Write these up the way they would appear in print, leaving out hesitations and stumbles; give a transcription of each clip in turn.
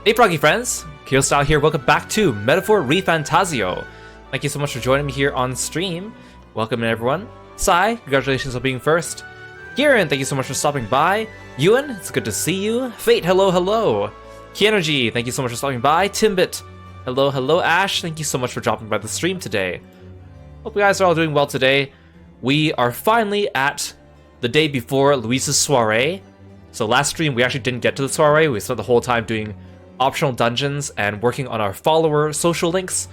Hey proggy friends, Kirostyle here, welcome back to Metaphor ReFantazio. Thank you so much for joining me here on stream. Welcome everyone. Sai, congratulations on being first. Kieran, thank you so much for stopping by. Ewan, it's good to see you. Fate, hello, hello. Kienergy, thank you so much for stopping by. Timbit, hello, hello. Ash, thank you so much for dropping by the stream today. Hope you guys are all doing well today. We are finally at the day before Luis's soiree. So last stream, we actually didn't get to the soiree. We spent the whole time doing optional dungeons and working on our follower social links.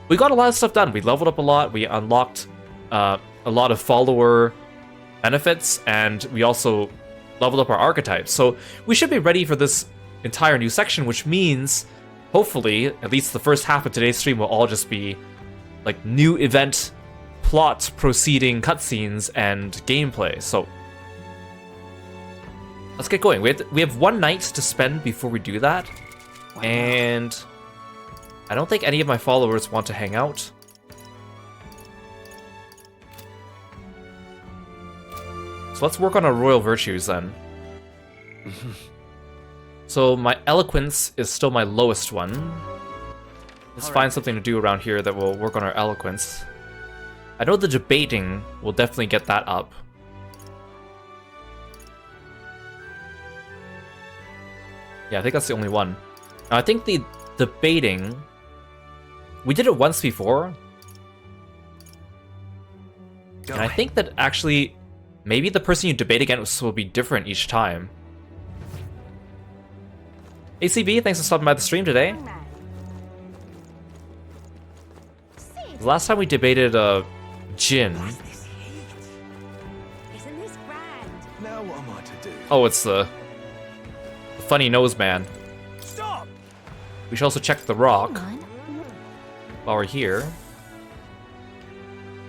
We got a lot of stuff done. We leveled up a lot. We unlocked a lot of follower benefits, and we also leveled up our archetypes. So we should be ready for this entire new section, which means hopefully at least the first half of today's stream will all just be like new event plot proceeding cutscenes and gameplay. So let's get going. We have one night to spend before we do that. And I don't think any of my followers want to hang out. So let's work on our royal virtues then. So my eloquence is still my lowest one. Let's find something to do around here that will work on our eloquence. I know the debating will definitely get that up. Yeah, I think that's the only one. I think the debating, we did it once before, and I think that actually maybe the person you debate against will be different each time. ACB, thanks for stopping by the stream today. The last time we debated Jin. Oh, it's the funny nose man. We should also check the rock while we're here.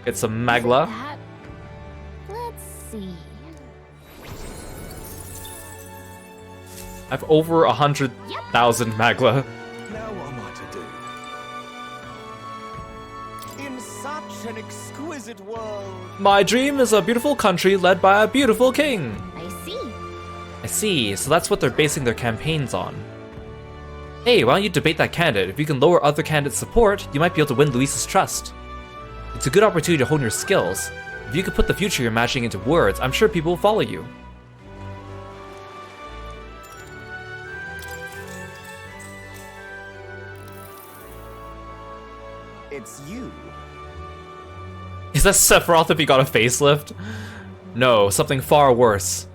Get some magla. Let's see. I've over 100,000 magla. Now what am I to do? In such an exquisite world. My dream is a beautiful country led by a beautiful king. I I see, so that's what they're basing their campaigns on. Hey, why don't you debate that candidate? If you can lower other candidates' support, you might be able to win Luis's trust. It's a good opportunity to hone your skills. If you could put the future you're imagining into words, I'm sure people will follow you. It's you. Is that Sephiroth if he got a facelift? No, something far worse.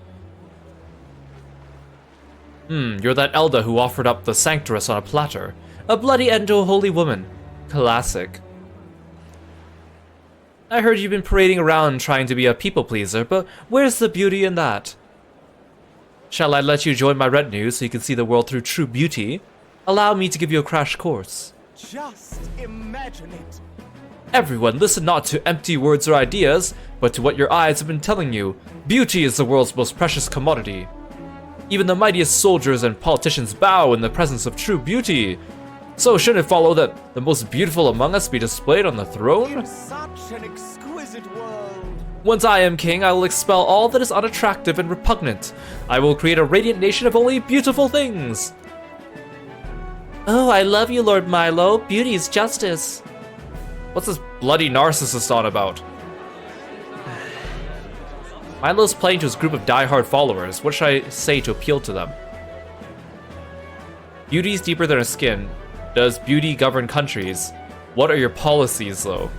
You're that Elda who offered up the Sanctorus on a platter. A bloody end to a holy woman. Classic. I heard you've been parading around trying to be a people-pleaser, but where's the beauty in that? Shall I let you join my retinue so you can see the world through true beauty? Allow me to give you a crash course. Just imagine it. Everyone, listen not to empty words or ideas, but to what your eyes have been telling you. Beauty is the world's most precious commodity. Even the mightiest soldiers and politicians bow in the presence of true beauty. So shouldn't it follow that the most beautiful among us be displayed on the throne? In such an exquisite world. Once I am king, I will expel all that is unattractive and repugnant. I will create a radiant nation of only beautiful things. Oh, I love you, Lord Milo. Beauty is justice. What's this bloody narcissist on about? Milo's playing to his group of die-hard followers. What should I say to appeal to them? Beauty's deeper than our skin. Does beauty govern countries? What are your policies, though?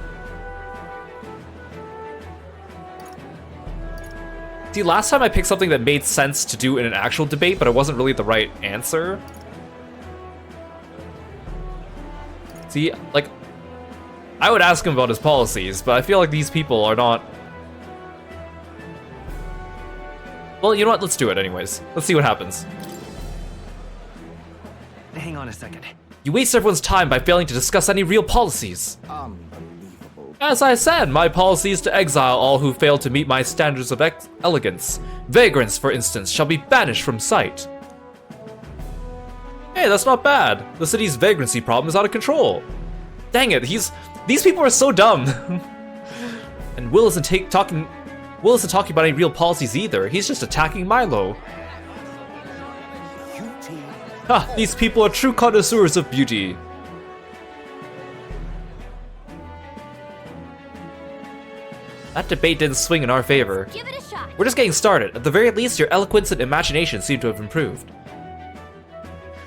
See, last time I picked something that made sense to do in an actual debate, but it wasn't really the right answer. See, like, I would ask him about his policies, but I feel like these people are not... Well, you know what? Let's do it anyways. Let's see what happens. Hang on a second. You waste everyone's time by failing to discuss any real policies. Unbelievable. As I said, my policy is to exile all who fail to meet my standards of elegance. Vagrants, for instance, shall be banished from sight. Hey, that's not bad. The city's vagrancy problem is out of control. Dang it, these people are so dumb. And Will isn't talking about any real policies either. He's just attacking Milo. Beauty Ha! These people are true connoisseurs of beauty. That debate didn't swing in our favor. Give it a shot. We're just getting started. At the very least, your eloquence and imagination seem to have improved.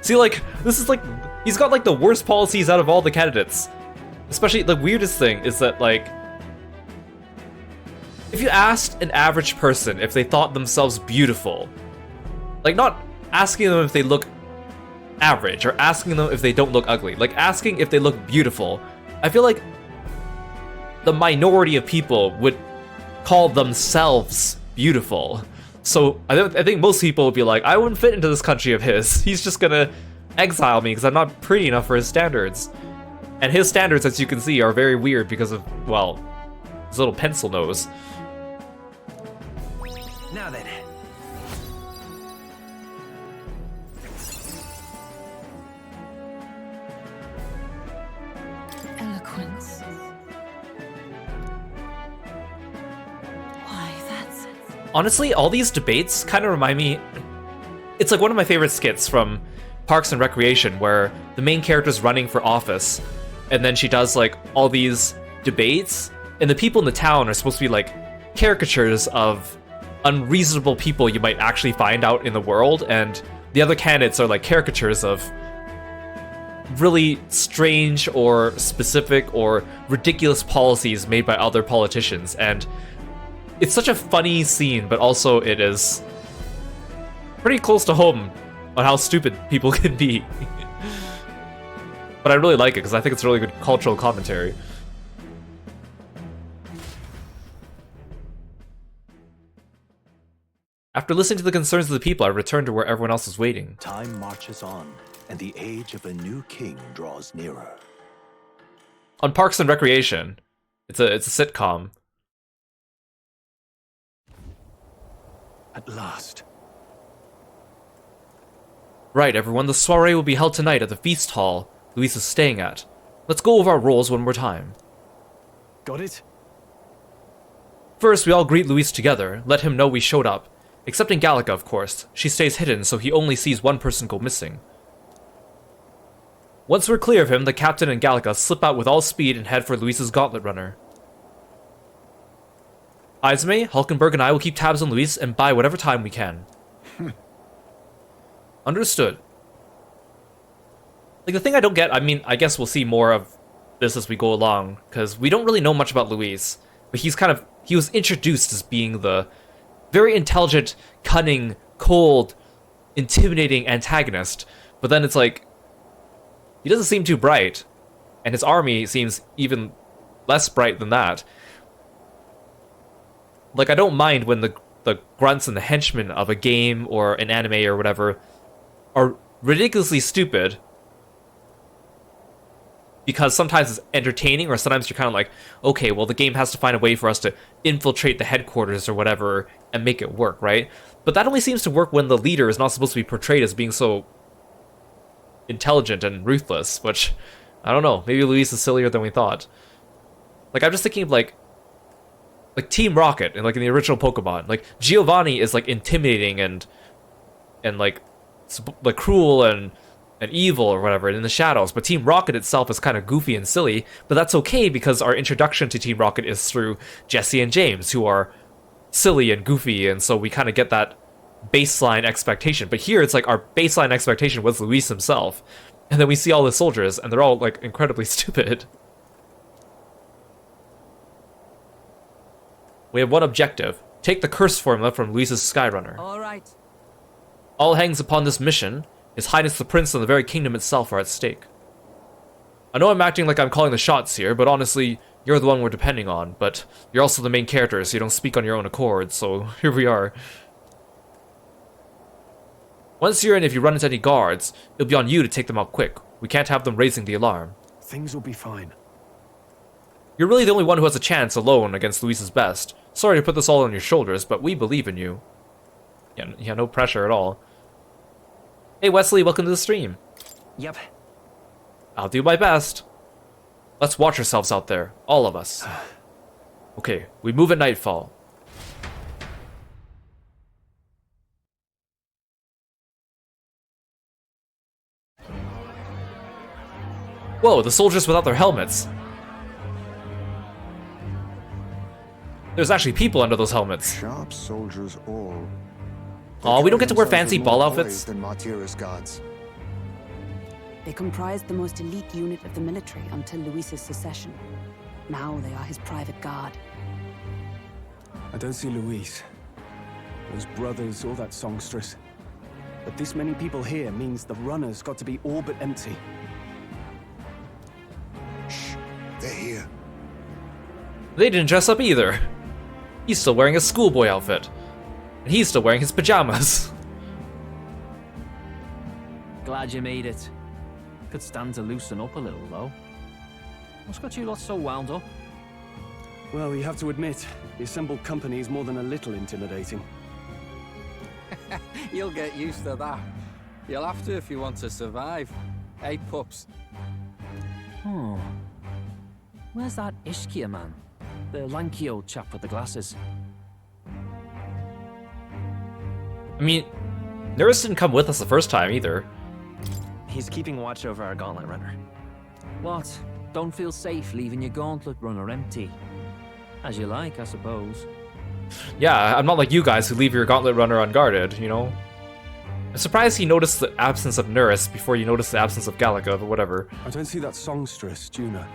See, like, this is like, he's got like the worst policies out of all the candidates. Especially, the weirdest thing is that, like, if you asked an average person if they thought themselves beautiful, like, not asking them if they look average or asking them if they don't look ugly, like asking if they look beautiful, I feel like the minority of people would call themselves beautiful. So I think most people would be like, I wouldn't fit into this country of his. He's just gonna exile me because I'm not pretty enough for his standards. And his standards, as you can see, are very weird because of, well, his little pencil nose. Now then. Eloquence. Why, that's... Honestly, all these debates kind of remind me... It's like one of my favorite skits from Parks and Recreation, where the main character's running for office, and then she does, like, all these debates, and the people in the town are supposed to be, like, caricatures of unreasonable people you might actually find out in the world, and the other candidates are, like, caricatures of really strange or specific or ridiculous policies made by other politicians, and it's such a funny scene, but also it is pretty close to home on how stupid people can be. But I really like it because I think it's a really good cultural commentary. After listening to the concerns of the people, I returned to where everyone else was waiting. Time marches on, and the age of a new king draws nearer. On Parks and Recreation, it's a sitcom. At last. Right, everyone, the soiree will be held tonight at the feast hall Luis is staying at. Let's go over our roles one more time. Got it? First, we all greet Luis together, let him know we showed up. Excepting Gallica, of course. She stays hidden, so he only sees one person go missing. Once we're clear of him, the captain and Gallica slip out with all speed and head for Luis's gauntlet runner. Izumi, Hulkenberg, and I will keep tabs on Luis and buy whatever time we can. Understood. Like, the thing I don't get, I mean, I guess we'll see more of this as we go along, because we don't really know much about Luis, but he was introduced as being the very intelligent, cunning, cold, intimidating antagonist, but then it's like, he doesn't seem too bright, and his army seems even less bright than that. Like, I don't mind when the grunts and the henchmen of a game or an anime or whatever are ridiculously stupid, because sometimes it's entertaining, or sometimes you're kind of like, okay, well, the game has to find a way for us to infiltrate the headquarters or whatever and make it work, right? But that only seems to work when the leader is not supposed to be portrayed as being so intelligent and ruthless, which, I don't know, maybe Luis is sillier than we thought. Like, I'm just thinking of, like Team Rocket, and like in the original Pokemon, like, Giovanni is, like, intimidating and like cruel and evil or whatever in the shadows, but Team Rocket itself is kind of goofy and silly, but that's okay because our introduction to Team Rocket is through Jesse and James, who are silly and goofy, and so we kind of get that baseline expectation. But here it's like our baseline expectation was Luis himself, and then we see all the soldiers and they're all, like, incredibly stupid. We have one objective: take the curse formula from Luis's Skyrunner. Alright. All hangs upon this mission. His Highness the Prince and the very kingdom itself are at stake. I know I'm acting like I'm calling the shots here, but honestly, you're the one we're depending on, but you're also the main character, so you don't speak on your own accord, so here we are. Once you're in, if you run into any guards, it'll be on you to take them out quick. We can't have them raising the alarm. Things will be fine. You're really the only one who has a chance alone against Luis's best. Sorry to put this all on your shoulders, but we believe in you. Yeah, no pressure at all. Hey Wesley, welcome to the stream. Yep. I'll do my best. Let's watch ourselves out there, all of us. Okay, we move at nightfall. Whoa, the soldiers without their helmets. There's actually people under those helmets. Sharp soldiers all. Oh, we don't get to wear fancy ball outfits. Than Martira's guards. They comprised the most elite unit of the military until Luis's secession. Now they are his private guard. I don't see Luis, those brothers, or that songstress. But this many people here means the runner's got to be all but empty. Shh, they're here. They didn't dress up either. He's still wearing a schoolboy outfit. And he's still wearing his pajamas. Glad you made it. Could stand to loosen up a little, though. What's got you lot so wound up? Well, you have to admit, the assembled company is more than a little intimidating. You'll get used to that. You'll have to if you want to survive. Hey, pups. Hmm. Where's that Ishkia man? The lanky old chap with the glasses. I mean, Nurse didn't come with us the first time either. He's keeping watch over our gauntlet runner. What? Don't feel safe leaving your gauntlet runner empty? As you like, I suppose. Yeah, I'm not like you guys who leave your gauntlet runner unguarded, you know? I'm surprised he noticed the absence of Nurse before you noticed the absence of Gallica, but whatever. I don't see that songstress, Juna.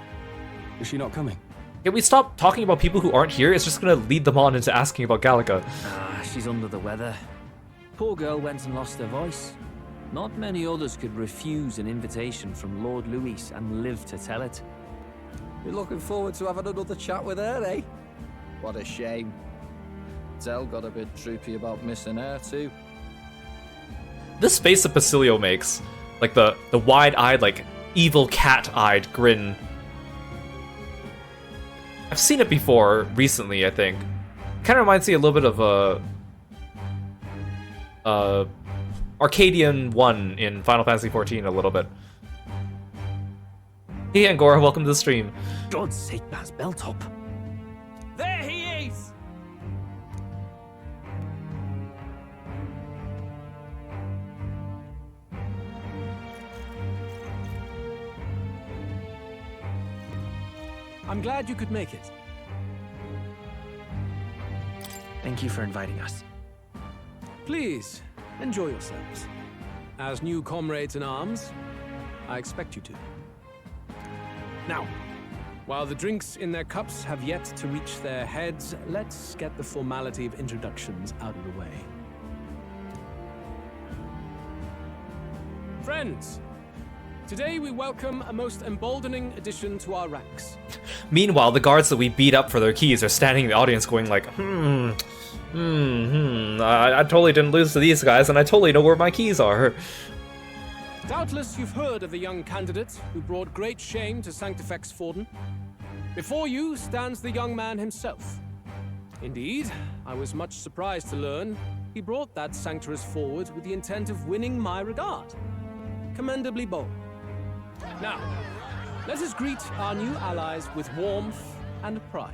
Is she not coming? Can we stop talking about people who aren't here? It's just gonna lead them on into asking about Gallica. Ah, she's under the weather. Poor girl went and lost her voice. Not many others could refuse an invitation from Lord Luis and live to tell it. You're looking forward to having another chat with her, eh? What a shame. Zell got a bit droopy about missing her, too. This face that Basilio makes, like the wide-eyed, like, evil cat-eyed grin. I've seen it before, recently, I think. Kind of reminds me a little bit of, Arcadian 1 in Final Fantasy XIV a little bit. Hey, Angora, welcome to the stream. God's sake, Baz Belltop. There he is! I'm glad you could make it. Thank you for inviting us. Please, enjoy yourselves. As new comrades in arms, I expect you to. Now, while the drinks in their cups have yet to reach their heads, let's get the formality of introductions out of the way. Friends, today we welcome a most emboldening addition to our ranks. Meanwhile, the guards that we beat up for their keys are standing in the audience going like, I totally didn't lose to these guys, and I totally know where my keys are. Doubtless you've heard of the young candidate who brought great shame to Sanctifex Forden. Before you stands the young man himself. Indeed, I was much surprised to learn he brought that Sanctorus forward with the intent of winning my regard. Commendably bold. Now, let us greet our new allies with warmth and pride.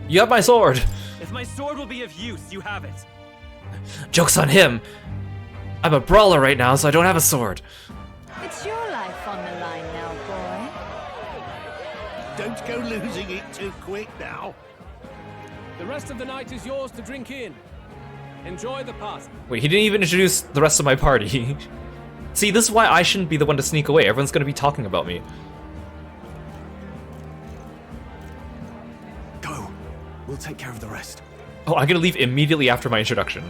You have my sword! If my sword will be of use, you have it. Joke's on him! I'm a brawler right now, so I don't have a sword. It's your life on the line now, boy. Don't go losing it too quick now. The rest of the night is yours to drink in. Enjoy the party. Wait, he didn't even introduce the rest of my party. See, this is why I shouldn't be the one to sneak away. Everyone's gonna be talking about me. Go. We'll take care of the rest. Oh, I'm gonna leave immediately after my introduction.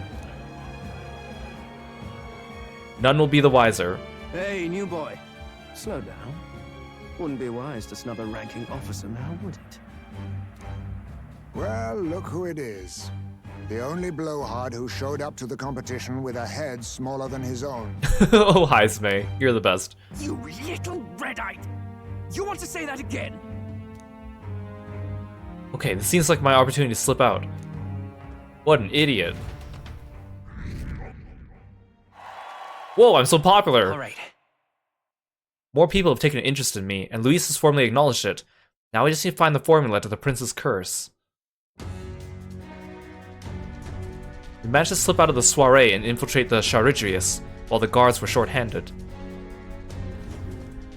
None will be the wiser. Hey, new boy. Slow down. Wouldn't be wise to snub a ranking officer now, would it? Well, look who it is. The only blowhard who showed up to the competition with a head smaller than his own. Oh, Heisme, you're the best. You little red-eyed! You want to say that again? Okay, this seems like my opportunity to slip out. What an idiot. Whoa, I'm so popular! Alright. More people have taken an interest in me, and Luis has formally acknowledged it. Now we just need to find the formula to the Prince's Curse. We managed to slip out of the soiree and infiltrate the Charidrius, while the guards were short-handed.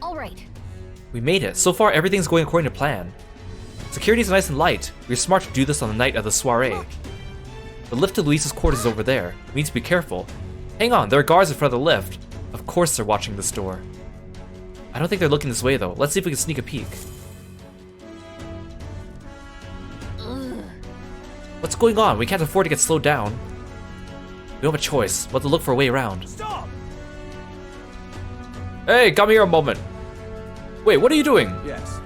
All right. We made it. So far, everything's going according to plan. Security's nice and light. We're smart to do this on the night of the soiree. The lift to Luis's quarters is over there. We need to be careful. Hang on, there are guards in front of the lift. Of course they're watching this door. I don't think they're looking this way though. Let's see if we can sneak a peek. What's going on? We can't afford to get slowed down. We don't have a choice. We'll have to look for a way around. Stop! Hey, come here a moment. Wait, what are you doing? Yes.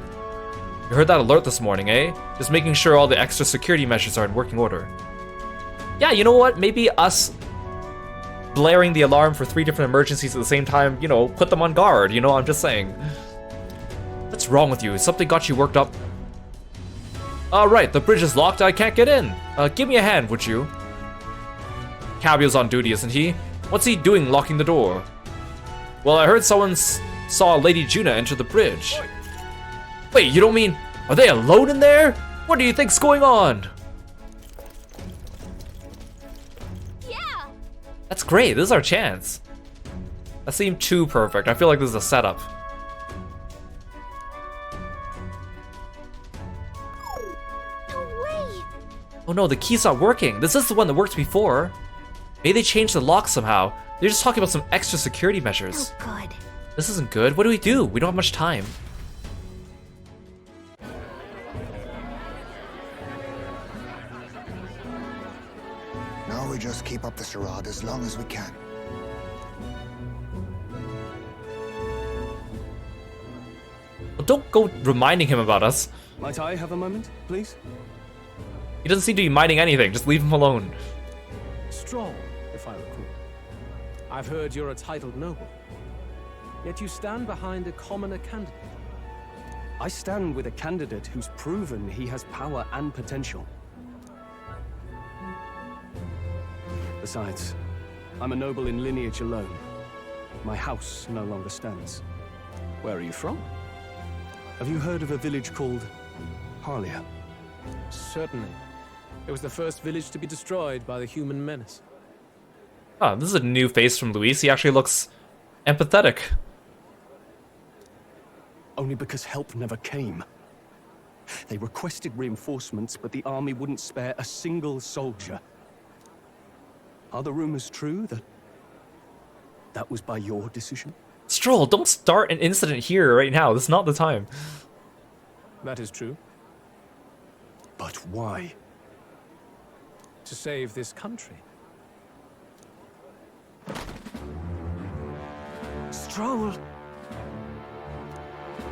You heard that alert this morning, eh? Just making sure all the extra security measures are in working order. Yeah, you know what? Maybe us blaring the alarm for 3 different emergencies at the same time, you know, put them on guard, you know, I'm just saying. What's wrong with you? Something got you worked up? Right, the bridge is locked, I can't get in. Give me a hand, would you? Cabio's on duty, isn't he? What's he doing locking the door? Well, I heard someone saw Lady Juna enter the bridge. Wait, you don't mean... Are they alone in there? What do you think's going on? Yeah. That's great, this is our chance. That seemed too perfect. I feel like this is a setup. No way. Oh no, the key's not working. This is the one that worked before. Maybe they changed the lock somehow. They're just talking about some extra security measures. Oh, good. This isn't good. What do? We don't have much time. Now we just keep up the charade as long as we can. Well, don't go reminding him about us. Might I have a moment, please? He doesn't seem to be minding anything. Just leave him alone. Strong, if I recall. I've heard you're a titled noble. Yet you stand behind a commoner candidate. I stand with a candidate who's proven he has power and potential. Besides, I'm a noble in lineage alone. My house no longer stands. Where are you from? Have you heard of a village called Harlia? Certainly. It was the first village to be destroyed by the human menace. Oh, this is a new face from Luis. He actually looks empathetic. Only because help never came. They requested reinforcements, but the army wouldn't spare a single soldier. Are the rumors true that was by your decision? Stroll, don't start an incident here right now. This is not the time. That is true. But why? To save this country. Stroll!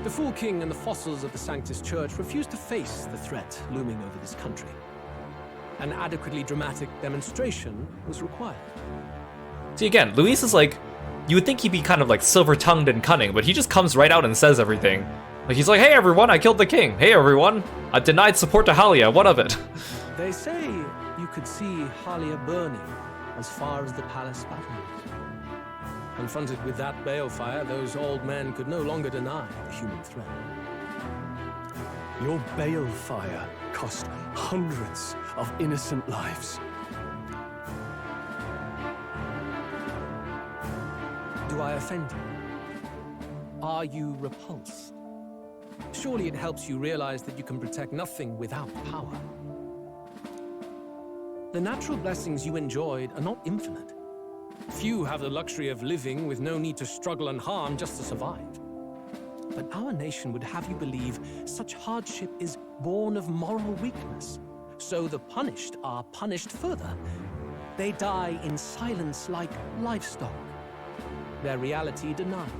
The Fool King and the fossils of the Sanctus Church refused to face the threat looming over this country. An adequately dramatic demonstration was required. See, again, Luis is like... You would think he'd be kind of like silver-tongued and cunning, but he just comes right out and says everything. Like, he's like, hey everyone, I killed the king. Hey everyone, I denied support to Halia. What of it? They say you could see Halia burning as far as the palace battlements. Confronted with that balefire, those old men could no longer deny the human threat. Your balefire cost hundreds of innocent lives. Do I offend you? Are you repulsed? Surely it helps you realize that you can protect nothing without power. The natural blessings you enjoyed are not infinite. Few have the luxury of living with no need to struggle and harm just to survive. But our nation would have you believe such hardship is born of moral weakness. So the punished are punished further. They die in silence like livestock. Their reality denied.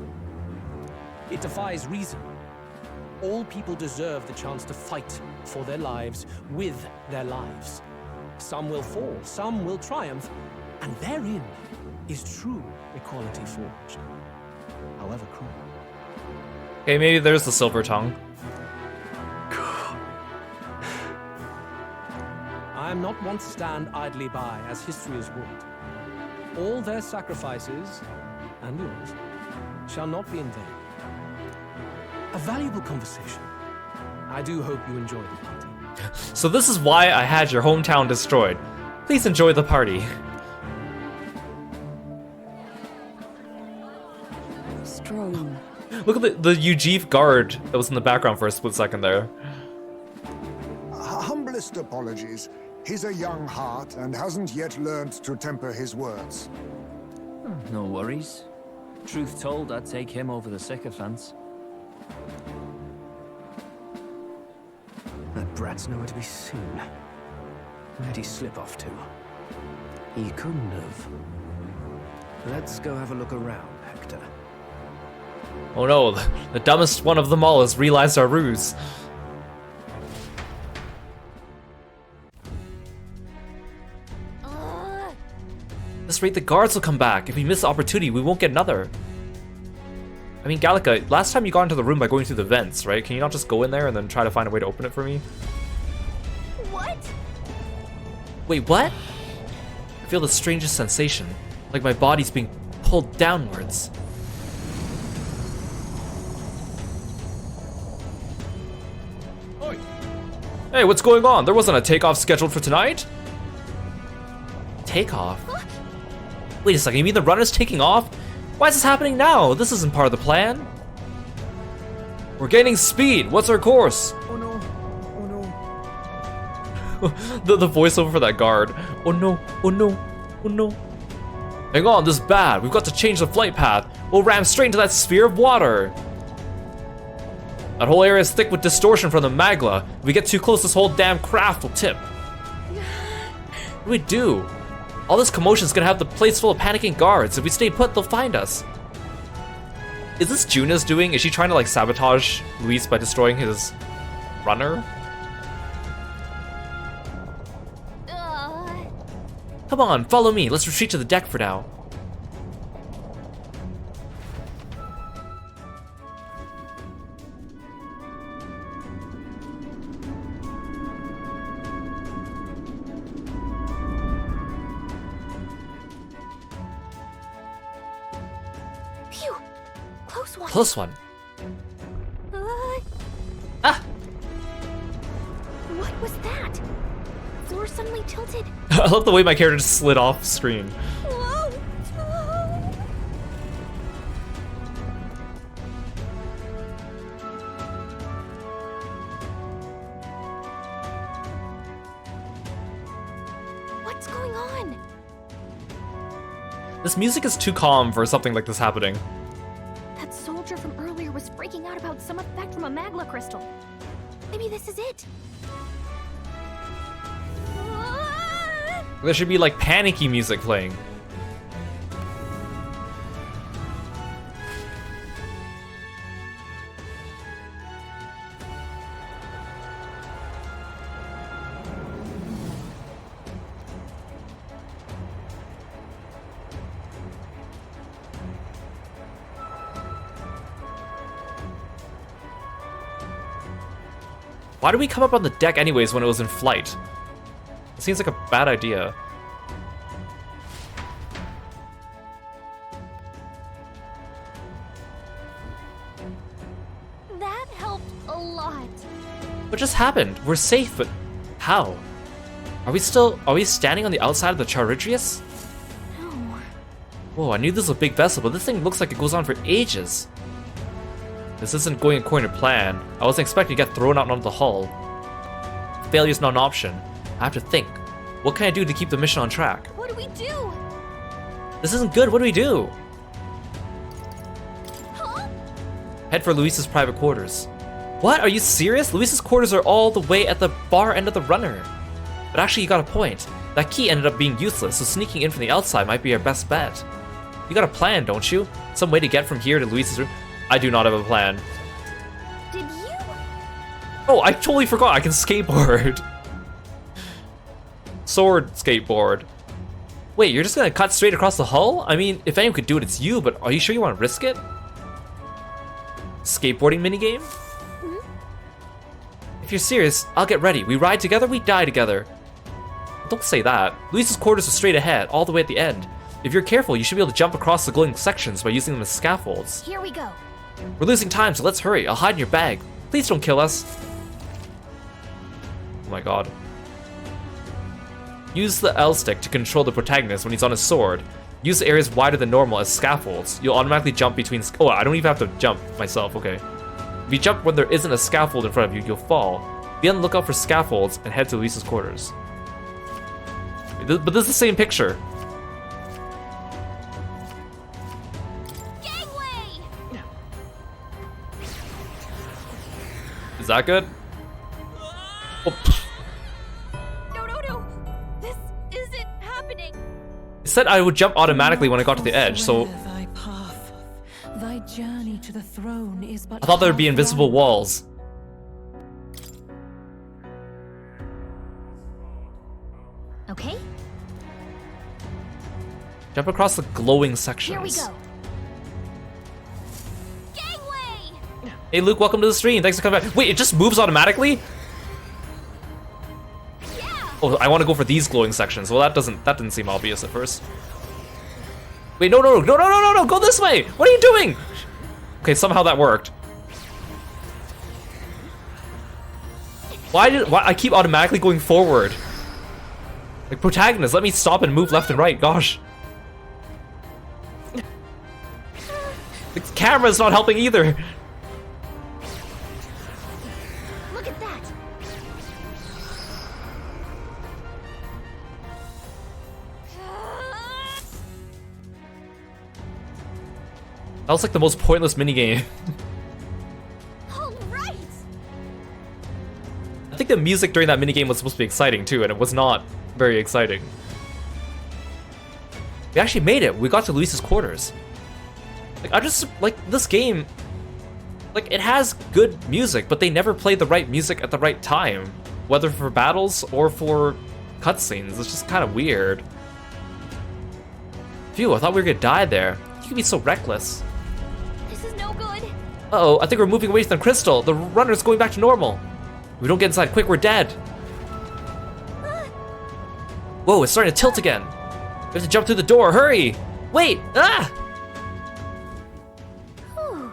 It defies reason. All people deserve the chance to fight for their lives with their lives. Some will fall, some will triumph, and therein is true equality forged, however cruel. Okay, maybe there's the silver tongue. I am not one to stand idly by as history is wrought. All their sacrifices, and yours, shall not be in vain. A valuable conversation. I do hope you enjoy the party. So this is why I had your hometown destroyed. Please enjoy the party. Look at the Ujiv guard that was in the background for a split second there. Humblest apologies. He's a young heart and hasn't yet learned to temper his words. No worries. Truth told, I'd take him over the sycophants. That brat's nowhere to be seen. Where'd he slip off to? He couldn't have. Let's go have a look around, Hector. Oh no, the dumbest one of them all has realized our ruse. At this rate, the guards will come back. If we miss the opportunity, we won't get another. I mean, Gallica, last time you got into the room by going through the vents, right? Can you not just go in there and then try to find a way to open it for me? What? Wait, what? I feel the strangest sensation, like my body's being pulled downwards. Oi. Hey, what's going on? There wasn't a takeoff scheduled for tonight? Takeoff? Wait a second, you mean the runner's taking off? Why is this happening now? This isn't part of the plan. We're gaining speed. What's our course? Oh no, oh no. the voiceover for that guard. Oh no, oh no, oh no. Hang on, this is bad. We've got to change the flight path. We'll ram straight into that sphere of water. That whole area is thick with distortion from the magma. If we get too close, this whole damn craft will tip. What do we do? All this commotion is gonna have the place full of panicking guards. If we stay put, they'll find us. Is this Juna's doing? Is she trying to like sabotage Luis by destroying his runner? Come on, follow me. Let's retreat to the deck for now. Phew! Close one. Close one. Ah! What was that? Floor suddenly tilted. I love the way my character just slid off screen. Whoa! What's going on? This music is too calm for something like this happening. That soldier from earlier was freaking out about some effect from a magma crystal. Maybe this is it. There should be like panicky music playing. Why did we come up on the deck anyways when it was in flight? It seems like a bad idea. That helped a lot. What just happened? We're safe, but how? Are we standing on the outside of the Charidrius? No. Whoa, I knew this was a big vessel, but this thing looks like it goes on for ages. This isn't going according to plan. I wasn't expecting to get thrown out onto the hull. Failure's not an option. I have to think. What can I do to keep the mission on track? What do we do? This isn't good. What do we do? Huh? Head for Luis's private quarters. What? Are you serious? Luis's quarters are all the way at the far end of the runner. But actually, you got a point. That key ended up being useless, so sneaking in from the outside might be our best bet. You got a plan, don't you? Some way to get from here to Luis's room? I do not have a plan. Did you? Oh, I totally forgot. I can skateboard. Sword skateboard. Wait, you're just gonna cut straight across the hull? I mean, if anyone could do it, it's you, but are you sure you want to risk it? Skateboarding minigame? If you're serious, I'll get ready. We ride together, we die together. Don't say that. Luis's quarters are straight ahead, all the way at the end. If you're careful, you should be able to jump across the glowing sections by using them as scaffolds. Here we go. We're losing time, so let's hurry. I'll hide in your bag. Please don't kill us. Oh my god. Use the L stick to control the protagonist when he's on his sword. Use areas wider than normal as scaffolds. You'll automatically jump between... Oh, I don't even have to jump myself, okay. If you jump when there isn't a scaffold in front of you, you'll fall. Be on the lookout for scaffolds and head to Luis's quarters. But this is the same picture. Gangway! Is that good? Oh. No. This isn't happening. It said I would jump automatically when I got to the edge, so... Thy path, thy journey to the throne is but I thought there would be half invisible run. walls. Okay, Jump across the glowing sections. here we go. Gangway! Hey Luke, welcome to the stream. Thanks for coming back. Wait, it just moves automatically? Yeah! Oh, I want to go for these glowing sections. Well, that didn't seem obvious at first. Wait, no, go this way! What are you doing? Okay, somehow that worked. Why I keep automatically going forward? Like, protagonist, let me stop and move left and right, gosh. The camera's not helping either. Look at that! That was like the most pointless minigame. All right! I think the music during that minigame was supposed to be exciting too, and it was not very exciting. We actually made it. We got to Luis's quarters. Like, I just, like, this game, like, it has good music, but they never play the right music at the right time. Whether for battles or for cutscenes. It's just kind of weird. Phew, I thought we were gonna die there. You can be so reckless. This is no good. Uh-oh, I think we're moving away from the crystal. The runner's going back to normal. If we don't get inside quick, we're dead. Whoa, it's starting to tilt again. We have to jump through the door, hurry! Wait, ah! Whew.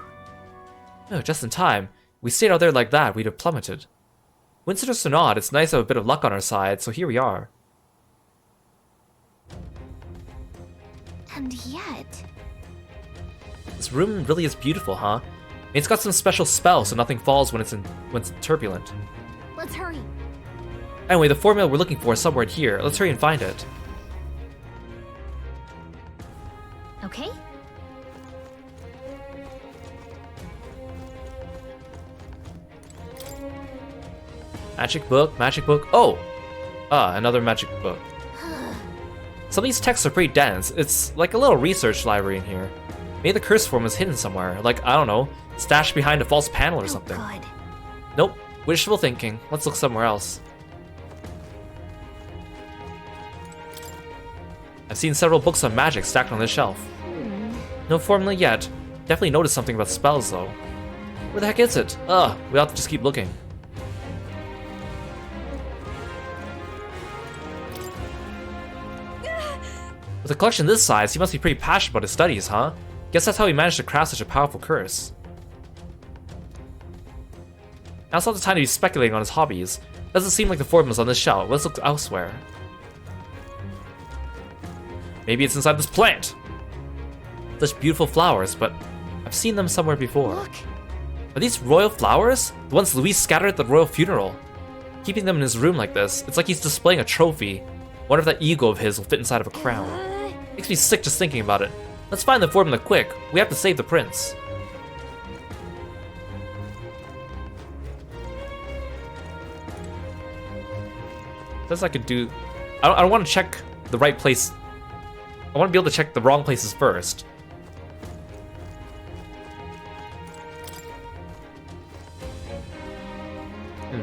Oh, just in time. We stayed out there like that, we'd have plummeted. Coincidence or not, it's nice to have a bit of luck on our side, so here we are. And yet... This room really is beautiful, huh? It's got some special spells so nothing falls when it's turbulent. Let's hurry. Anyway, the formula we're looking for is somewhere here. Let's hurry and find it. Okay? Magic book, magic book. Oh! Ah, another magic book. Some of these texts are pretty dense. It's like a little research library in here. Maybe the curse form is hidden somewhere. Like, I don't know, stashed behind a false panel or something. God. Nope. Wishful thinking. Let's look somewhere else. I've seen several books on magic stacked on this shelf. No formula yet. Definitely noticed something about spells, though. Where the heck is it? Ugh, we'll have to just keep looking. With a collection this size, he must be pretty passionate about his studies, huh? Guess that's how he managed to craft such a powerful curse. Now's not the time to be speculating on his hobbies. Doesn't seem like the formula's on this shelf. Let's look elsewhere. Maybe it's inside this plant. Such beautiful flowers, but I've seen them somewhere before. Look. Are these royal flowers? The ones Luis scattered at the royal funeral. Keeping them in his room like this, it's like he's displaying a trophy. Wonder if that ego of his will fit inside of a crown. Makes me sick just thinking about it. Let's find the formula quick. We have to save the prince. Says I could do... I don't want to check the right place. I want to be able to check the wrong places first.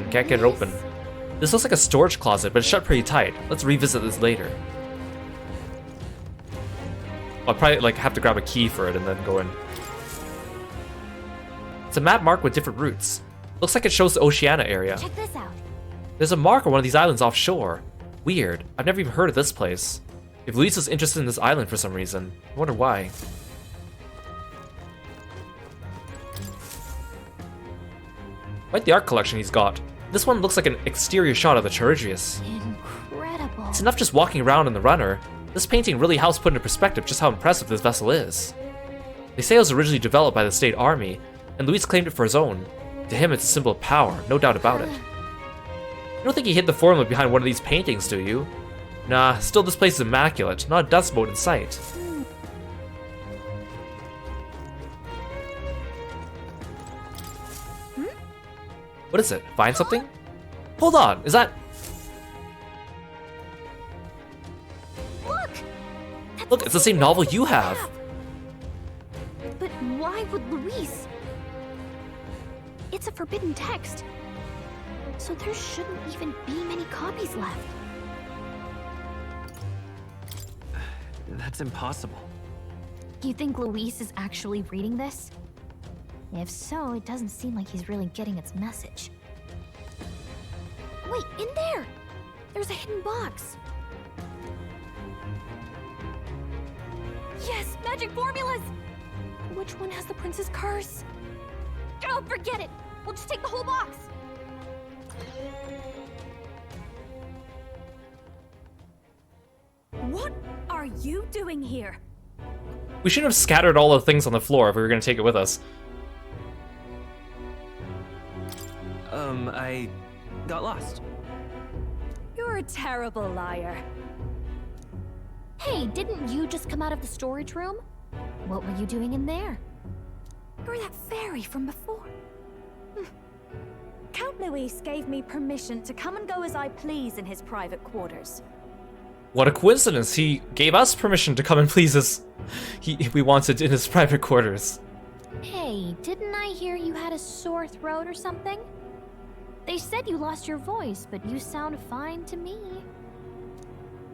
Can't get it open. This looks like a storage closet, but it's shut pretty tight. Let's revisit this later. I'll probably like have to grab a key for it and then go in. It's a map marked with different routes. Looks like it shows the Oceania area. Check this out. There's a mark on one of these islands offshore. Weird. I've never even heard of this place. If Luis is interested in this island for some reason, I wonder why. Quite the art collection he's got. This one looks like an exterior shot of the Charidrius. Incredible. It's enough just walking around in the runner. This painting really helps put into perspective just how impressive this vessel is. They say it was originally developed by the state army, and Luis claimed it for his own. To him, it's a symbol of power, no doubt about it. You don't think he hid the formula behind one of these paintings, do you? Nah, still this place is immaculate, not a dust mote in sight. What is it? Find something? Hold on, is that... Look, it's the same novel you have. But why would Luis? It's a forbidden text. So there shouldn't even be many copies left. That's impossible. You think Luis is actually reading this? If so, it doesn't seem like he's really getting its message. Wait, in there! There's a hidden box. Yes, magic formulas! Which one has the prince's curse? Oh, forget it! We'll just take the whole box! What are you doing here? We shouldn't have scattered all the things on the floor if we were going to take it with us. I got lost. You're a terrible liar. Hey, didn't you just come out of the storage room? What were you doing in there? You're that fairy from before. Count Luis gave me permission to come and go as I please in his private quarters. What a coincidence, he gave us permission to come and please us. We wanted in his private quarters. Hey, didn't I hear you had a sore throat or something? They said you lost your voice, but you sound fine to me.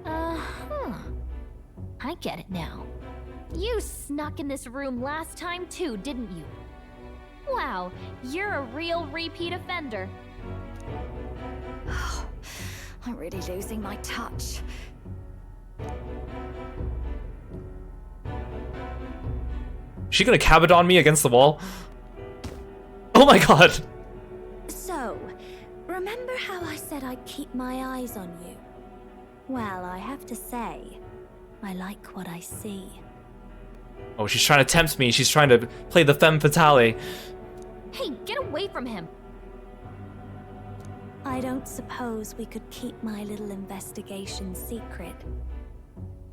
I get it now. You snuck in this room last time too, didn't you? Wow, you're a real repeat offender. I'm really losing my touch. She gonna cabot me against the wall? Oh my god! So, remember how I said I'd keep my eyes on you? Well, I have to say, I like what I see. Oh, she's trying to tempt me. She's trying to play the femme fatale. Hey, get away from him! I don't suppose we could keep my little investigation secret.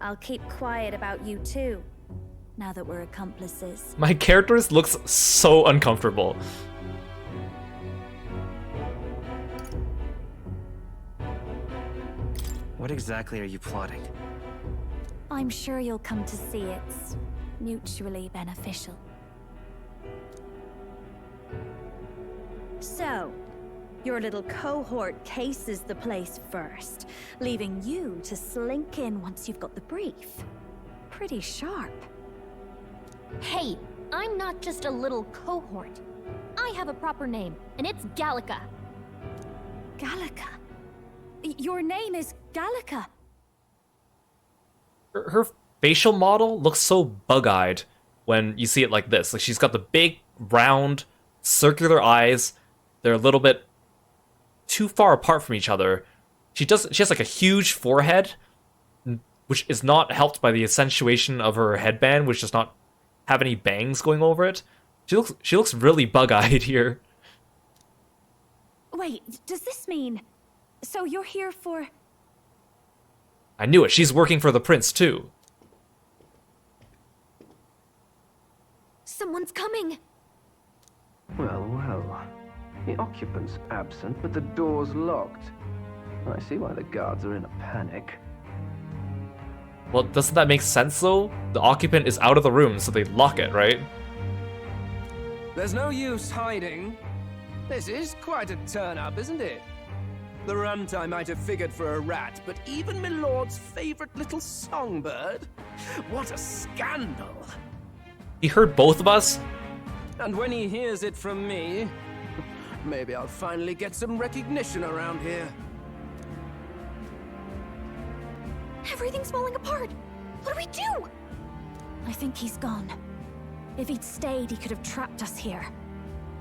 I'll keep quiet about you too, now that we're accomplices. My character looks so uncomfortable. What exactly are you plotting? I'm sure you'll come to see it's mutually beneficial. So, your little cohort cases the place first, leaving you to slink in once you've got the brief. Pretty sharp. Hey, I'm not just a little cohort. I have a proper name, and it's Gallica. Gallica? Your name is Gallica. Her facial model looks so bug-eyed when you see it like this. Like, she's got the big, round, circular eyes. They're a little bit too far apart from each other. She has like a huge forehead, which is not helped by the accentuation of her headband, which does not have any bangs going over it. She looks really bug-eyed here. Wait, does this mean... So you're here for... I knew it. She's working for the prince, too. Someone's coming! Well, well. The occupant's absent, but the door's locked. I see why the guards are in a panic. Well, doesn't that make sense, though? The occupant is out of the room, so they lock it, right? There's no use hiding. This is quite a turn-up, isn't it? The runt I might have figured for a rat, but even my lord's favorite little songbird? What a scandal! He heard both of us? And when he hears it from me, maybe I'll finally get some recognition around here. Everything's falling apart! What do we do? I think he's gone. If he'd stayed, he could have trapped us here.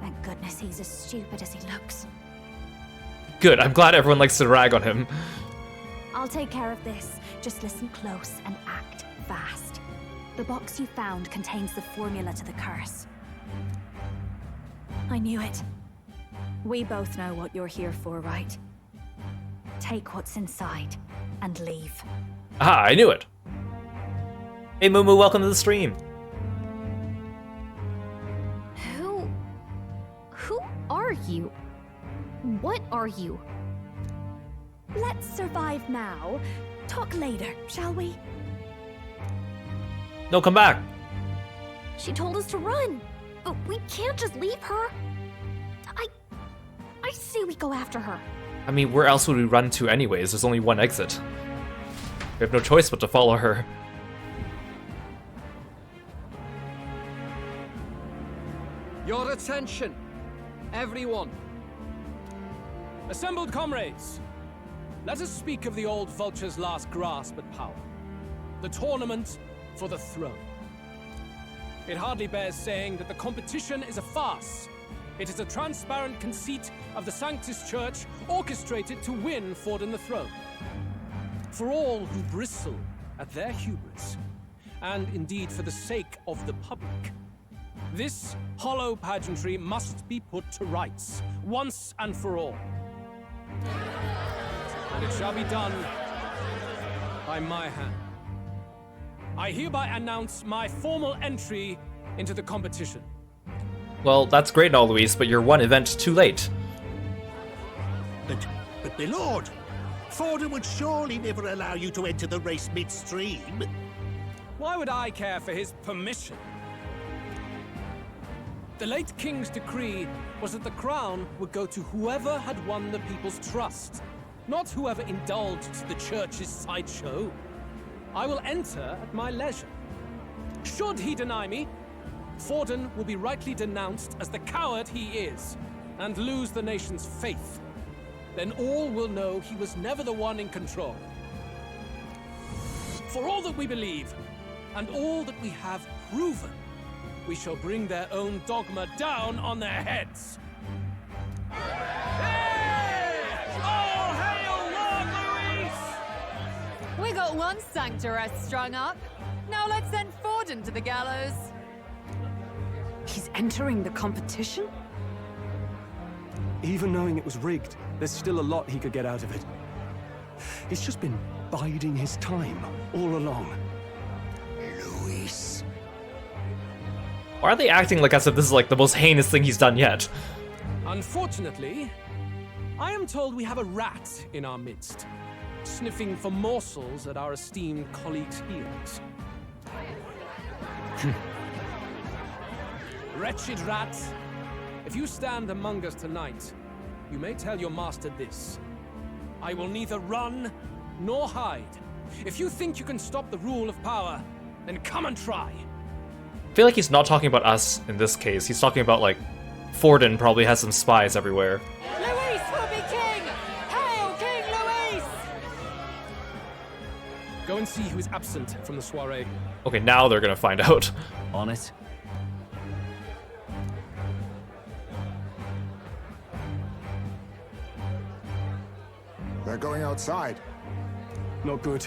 Thank goodness he's as stupid as he looks. Good, I'm glad everyone likes to rag on him. I'll take care of this. Just listen close and act fast. The box you found contains the formula to the curse. I knew it. We both know what you're here for, right? Take what's inside and leave. Ah, I knew it. Hey Mumu, welcome to the stream. Who are you? What are you? Let's survive now. Talk later, shall we? No, come back. She told us to run, but we can't just leave her. I say we go after her. I mean, where else would we run to anyways? There's only one exit. We have no choice but to follow her. Your attention, everyone. Assembled comrades, let us speak of the old vulture's last grasp at power. The tournament for the throne. It hardly bears saying that the competition is a farce. It is a transparent conceit of the Sanctus Church orchestrated to win Forden the throne. For all who bristle at their hubris, and indeed for the sake of the public, this hollow pageantry must be put to rights, once and for all. And it shall be done by my hand. I hereby announce my formal entry into the competition. Well, that's great and all, Luis, but you're one event too late. But my lord, Forden would surely never allow you to enter the race midstream. Why would I care for his permission? The late king's decree was that the crown would go to whoever had won the people's trust, not whoever indulged the church's sideshow. I will enter at my leisure. Should he deny me, Forden will be rightly denounced as the coward he is, and lose the nation's faith. Then all will know he was never the one in control. For all that we believe, and all that we have proven, we shall bring their own dogma down on their heads. Hey! All hail Lord Luis! We got one sanctoress strung up. Now let's send Forden to the gallows. He's entering the competition? Even knowing it was rigged, there's still a lot he could get out of it. He's just been biding his time all along. Luis. Why are they acting like as if this is like the most heinous thing he's done yet? Unfortunately, I am told we have a rat in our midst, sniffing for morsels at our esteemed colleagues' heels. Wretched rat, if you stand among us tonight, you may tell your master this. I will neither run nor hide. If you think you can stop the rule of power, then come and try. I feel like he's not talking about us in this case. He's talking about, like, Forden probably has some spies everywhere. Luis will be king! Hail King Luis! Go and see who is absent from the soiree. Okay, now they're gonna find out. On it. They're going outside. Not good.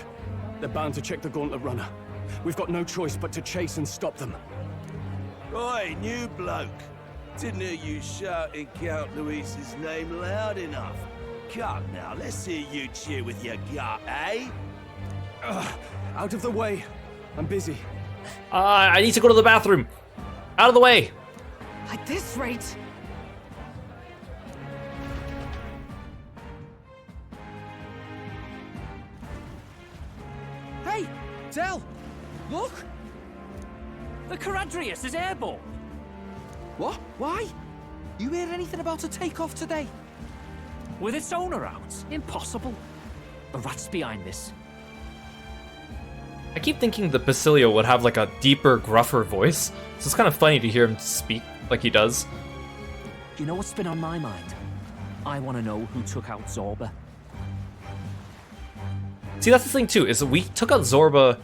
They're bound to check the gauntlet runner. We've got no choice but to chase and stop them. Oi, new bloke. Didn't hear you shouting Count Luis's name loud enough. Come now, let's hear you cheer with your gut, eh? Out of the way. I'm busy. I need to go to the bathroom. Out of the way. At this rate... Hey, Del, look! The Caradrius is airborne. What? Why? You hear anything about a takeoff today? With its owner out? Impossible. A rat's behind this. I keep thinking the Basilio would have like a deeper, gruffer voice, so it's kind of funny to hear him speak like he does. You know what's been on my mind? I want to know who took out Zorba. See, that's the thing too, is that we took out Zorba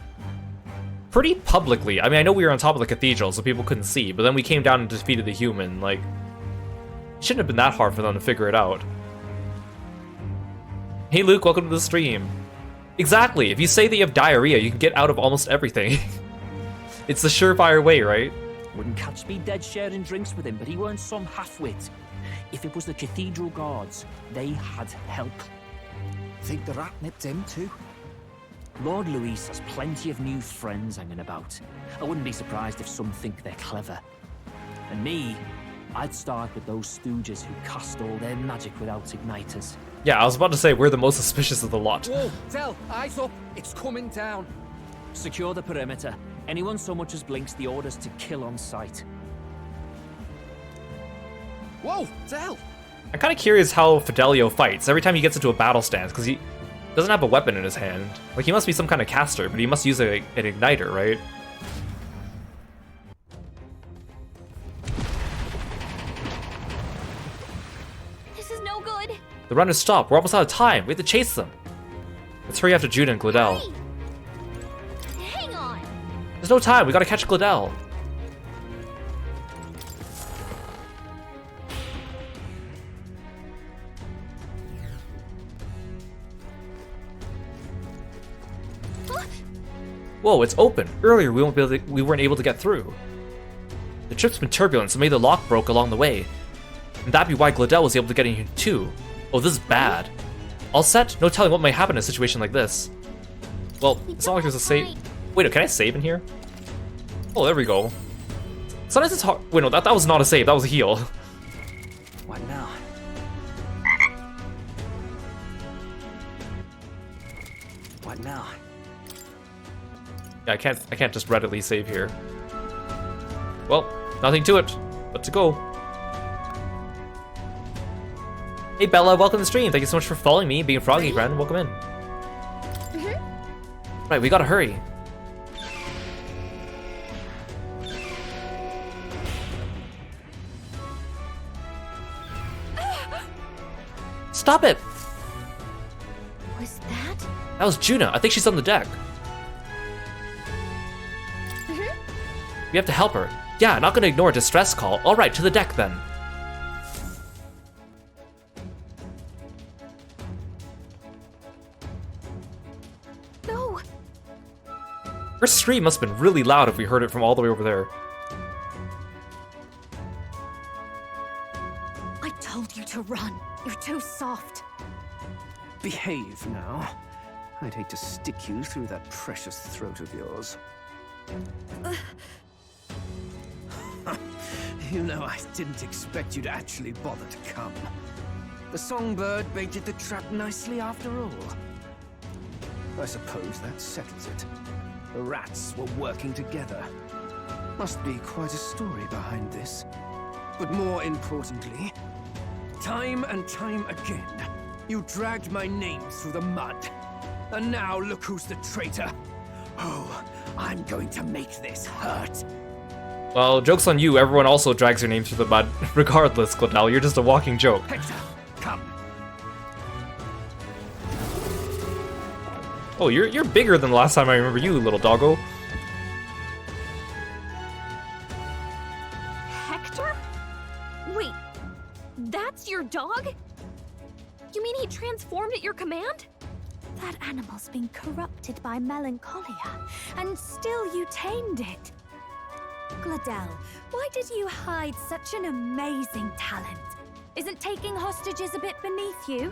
pretty publicly. I mean, I know we were on top of the cathedral, so people couldn't see, but then we came down and defeated the human. Like, it shouldn't have been that hard for them to figure it out. Hey Luke, welcome to the stream. Exactly. If you say that you have diarrhea, you can get out of almost everything. It's the surefire way, right? Wouldn't catch me dead sharing drinks with him, but he weren't some half-wit. If it was the cathedral guards, they had help. Think the rat nipped him too? Lord Luis has plenty of new friends hanging about. I wouldn't be surprised if some think they're clever. And me, I'd start with those stooges who cast all their magic without igniters. Yeah, I was about to say, we're the most suspicious of the lot. Whoa, Del, eyes up. It's coming down. Secure the perimeter. Anyone so much as blinks, the orders to kill on sight. Whoa, Del! I'm kind of curious how Fidelio fights every time he gets into a battle stance, because he doesn't have a weapon in his hand. Like, he must be some kind of caster, but he must use an igniter, right? This is no good. The runners stop. We're almost out of time. We have to chase them. Let's hurry after Judah and Glidell. Hey. Hang on. There's no time. We gotta catch Glidell. Whoa, it's open. Earlier we weren't able to get through. The trip's been turbulent, so maybe the lock broke along the way. And that'd be why Glidell was able to get in here too. Oh, this is bad. All set? No telling what might happen in a situation like this. Well, it's not like there's a save. Wait, can I save in here? Oh, there we go. Sometimes it's hard. Wait, no, that was not a save. That was a heal. What now? What now? Yeah, I can't just readily save here. Well, nothing to it but to go. Hey Bella, welcome to the stream. Thank you so much for following me, being a froggy friend. Welcome in. Right, we gotta hurry. Stop it! Was that? That was Juna. I think she's on the deck. We have to help her. Yeah, not gonna ignore a distress call. Alright, to the deck then. No. Her scream must have been really loud if we heard it from all the way over there. I told you to run. You're too soft. Behave now. I'd hate to stick you through that precious throat of yours. You know, I didn't expect you to actually bother to come. The songbird baited the trap nicely after all. I suppose that settles it. The rats were working together. Must be quite a story behind this. But more importantly, time and time again, you dragged my name through the mud. And now look who's the traitor. Oh, I'm going to make this hurt. Well, joke's on you, everyone also drags your name through the mud. Regardless, Glidell, you're just a walking joke. Hector, come. Oh, you're bigger than the last time I remember you, little doggo. Hector? Wait, that's your dog? You mean he transformed at your command? That animal's been corrupted by melancholia, and still you tamed it. Glidell, why did you hide such an amazing talent? Isn't taking hostages a bit beneath you?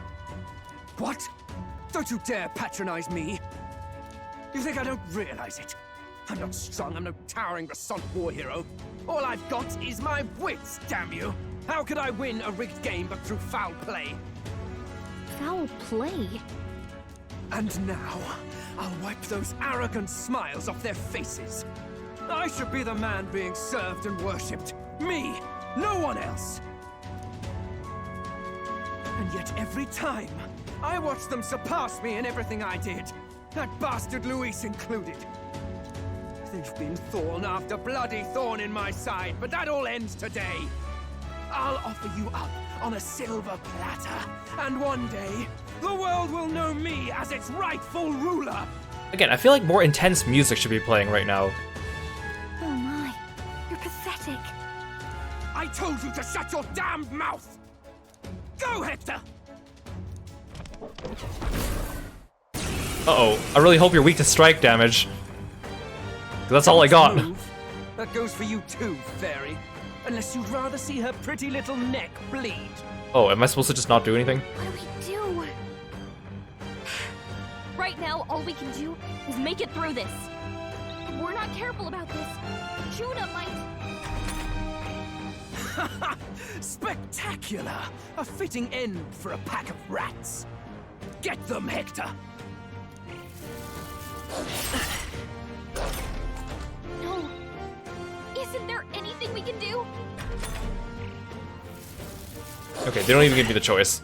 What? Don't you dare patronize me! You think I don't realize it? I'm not strong, I'm no towering Rassant war hero. All I've got is my wits, damn you! How could I win a rigged game but through foul play? Foul play? And now, I'll wipe those arrogant smiles off their faces. I should be the man being served and worshipped. Me, no one else. And yet every time, I watch them surpass me in everything I did. That bastard Luis included. They've been thorn after bloody thorn in my side, but that all ends today. I'll offer you up on a silver platter, and one day, the world will know me as its rightful ruler. Again, I feel like more intense music should be playing right now. Oh my, you're pathetic. I told you to shut your damned mouth! Go, Hector! Uh-oh. I really hope you're weak to strike damage. 'Cause that's all I got. That goes for you too, fairy. Unless you'd rather see her pretty little neck bleed. Oh, am I supposed to just not do anything? What do we do? Right now, all we can do is make it through this. If we're not careful about this, Juna might... Spectacular! A fitting end for a pack of rats. Get them, Hector! No. Isn't there anything we can do? Okay, they don't even give me the choice.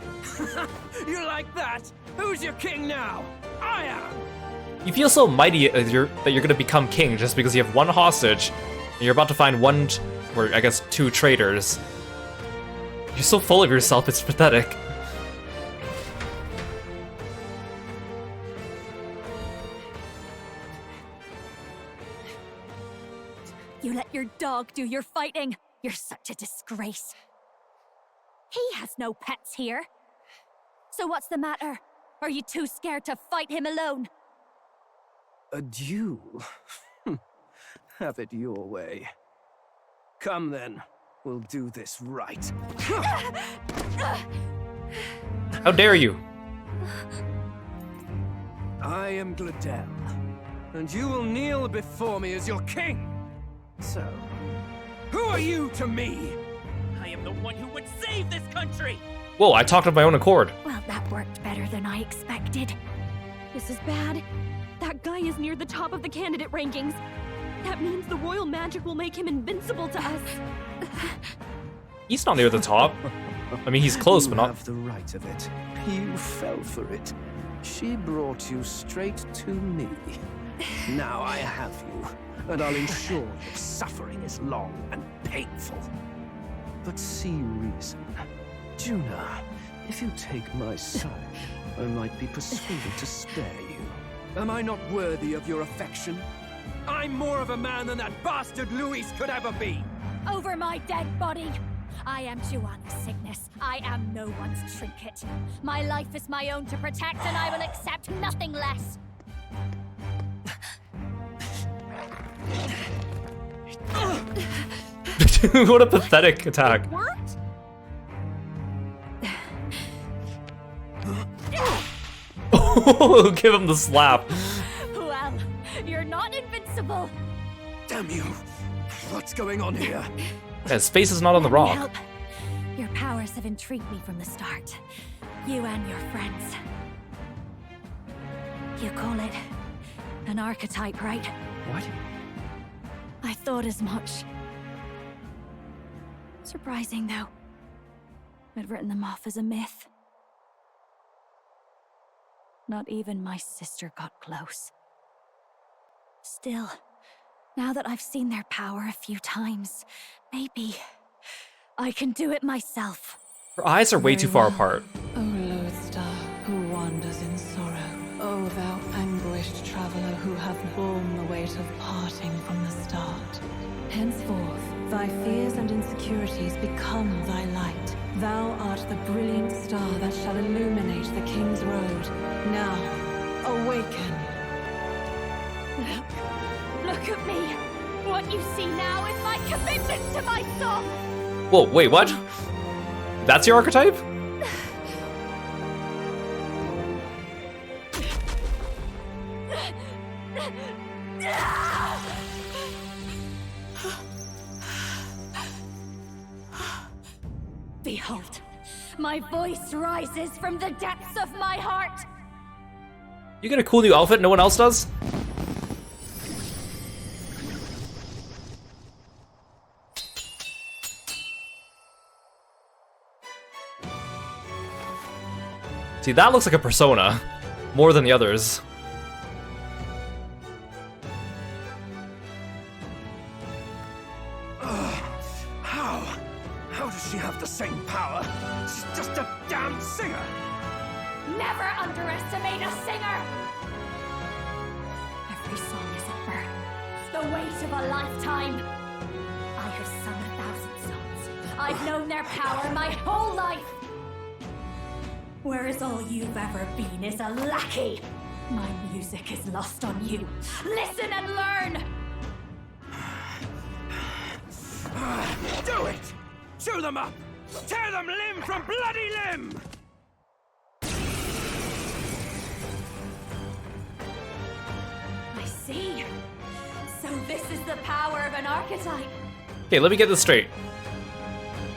You like that? Who's your king now? I am! You feel so mighty that you're gonna become king just because you have one hostage, and you're about to find one, or I guess 2 traitors. You're so full of yourself, it's pathetic. You let your dog do your fighting. You're such a disgrace. He has no pets here. So what's the matter? Are you too scared to fight him alone? A duel? Have it your way. Come then, we'll do this right. How dare you? I am Gladel, and you will kneel before me as your king. So, who are you to me? I am the one who would save this country! Whoa, I talked of my own accord. Well, that worked better than I expected. This is bad. That guy is near the top of the candidate rankings. That means the royal magic will make him invincible to us. He's not near the top. I mean, he's close, you but not... have the right of it. You fell for it. She brought you straight to me. Now I have you, and I'll ensure your suffering is long and painful. But see reason. Juna, if you take my side, I might be persuaded to spare you. Am I not worthy of your affection? I'm more of a man than that bastard Luis could ever be! Over my dead body! I am Juana's sickness. I am no one's trinket. My life is my own to protect, and I will accept nothing less. What a pathetic attack. What? Oh, give him the slap. Well, you're not invincible. Damn you! What's going on here? His face is not on the rock. Help. Your powers have intrigued me from the start. You and your friends. You call it an archetype, right? What? I thought as much. Surprising, though. I'd written them off as a myth. Not even my sister got close. Still, now that I've seen their power a few times, maybe I can do it myself. Her eyes are way too far apart. O lodestar, who wanders in sorrow, O thou anguished traveler who hath borne the weight of parting from the start. Henceforth, thy fears and insecurities become thy light. Thou art the brilliant star that shall illuminate the King's Road. Now, awaken. Look at me. What you see now is my commitment to my song. Whoa, wait, what? That's your archetype? Behold, my voice rises from the depths of my heart. You get a cool new outfit no one else does? See, that looks like a persona, more than the others. How does she have the same power? She's just a damn singer! Never underestimate a singer! Every song is a burden, the weight of a lifetime. I have sung 1,000 songs. I've known their power my whole life. Whereas all you've ever been is a lackey. My music is lost on you. Listen and learn! Do it! Chew them up! Tear them limb from bloody limb! I see. So this is the power of an archetype. Okay, let me get this straight.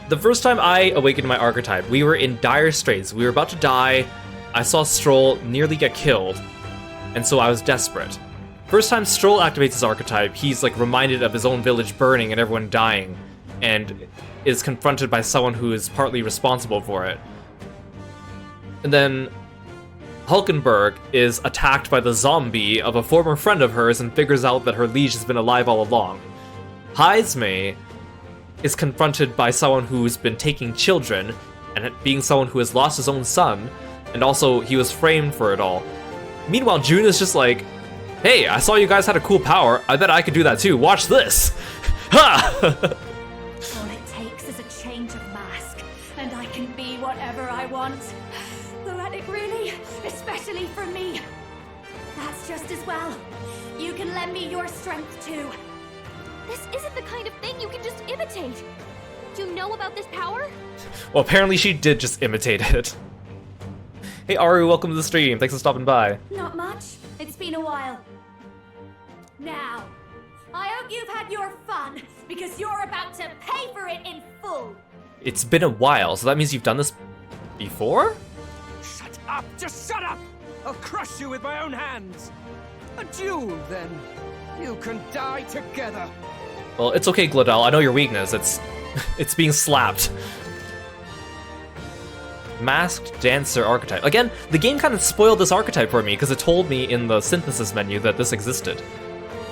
The first time I awakened my archetype, we were in dire straits. We were about to die. I saw Stroll nearly get killed, and so I was desperate. First time Stroll activates his archetype, he's like reminded of his own village burning and everyone dying, and is confronted by someone who is partly responsible for it. And then Hulkenberg is attacked by the zombie of a former friend of hers and figures out that her liege has been alive all along. Heizme is confronted by someone who's been taking children, and being someone who has lost his own son, and also he was framed for it all. Meanwhile, June is just like, hey, I saw you guys had a cool power, I bet I could do that too, watch this! Ha! All it takes is a change of mask, and I can be whatever I want. Poetic, really? Especially for me. That's just as well. You can lend me your strength too. This isn't the kind of thing you can just imitate. Do you know about this power? Well, apparently she did just imitate it. Hey Aru, welcome to the stream, thanks for stopping by. Not much. It's been a while. Now, I hope you've had your fun, because you're about to pay for it in full. It's been a while, so that means you've done this before? Shut up! Just shut up! I'll crush you with my own hands! A duel, then. You can die together. Well, it's okay, Glodell, I know your weakness, it's being slapped. Masked Dancer archetype. Again, the game kind of spoiled this archetype for me because it told me in the synthesis menu that this existed.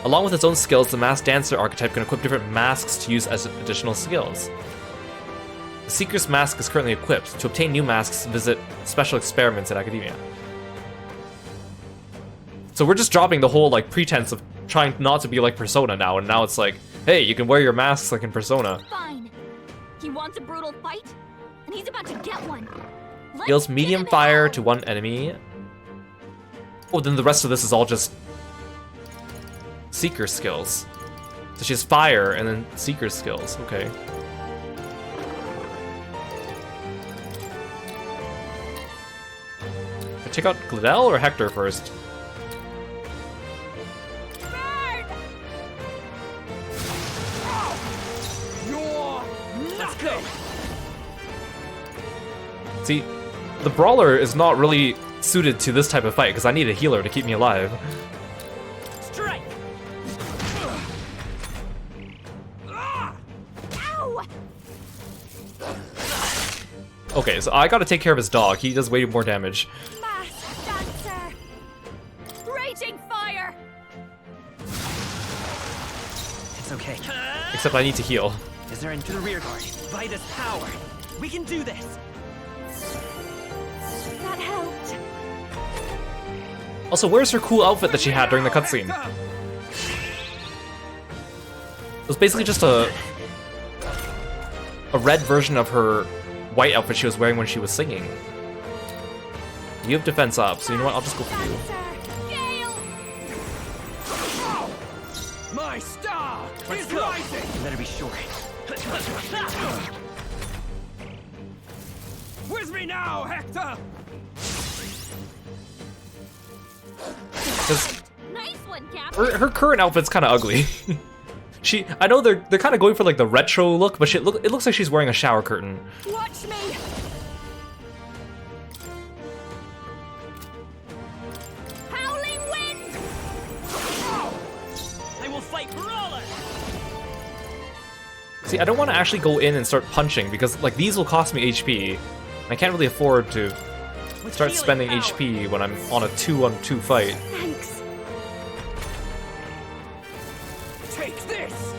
Along with its own skills, the Masked Dancer archetype can equip different masks to use as additional skills. The Seeker's Mask is currently equipped. To obtain new masks, visit special experiments in Academia. So we're just dropping the whole like pretense of trying not to be like Persona now, and now it's like, hey, you can wear your masks like in Persona. Fine. He wants a brutal fight, and he's about to get one. Deals medium fire to one enemy. Oh, then the rest of this is all just Seeker skills. So she has fire and then Seeker skills. Okay. Check out Glodell or Hector first? Let's go. See, the Brawler is not really suited to this type of fight because I need a healer to keep me alive. Strike. Ow! Okay, so I gotta take care of his dog. He does way more damage. Masked Dancer. Raging fire. It's okay. Except I need to heal. Is there into the rear guard? Vitus power. We can do this. That helped. Also, where's her cool outfit that she had during the cutscene? It was basically just a red version of her white outfit she was wearing when she was singing. You have defense up, so you know what? I'll just go for you. My star Let's is go. rising. You better be sure. With me now, Hector. Nice one, Captain. Her current outfit's kind of ugly. I know they're kind of going for like the retro look, but it looks like she's wearing a shower curtain. Watch me. Howling wind. I will fight Brawler. See, I don't want to actually go in and start punching because like these will cost me HP. I can't really afford to start spending HP when I'm on a 2-on-2 fight. Thanks. Take this.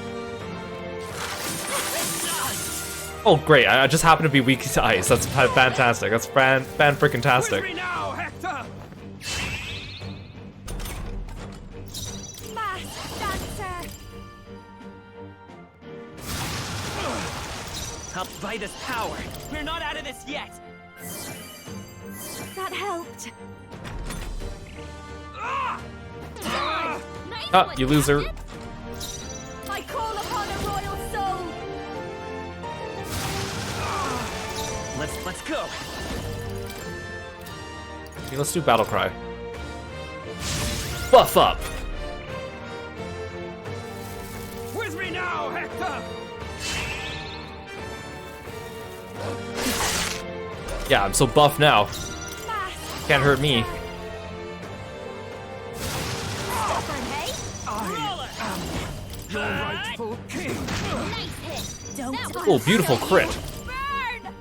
Oh great, I just happen to be weak to ice. That's fantastic. That's fan-freaking-tastic. With me now, Hector. Masked Dancer. Help Vitus power. We're not out of this yet. That helped. Ah, you loser. I call upon a royal soul. Let's go. Okay, let's do battle cry. Buff up. With me now, Hector! Yeah, I'm so buff now. Can't hurt me. Your rightful king. Nice hit. Don't. Oh, beautiful crit. Burn.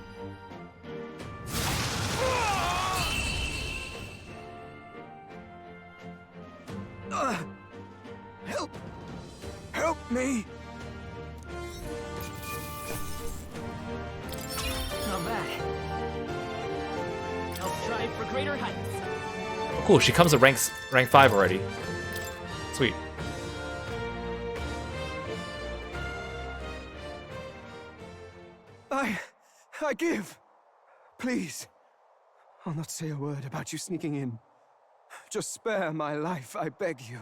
Help me. Not bad. I'll strive for greater heights. Oh, cool, she comes at rank 5 already. Sweet. I give. Please. I'll not say a word about you sneaking in. Just spare my life, I beg you.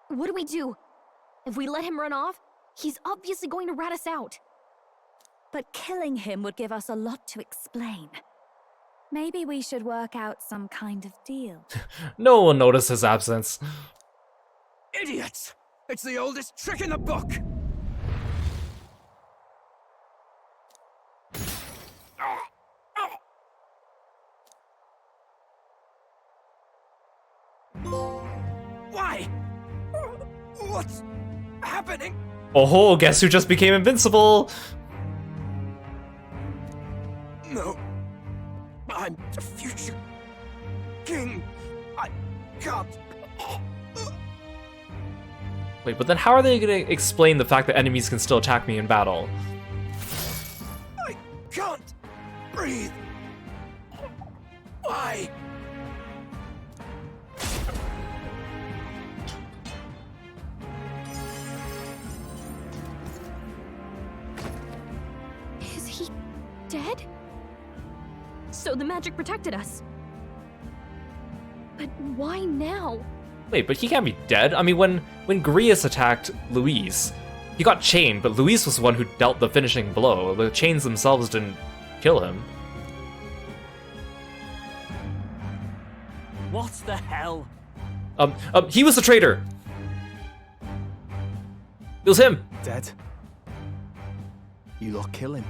What do we do? If we let him run off, he's obviously going to rat us out. But killing him would give us a lot to explain. Maybe we should work out some kind of deal. No one noticed his absence. Idiots! It's the oldest trick in the book! Why? What's happening? Oh, guess who just became invincible? No. I'm the future king. I can't. Wait, but then how are they gonna explain the fact that enemies can still attack me in battle? I can't breathe. Why? Is he dead? So the magic protected us. But why now? Wait, but he can't be dead. I mean, when Grius attacked Luis, he got chained, but Luis was the one who dealt the finishing blow. The chains themselves didn't kill him. What the hell? He was the traitor. It was him. Dead? You lot kill him.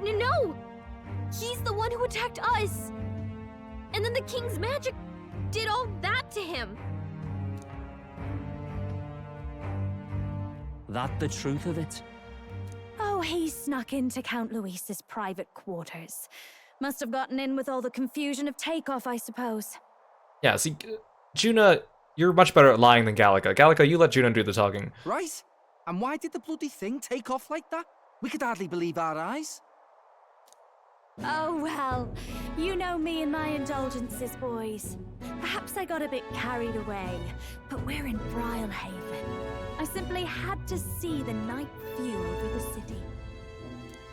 No! He's the one who attacked us! And then the king's magic did all that to him! That the truth of it? Oh, he snuck into Count Luis's private quarters. Must have gotten in with all the confusion of takeoff, I suppose. Yeah, see, Juna, you're much better at lying than Gallica. Gallica, you let Juna do the talking. Right? And why did the bloody thing take off like that? We could hardly believe our eyes. Oh, well, you know me and my indulgences, boys. Perhaps I got a bit carried away, but we're in Brilhaven. I simply had to see the night view over the city.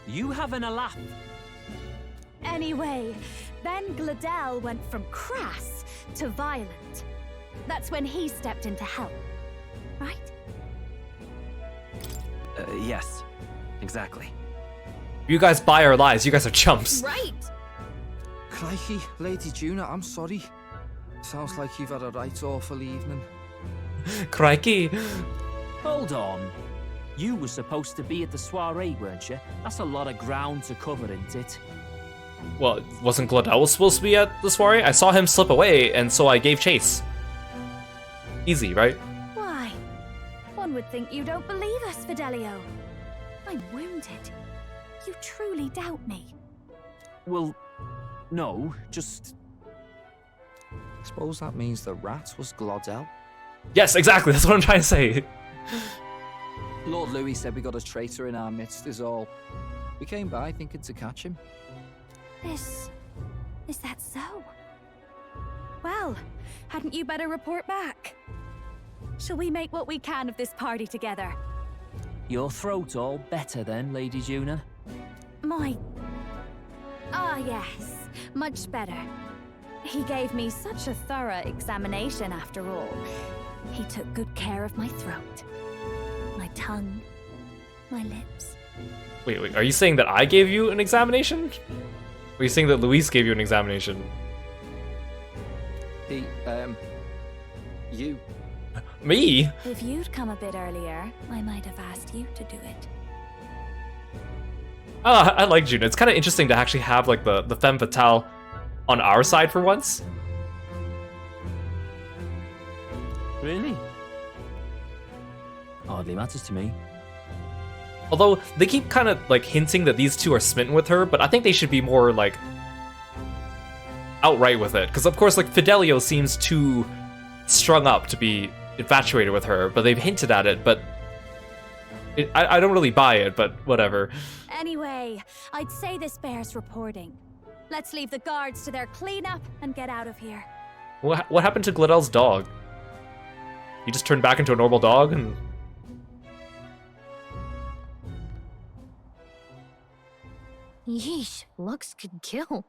You having a laugh? Anyway, then Gladel went from crass to violent. That's when he stepped in to help, right? Yes, exactly. You guys buy our lies. You guys are chumps. Right! Crikey, Lady Juna, I'm sorry. Sounds like you've had a right awful evening. Crikey. Hold on. You were supposed to be at the soiree, weren't you? That's a lot of ground to cover, isn't it? Well, wasn't Gladel supposed to be at the soiree? I saw him slip away, and so I gave chase. Easy, right? Why? One would think you don't believe us, Fidelio. I'm wounded. You truly doubt me. Well, no, just... Suppose that means the rat was Gladel? Yes, exactly. That's what I'm trying to say. Lord Louis said we got a traitor in our midst is all. We came by thinking to catch him. Is that so? Well, hadn't you better report back? Shall we make what we can of this party together? Your throat all better then, Lady Juna? My... Ah, yes. Much better. He gave me such a thorough examination after all. He took good care of my throat, my tongue, my lips. Wait, are you saying that I gave you an examination? Or are you saying that Luis gave you an examination? You. Me? If you'd come a bit earlier, I might have asked you to do it. Oh, I like Juna. It's kind of interesting to actually have like the femme fatale on our side for once. Really? Hardly matters to me. Although they keep kind of like hinting that these two are smitten with her, but I think they should be more like outright with it. Because of course, like Fidelio seems too strung up to be infatuated with her, but they've hinted at it. But I don't really buy it. But whatever. Anyway, I'd say this bears reporting. Let's leave the guards to their cleanup and get out of here. What happened to Gladel's dog? He just turned back into a normal dog and. Yeesh, looks could kill.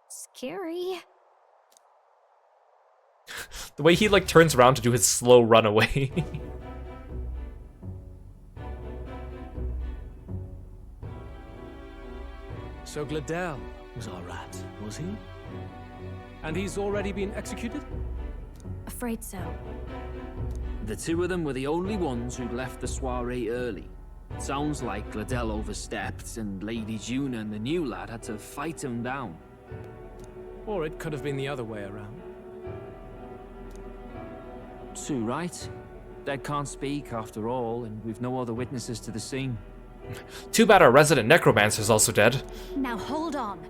Scary. The way he like turns around to do his slow run away. So Gladel was our rat, was he? And he's already been executed? Afraid so. The two of them were the only ones who left the soiree early. Sounds like Gladel overstepped, and Lady Juna and the new lad had to fight him down. Or it could have been the other way around. Too right. Dead can't speak, after all, and we've no other witnesses to the scene. Too bad our resident necromancer's also dead. Now hold on.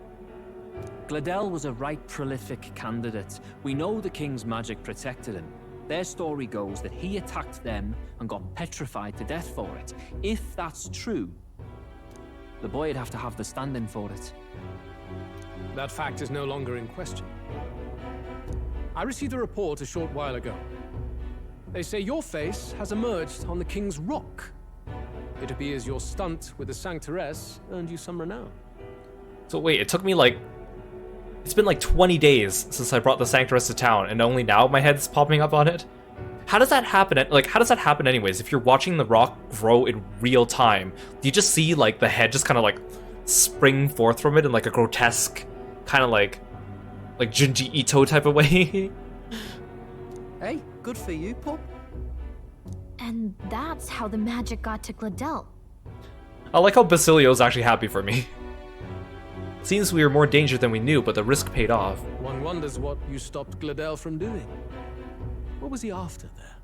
Gladel was a right prolific candidate. We know the king's magic protected him. Their story goes that he attacked them and got petrified to death for it. If that's true, the boy'd have to have the stand-in for it. That fact is no longer in question. I received a report a short while ago. They say your face has emerged on the King's Rock. It appears your stunt with the Sanctoress earned you some renown. So wait, it took me like... It's been like 20 days since I brought the Sanctoress to town, and only now my head's popping up on it? How does that happen? Like, how does that happen anyways? If you're watching the rock grow in real time, do you just see like the head just kind of like spring forth from it in like a grotesque kind of like Junji Ito type of way? Hey, good for you, pup. And that's how the magic got to Gladel. I like how Basilio's actually happy for me. Seems we were more danger than we knew, but the risk paid off. One wonders what you stopped Gladel from doing. What was he after there?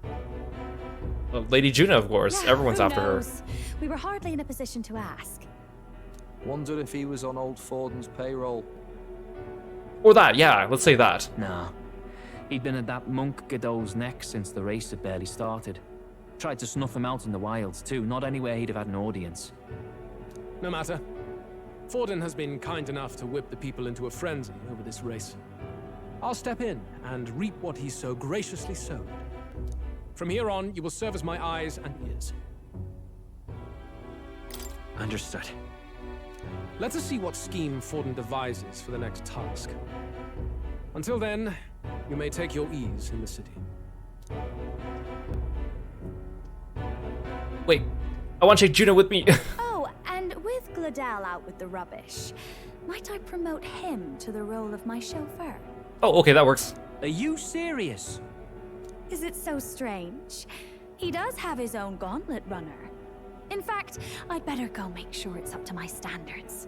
Well, Lady Juna, of course. Yeah, everyone's who after knows? her. We were hardly in a position to ask. Wonder if he was on old Forden's payroll. Or that, yeah, let's say that. Nah. He'd been at that monk Godot's neck since the race had barely started. Tried to snuff him out in the wilds too, not anywhere he'd have had an audience. No matter. Forden has been kind enough to whip the people into a frenzy over this race. I'll step in and reap what he so graciously sowed. From here on, you will serve as my eyes and ears. Understood. Let us see what scheme Forden devises for the next task. Until then, you may take your ease in the city. Wait, I want to take Juna with me. Oh, and with Gladel out with the rubbish, might I promote him to the role of my chauffeur? Oh, okay, that works. Are you serious? Is it so strange? He does have his own gauntlet runner. In fact, I'd better go make sure it's up to my standards.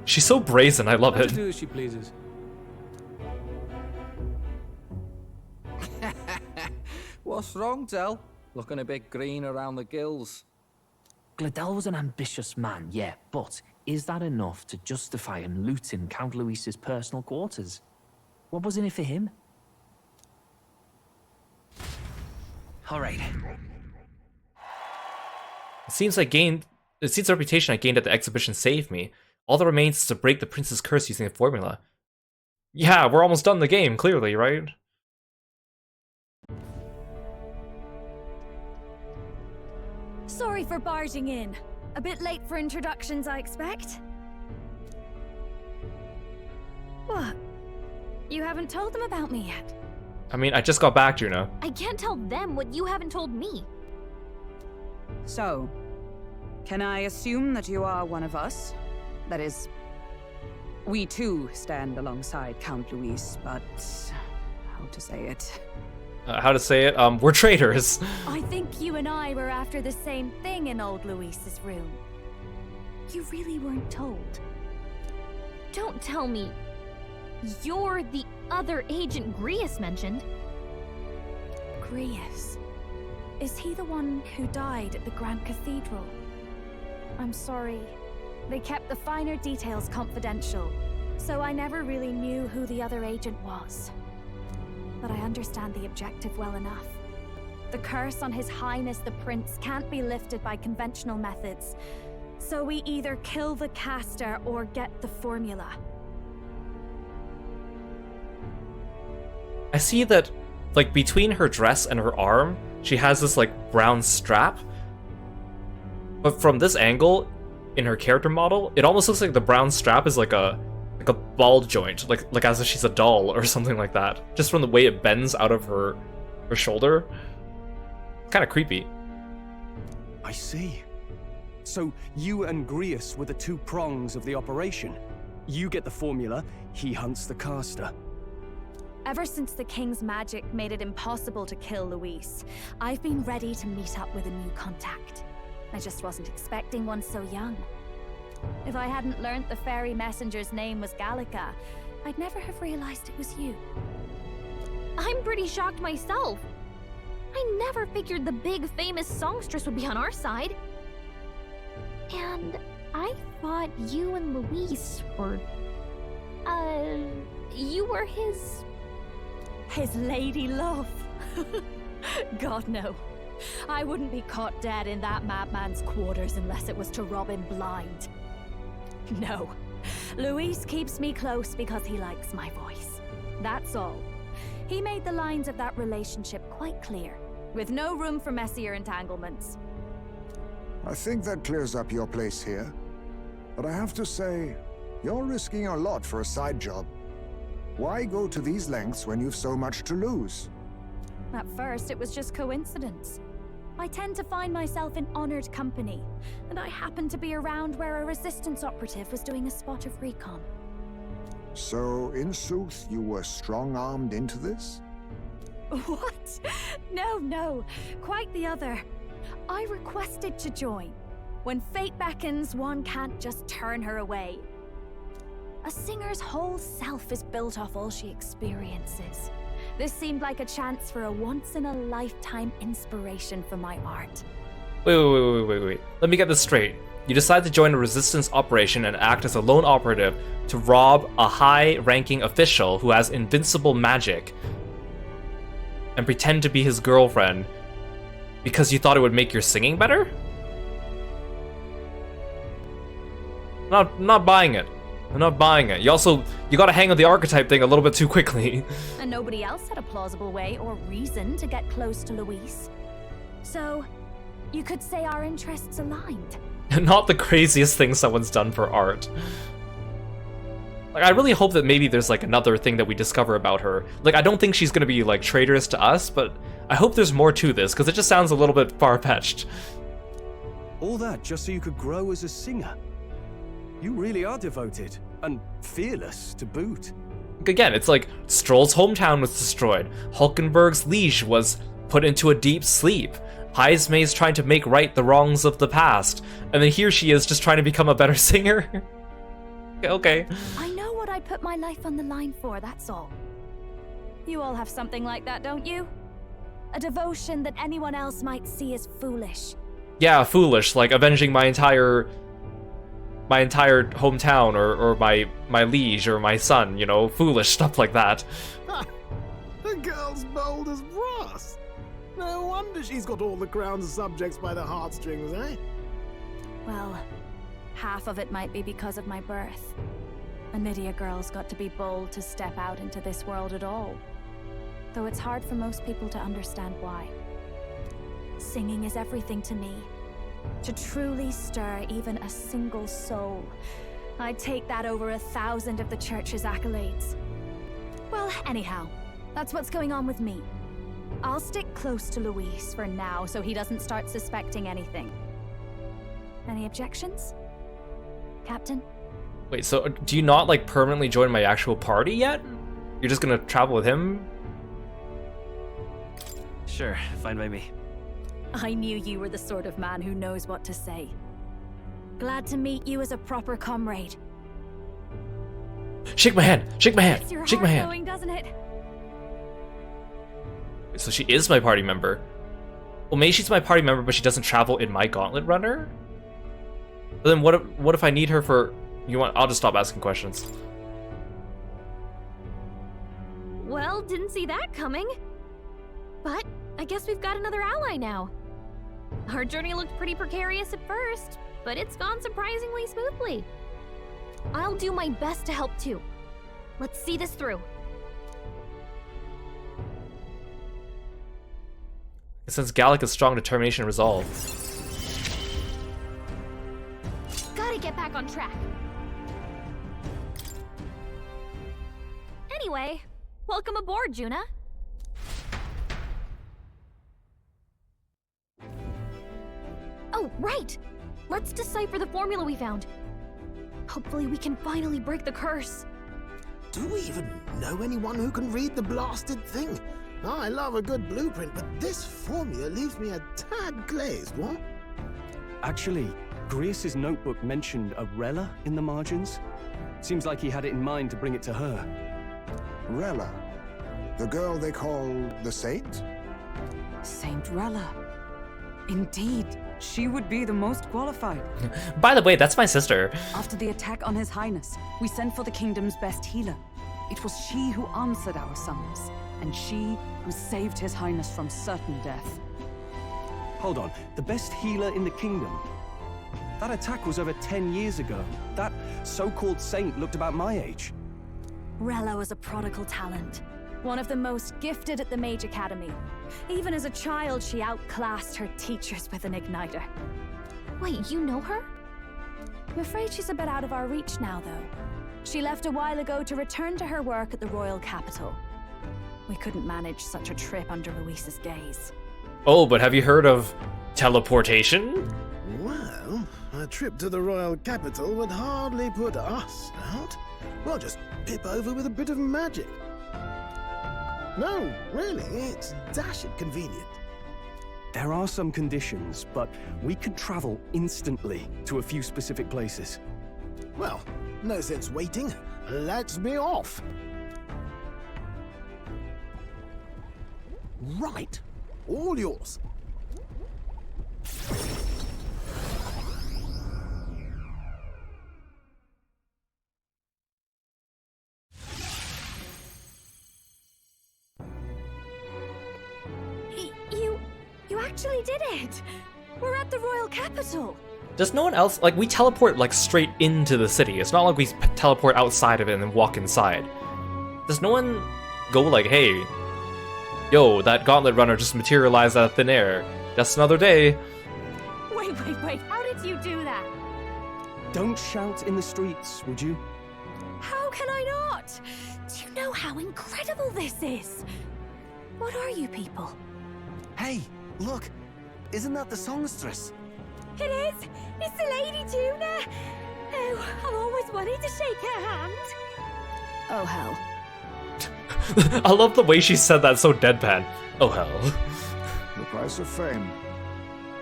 She's so brazen, I love Let it. her do as she pleases. What's wrong, Del? Looking a bit green around the gills. Gladel was an ambitious man, yeah, but is that enough to justify him looting Count Luis's personal quarters? What was in it for him? All right. It seems the reputation I gained at the exhibition saved me. All that remains is to break the prince's curse using the formula. Yeah, we're almost done the game, clearly, right? Sorry for barging in. A bit late for introductions, I expect. What? You haven't told them about me yet? I mean, I just got back, Juna. I can't tell them what you haven't told me. So, can I assume that you are one of us? That is, we too stand alongside Count Luis, but how to say it? How to say it? We're traitors. I think you and I were after the same thing in old Luis's room. You really weren't told. Don't tell me you're the other agent Grius mentioned. Grius? Is he the one who died at the Grand Cathedral? I'm sorry. They kept the finer details confidential, so I never really knew who the other agent was. But I understand the objective well enough. The curse on His Highness the Prince can't be lifted by conventional methods, so we either kill the caster or get the formula. I see that, like, between her dress and her arm, she has this, like, brown strap. But from this angle, in her character model, it almost looks like the brown strap is like a ball joint, like as if she's a doll or something like that. Just from the way it bends out of her shoulder. Kind of creepy. I see. So you and Grius were the two prongs of the operation. You get the formula, he hunts the caster. Ever since the King's magic made it impossible to kill Luis, I've been ready to meet up with a new contact. I just wasn't expecting one so young. If I hadn't learnt the fairy messenger's name was Gallica, I'd never have realized it was you. I'm pretty shocked myself. I never figured the big famous songstress would be on our side. And I thought you and Luis were... you were his lady love. God, no. I wouldn't be caught dead in that madman's quarters unless it was to rob him blind. No. Luis keeps me close because he likes my voice. That's all. He made the lines of that relationship quite clear, with no room for messier entanglements. I think that clears up your place here. But I have to say, you're risking a lot for a side job. Why go to these lengths when you've so much to lose? At first, it was just coincidence. I tend to find myself in honored company, and I happened to be around where a resistance operative was doing a spot of recon. So, in sooth, you were strong-armed into this? What? No. Quite the other. I requested to join. When fate beckons, one can't just turn her away. A singer's whole self is built off all she experiences. This seemed like a chance for a once-in-a-lifetime inspiration for my art. Wait. Let me get this straight. You decide to join a resistance operation and act as a lone operative to rob a high-ranking official who has invincible magic and pretend to be his girlfriend because you thought it would make your singing better? Not buying it. I'm not buying it. You gotta hang on the archetype thing a little bit too quickly. And nobody else had a plausible way or reason to get close to Luis. So, you could say our interests aligned. Not the craziest thing someone's done for art. Like, I really hope that maybe there's like another thing that we discover about her. Like, I don't think she's gonna be like traitorous to us, but I hope there's more to this, because it just sounds a little bit far-fetched. All that just so you could grow as a singer? You really are devoted, and fearless to boot. Again, it's like Stroll's hometown was destroyed, Hulkenberg's liege was put into a deep sleep, Heismay's trying to make right the wrongs of the past, and then here she is just trying to become a better singer. Okay. I know what I put my life on the line for, that's all. You all have something like that, don't you? A devotion that anyone else might see as foolish. Yeah, foolish, like avenging my entire hometown or my liege or my son, you know, foolish stuff like that. The girl's bold as brass. No wonder she's got all the crown's subjects by the heartstrings, eh? Well, half of it might be because of my birth. A Nydia girl's got to be bold to step out into this world at all. Though it's hard for most people to understand why. Singing is everything to me. To truly stir even a single soul, I'd take that over 1,000 of the church's accolades. Well, anyhow, that's what's going on with me. I'll stick close to Luis for now so he doesn't start suspecting anything. Any objections? Captain? Wait, so do you not like permanently join my actual party yet? You're just gonna travel with him? Sure, fine by me. I knew you were the sort of man who knows what to say. Glad to meet you as a proper comrade. Shake my hand! Shake my hand! Gets your Shake my heart hand! going, doesn't it? So she is my party member. Well, maybe she's my party member, but she doesn't travel in my Gauntlet Runner? But then what if I need her for... You want? I'll just stop asking questions. Well, didn't see that coming. But I guess we've got another ally now. Our journey looked pretty precarious at first, but it's gone surprisingly smoothly. I'll do my best to help too. Let's see this through. Since Gallic has strong determination and resolve. Gotta get back on track. Anyway, welcome aboard, Juna. Oh, right! Let's decipher the formula we found. Hopefully we can finally break the curse. Do we even know anyone who can read the blasted thing? I love a good blueprint, but this formula leaves me a tad glazed, what? Actually, Grace's notebook mentioned a Rella in the margins. Seems like he had it in mind to bring it to her. Rella? The girl they call the Saint? Saint Rella. Indeed, she would be the most qualified. By the way, that's my sister. After the attack on His Highness, we sent for the kingdom's best healer. It was she who answered our summons, and she who saved His Highness from certain death. Hold on, the best healer in the kingdom? That attack was over 10 years ago. That so-called saint looked about my age. Rella was a prodigal talent. One of the most gifted at the Mage Academy. Even as a child, she outclassed her teachers with an igniter. Wait, you know her? I'm afraid she's a bit out of our reach now, though. She left a while ago to return to her work at the royal capital. We couldn't manage such a trip under Luis's gaze. Oh, but have you heard of teleportation? Well, a trip to the royal capital would hardly put us out. We'll just pip over with a bit of magic. No, really, it's dashed convenient. There are some conditions, but we could travel instantly to a few specific places. Well, no sense waiting. Let's be off. Right. All yours. You actually did it! We're at the royal capital! Does no one else, like, we teleport, like, straight into the city. It's not like we teleport outside of it and then walk inside. Does no one go like, hey, yo, that gauntlet runner just materialized out of thin air. Just another day. Wait, how did you do that? Don't shout in the streets, would you? How can I not? Do you know how incredible this is? What are you people? Hey, look! Isn't that the songstress? It is! It's the Lady Juna! Oh, I've always wanted to shake her hand. Oh, hell. I love the way she said that so deadpan. Oh, hell. The price of fame.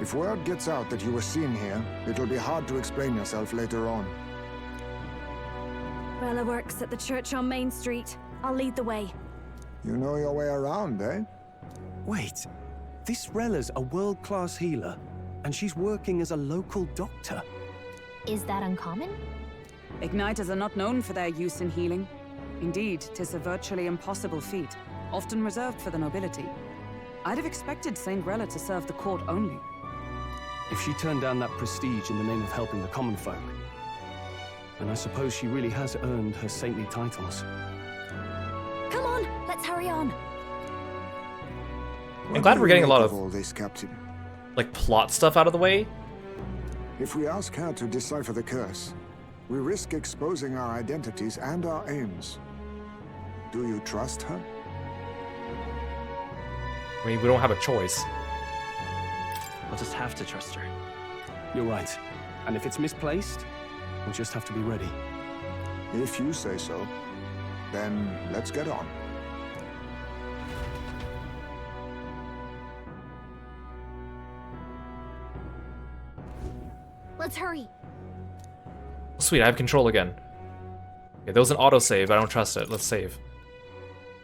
If word gets out that you were seen here, it'll be hard to explain yourself later on. Rella works at the church on Main Street. I'll lead the way. You know your way around, eh? Wait, this Rella's a world-class healer, and she's working as a local doctor. Is that uncommon? Igniters are not known for their use in healing. Indeed, 'tis a virtually impossible feat, often reserved for the nobility. I'd have expected Saint Rella to serve the court only. If she turned down that prestige in the name of helping the common folk, then I suppose she really has earned her saintly titles. Come on, let's hurry on. I'm glad we're getting a lot of all this, Captain. Like plot stuff out of the way. If we ask her to decipher the curse, We risk exposing our identities and our aims. Do you trust her? I mean, we don't have a choice. I'll just have to trust her. You're right. And if it's misplaced, we'll just have to be ready. If you say so, then let's get on. Let's hurry. Sweet, I have control again. Okay, there was an autosave, I don't trust it. Let's save.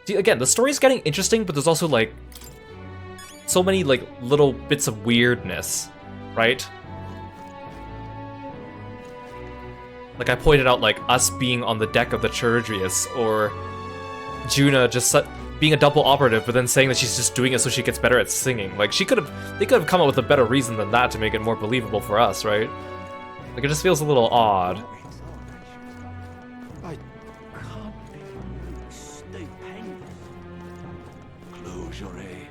See, again, the story's getting interesting, but there's also, like, so many, like, little bits of weirdness, right? Like, I pointed out, like, us being on the deck of the Charadrius, or Juna just being a double operative, but then saying that she's just doing it so she gets better at singing. Like, they could have come up with a better reason than that to make it more believable for us, right? Like, it just feels a little odd. I can't believe it's stupendous. Close your eye.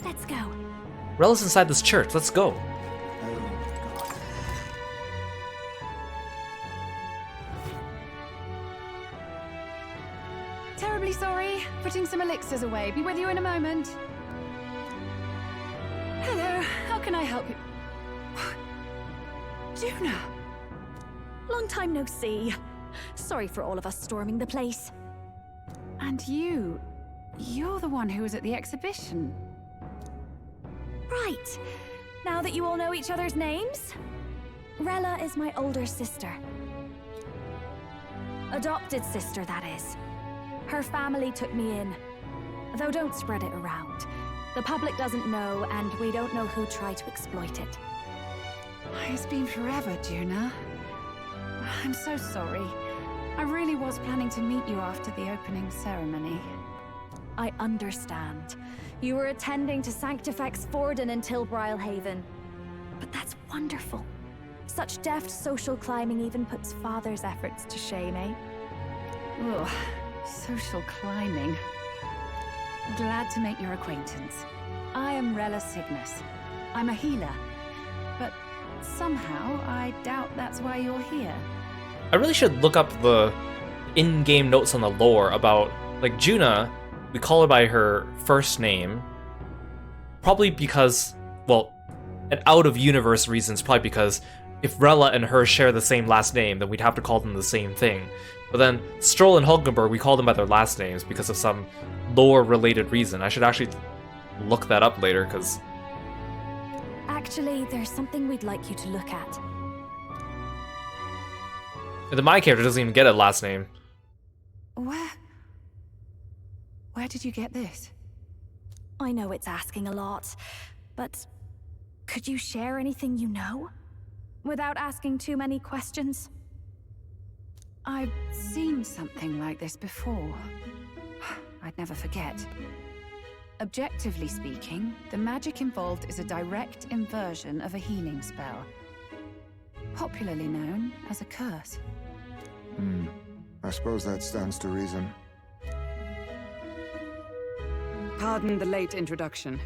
Let's go. Rella's inside this church, let's go. Terribly sorry. Putting some elixirs away. Be with you in a moment. Hello. How can I help you? Juna! Long time no see. Sorry for all of us storming the place. And you're the one who was at the exhibition. Right. Now that you all know each other's names, Rella is my older sister. Adopted sister, that is. Her family took me in. Though don't spread it around. The public doesn't know, and we don't know who tried to exploit it. It's been forever, Juna. I'm so sorry. I really was planning to meet you after the opening ceremony. I understand. You were attending to Sanctifex Forden until Brylehaven. But that's wonderful. Such deft social climbing even puts father's efforts to shame, eh? Ugh, social climbing. Glad to make your acquaintance. I am Rella Cygnus. I'm a healer. But somehow, I doubt that's why you're here. I really should look up the in-game notes on the lore about, like, Juna, we call her by her first name, probably because, well, and out-of-universe reasons, probably because if Rella and her share the same last name, then we'd have to call them the same thing. But then Stroll and Hulkenberg, we call them by their last names because of some lore-related reason. I should actually look that up later, because... Actually, there's something we'd like you to look at. And then my character doesn't even get a last name. Where did you get this? I know it's asking a lot, but could you share anything you know? Without asking too many questions? I've seen something like this before. I'd never forget. Objectively speaking, the magic involved is a direct inversion of a healing spell. Popularly known as a curse. I suppose that stands to reason. Pardon the late introduction.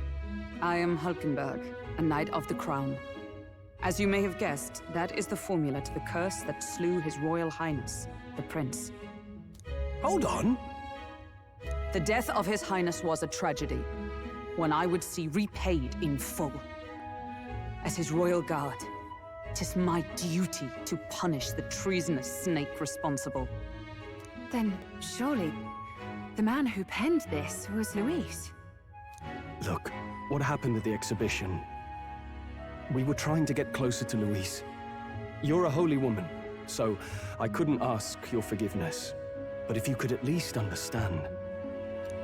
I am Hulkenberg, a Knight of the Crown. As you may have guessed, that is the formula to the curse that slew His Royal Highness, the Prince. Hold on! The death of His Highness was a tragedy, one I would see repaid in full. As His Royal Guard, 'tis my duty to punish the treasonous snake responsible. Then, surely, the man who penned this was Luis. Look, what happened at the exhibition? We were trying to get closer to Luis. You're a holy woman, so I couldn't ask your forgiveness. But if you could at least understand.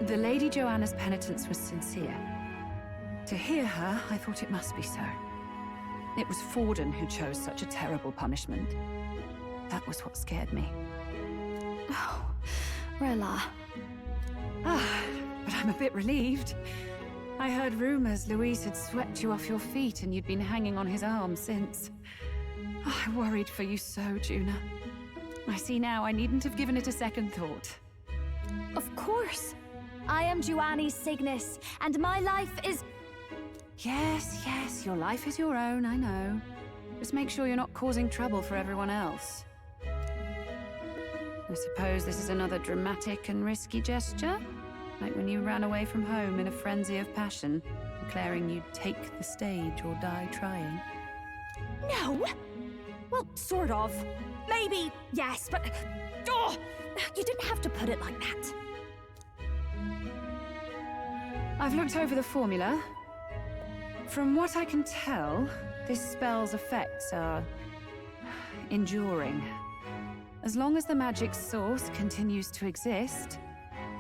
The Lady Joanna's penitence was sincere. To hear her, I thought it must be so. It was Forden who chose such a terrible punishment. That was what scared me. Oh, Rella. But I'm a bit relieved. I heard rumors Luis had swept you off your feet and you'd been hanging on his arm since. I worried for you so, Juna. I see now I needn't have given it a second thought. Of course. I am Juani Cygnus, and my life is... Yes, your life is your own, I know. Just make sure you're not causing trouble for everyone else. I suppose this is another dramatic and risky gesture? Like when you ran away from home in a frenzy of passion, declaring you'd take the stage or die trying. No! Well, sort of. Maybe, yes, but... Oh, you didn't have to put it like that. I've looked over the formula. From what I can tell, this spell's effects are enduring. As long as the magic's source continues to exist,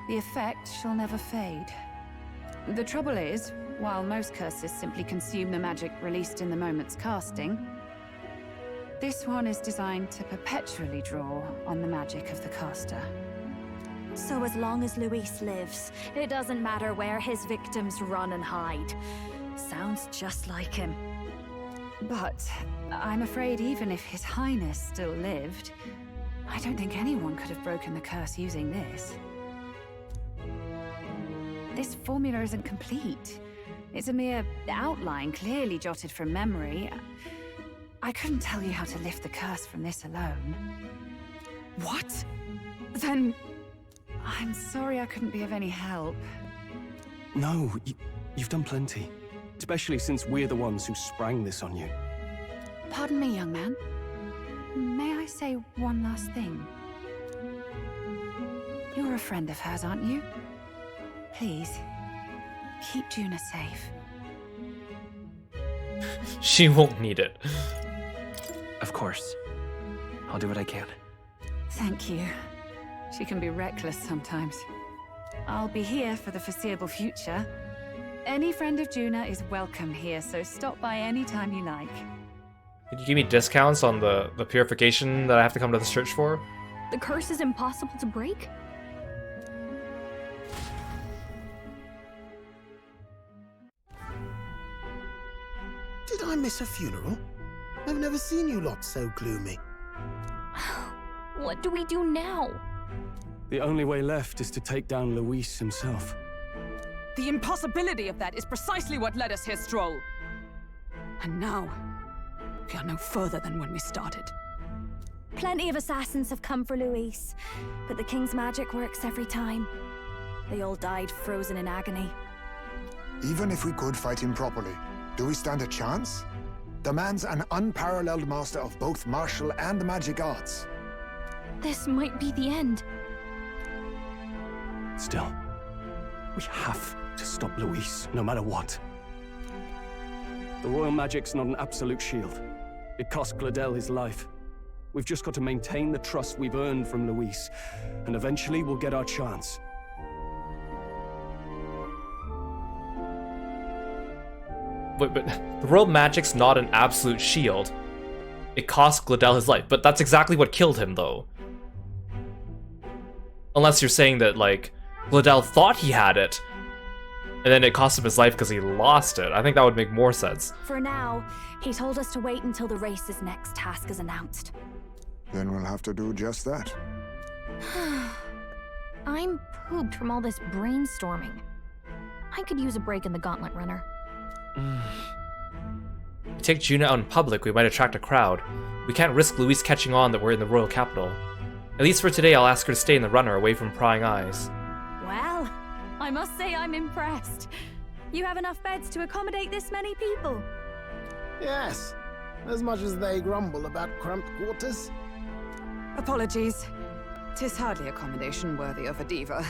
the effect shall never fade. The trouble is, while most curses simply consume the magic released in the moment's casting, this one is designed to perpetually draw on the magic of the caster. So as long as Luis lives, it doesn't matter where his victims run and hide. Sounds just like him. But I'm afraid even if His Highness still lived, I don't think anyone could have broken the curse using this. This formula isn't complete. It's a mere outline, clearly jotted from memory. I couldn't tell you how to lift the curse from this alone. What? Then... I'm sorry I couldn't be of any help. No, you've done plenty. Especially since we're the ones who sprang this on you. Pardon me, young man. May I say one last thing? You're a friend of hers, aren't you? Please, keep Juna safe. She won't need it. Of course. I'll do what I can. Thank you. She can be reckless sometimes. I'll be here for the foreseeable future. Any friend of Juna is welcome here, so stop by any time you like. Could you give me discounts on the purification that I have to come to this church for? The curse is impossible to break? Did I miss a funeral? I've never seen you lot so gloomy. What do we do now? The only way left is to take down Luis himself. The impossibility of that is precisely what led us here, Stroll. And now, we are no further than when we started. Plenty of assassins have come for Luis, but the king's magic works every time. They all died frozen in agony. Even if we could fight him properly, do we stand a chance? The man's an unparalleled master of both martial and magic arts. This might be the end. Still, we have to stop Luis, no matter what. The royal magic's not an absolute shield. It cost Gladel his life. We've just got to maintain the trust we've earned from Luis, and eventually we'll get our chance. Wait, but the royal magic's not an absolute shield. It cost Gladel his life, but that's exactly what killed him, though. Unless you're saying that, like, Gladel thought he had it, and then it cost him his life because he lost it. I think that would make more sense. For now, he told us to wait until the race's next task is announced. Then we'll have to do just that. I'm pooped from all this brainstorming. I could use a break in the Gauntlet Runner. If we take Juna out in public, we might attract a crowd. We can't risk Luis catching on that we're in the royal capital. At least for today, I'll ask her to stay in the runner away from prying eyes. Well, I must say I'm impressed. You have enough beds to accommodate this many people? Yes, as much as they grumble about cramped quarters. Apologies. 'Tis hardly accommodation worthy of a diva.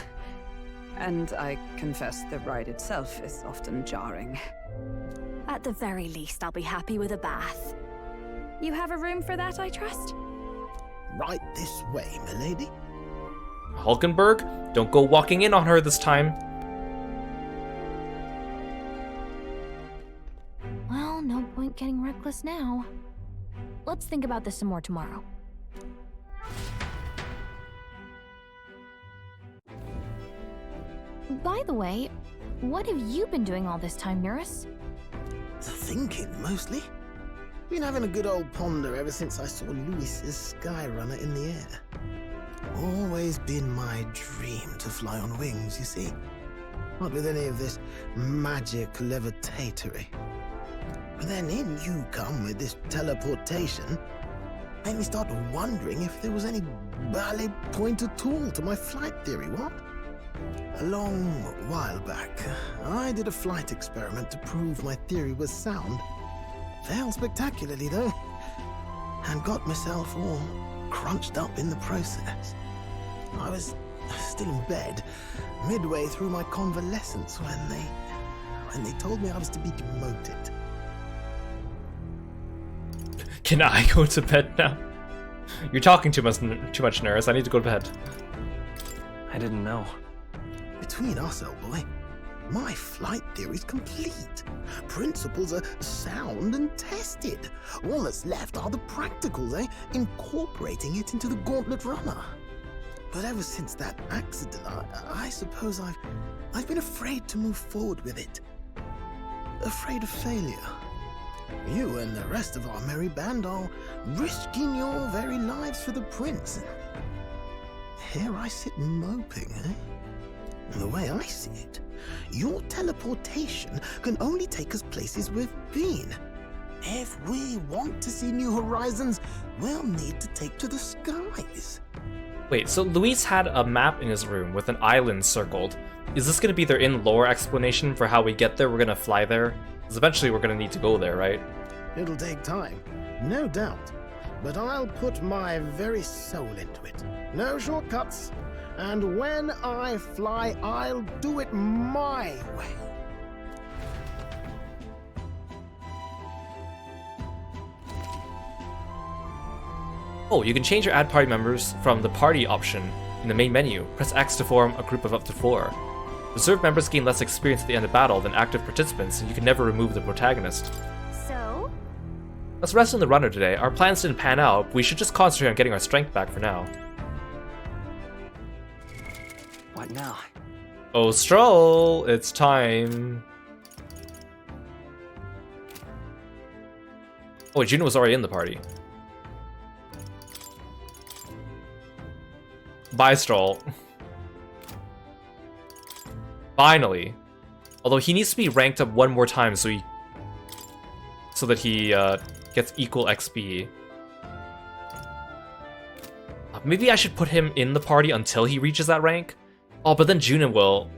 And I confess the ride itself is often jarring. At the very least, I'll be happy with a bath. You have a room for that, I trust? Right this way, milady. Hulkenberg? Don't go walking in on her this time. Well, no point getting reckless now. Let's think about this some more tomorrow. By the way, what have you been doing all this time, Nurse? Thinking, mostly. Been having a good old ponder ever since I saw Luis's Skyrunner in the air. Always been my dream to fly on wings, you see. Not with any of this magic levitatory. But then in you come with this teleportation. Made me start wondering if there was any valid point at all to my flight theory, what? A long while back, I did a flight experiment to prove my theory was sound. Failed spectacularly, though, and got myself all crunched up in the process. I was still in bed, midway through my convalescence, when they told me I was to be demoted. Can I go to bed now? You're talking too much, Nurse. I need to go to bed. I didn't know. Between us, old boy, my flight theory's complete. Principles are sound and tested. All that's left are the practicals, incorporating it into the gauntlet runner. But ever since that accident, I suppose I've been afraid to move forward with it. Afraid of failure. You and the rest of our merry band are risking your very lives for the prince. Here I sit moping, And the way I see it, your teleportation can only take us places we've been. If we want to see new horizons, we'll need to take to the skies. Wait, so Luis had a map in his room with an island circled. Is this going to be their in-lore explanation for how we get there? We're going to fly there? Because eventually we're going to need to go there, right? It'll take time, no doubt. But I'll put my very soul into it. No shortcuts. And when I fly, I'll do it my way. Oh, you can change your add party members from the party option in the main menu. Press X to form a group of up to 4. Reserve members gain less experience at the end of battle than active participants, and you can never remove the protagonist. So? Let's rest in the runner today. Our plans didn't pan out, but we should just concentrate on getting our strength back for now. What now? Oh, Stroll! It's time. Oh, Juno was already in the party. Bye, Stroll. Finally. Although he needs to be ranked up one more time so that he gets equal XP. Maybe I should put him in the party until he reaches that rank. Oh, but then Juna will...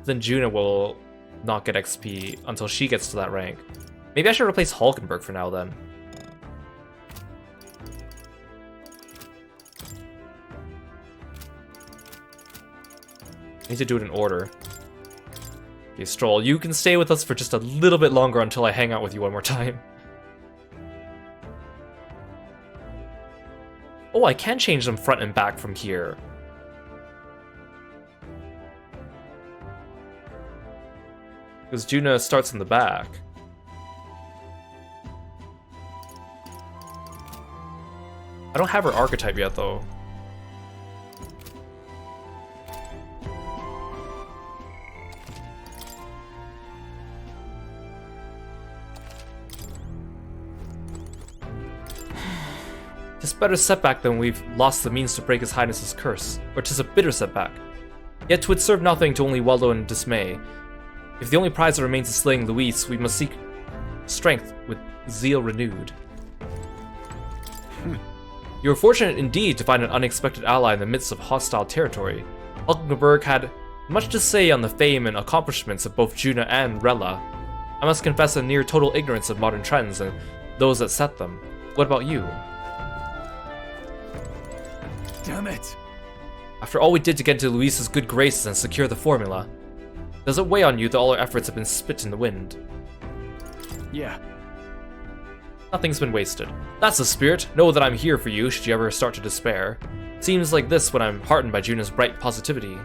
Then Juna will not get XP until she gets to that rank. Maybe I should replace Hulkenberg for now then. I need to do it in order. Okay, Stroll, you can stay with us for just a little bit longer until I hang out with you one more time. Oh, I can change them front and back from here. Because Juna starts in the back. I don't have her archetype yet, though. Tis better setback than we've lost the means to break His Highness's curse, or 'tis a bitter setback. Yet 'twould serve nothing to only wallow in dismay. If the only prize that remains is slaying Luis, we must seek strength with zeal renewed. You were fortunate indeed to find an unexpected ally in the midst of hostile territory. Hulkenberg had much to say on the fame and accomplishments of both Juna and Rella. I must confess a near total ignorance of modern trends and those that set them. What about you? Damn it! After all we did to get into Luis's good graces and secure the formula, does it weigh on you that all our efforts have been spit in the wind? Yeah. Nothing's been wasted. That's the spirit. Know that I'm here for you should you ever start to despair. Seems like this when I'm heartened by Juna's bright positivity.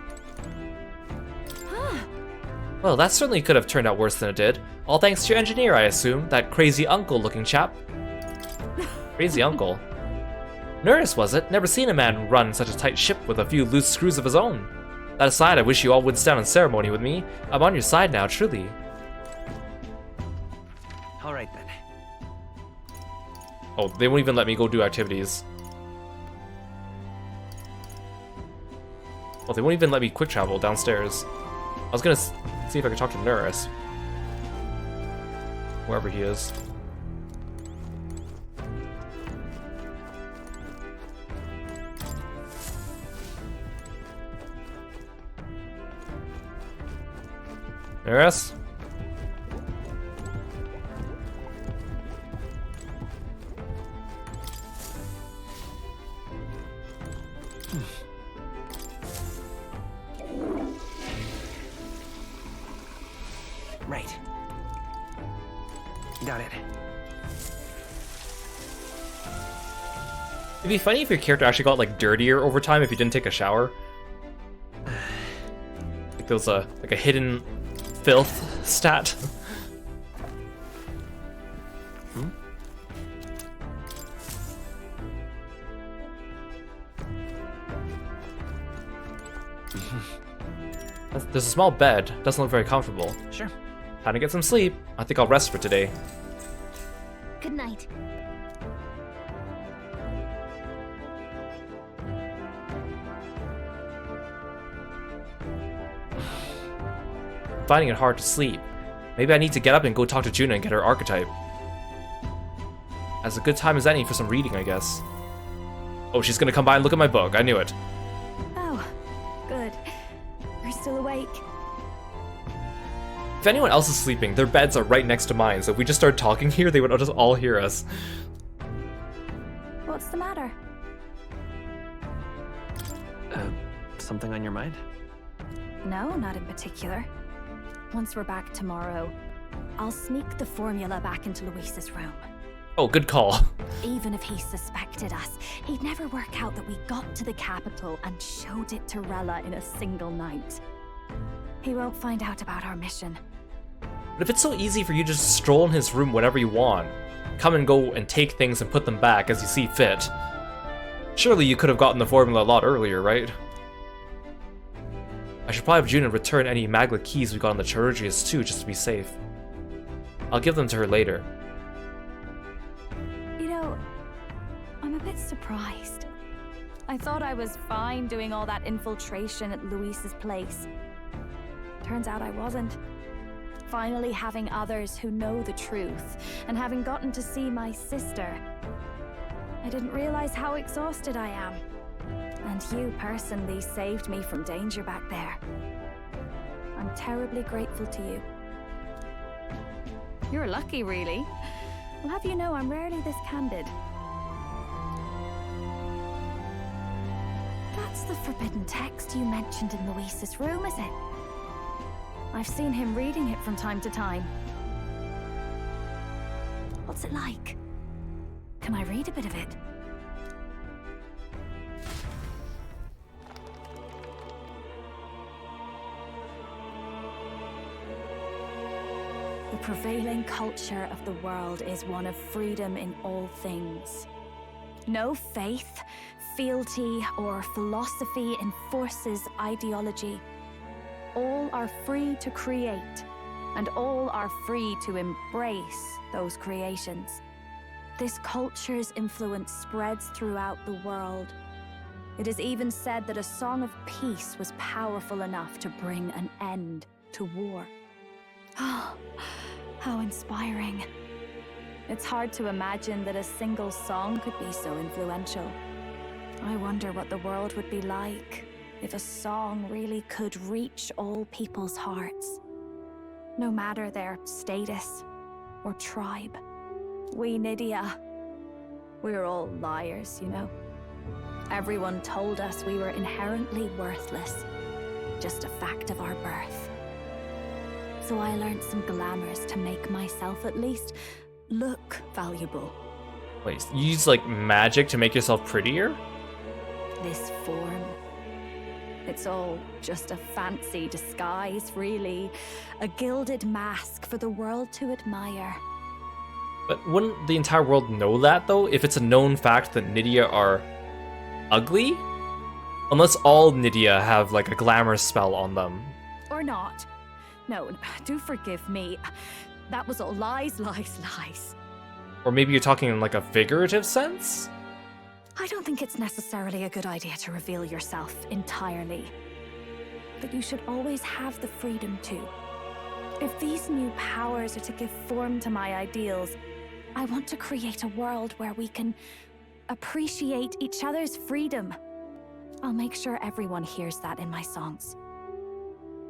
Well, that certainly could have turned out worse than it did. All thanks to your engineer, I assume. That crazy uncle-looking chap. Crazy uncle. Nurse, was it? Never seen a man run such a tight ship with a few loose screws of his own. That aside, I wish you all would stand on ceremony with me. I'm on your side now, truly. Alright then. Oh, they won't even let me go do activities. Well, they won't even let me quick travel downstairs. I was gonna see if I could talk to Nurse. wherever he is. Yes. Right. Got it. It'd be funny if your character actually got like dirtier over time if you didn't take a shower. Like there was a hidden filth stat. There's a small bed. Doesn't look very comfortable. Sure. Time to get some sleep. I think I'll rest for today. Good night. Finding it hard to sleep. Maybe I need to get up and go talk to Juna and get her archetype. As a good time as any for some reading, I guess. Oh, she's gonna come by and look at my book. I knew it. Oh, good. You're still awake. If anyone else is sleeping, their beds are right next to mine, so if we just start talking here, they would just all hear us. What's the matter? Something on your mind? No, not in particular. Once we're back tomorrow, I'll sneak the formula back into Luis's room. Oh, good call. Even if he suspected us, he'd never work out that we got to the capital and showed it to Rella in a single night. He won't find out about our mission. But if it's so easy for you to just stroll in his room whenever you want, come and go and take things and put them back as you see fit, surely you could have gotten the formula a lot earlier, right? I should probably have Juna return any Magla keys we got on the Charurius too, just to be safe. I'll give them to her later. You know, I'm a bit surprised. I thought I was fine doing all that infiltration at Luis's place. Turns out I wasn't. Finally having others who know the truth, and having gotten to see my sister. I didn't realize how exhausted I am. And you personally saved me from danger back there. I'm terribly grateful to you. You're lucky, really. I'll have you know I'm rarely this candid. That's the forbidden text you mentioned in Luis's room, is it? I've seen him reading it from time to time. What's it like? Can I read a bit of it? The prevailing culture of the world is one of freedom in all things. No faith, fealty, or philosophy enforces ideology. All are free to create, and all are free to embrace those creations. This culture's influence spreads throughout the world. It is even said that a song of peace was powerful enough to bring an end to war. Oh, how inspiring. It's hard to imagine that a single song could be so influential. I wonder what the world would be like if a song really could reach all people's hearts, no matter their status or tribe. We Nydia, we're all liars, you know. Everyone told us we were inherently worthless, just a fact of our birth. So I learned some glamours to make myself at least look valuable. Wait, you use like magic to make yourself prettier? This form. It's all just a fancy disguise, really. A gilded mask for the world to admire. But wouldn't the entire world know that, though, if it's a known fact that Nydia are ugly? Unless all Nydia have, like, a glamour spell on them. Or not. No, do forgive me. That was all lies, lies, lies. Or maybe you're talking in, like, a figurative sense? I don't think it's necessarily a good idea to reveal yourself entirely. But you should always have the freedom to. If these new powers are to give form to my ideals, I want to create a world where we can appreciate each other's freedom. I'll make sure everyone hears that in my songs,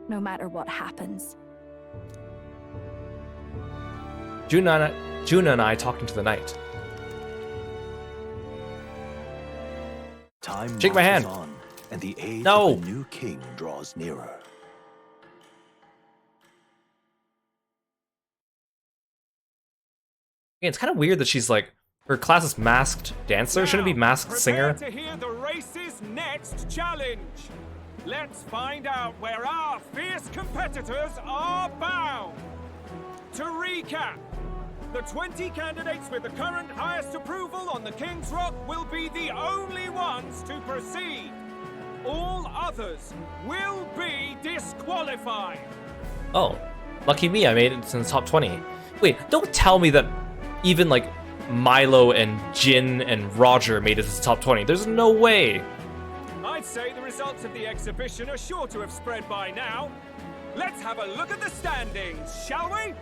no matter what happens. Juna and I talked into the night. Time Shake my hand. marches on, and the age No. of the new king draws nearer. It's kind of weird that she's like, her class is masked dancer. Shouldn't it be masked singer? Prepare to hear the race's next challenge. Let's find out where our fierce competitors are bound. To recap, the 20 candidates with the current highest approval on the King's Rock will be the only ones to proceed. All others will be disqualified. Oh, lucky me, I made it in the top 20. Wait, don't tell me that even like Milo and Jin and Roger made it to the top 20. There's no way. I'd say the results of the exhibition are sure to have spread by now. Let's have a look at the standings, shall we?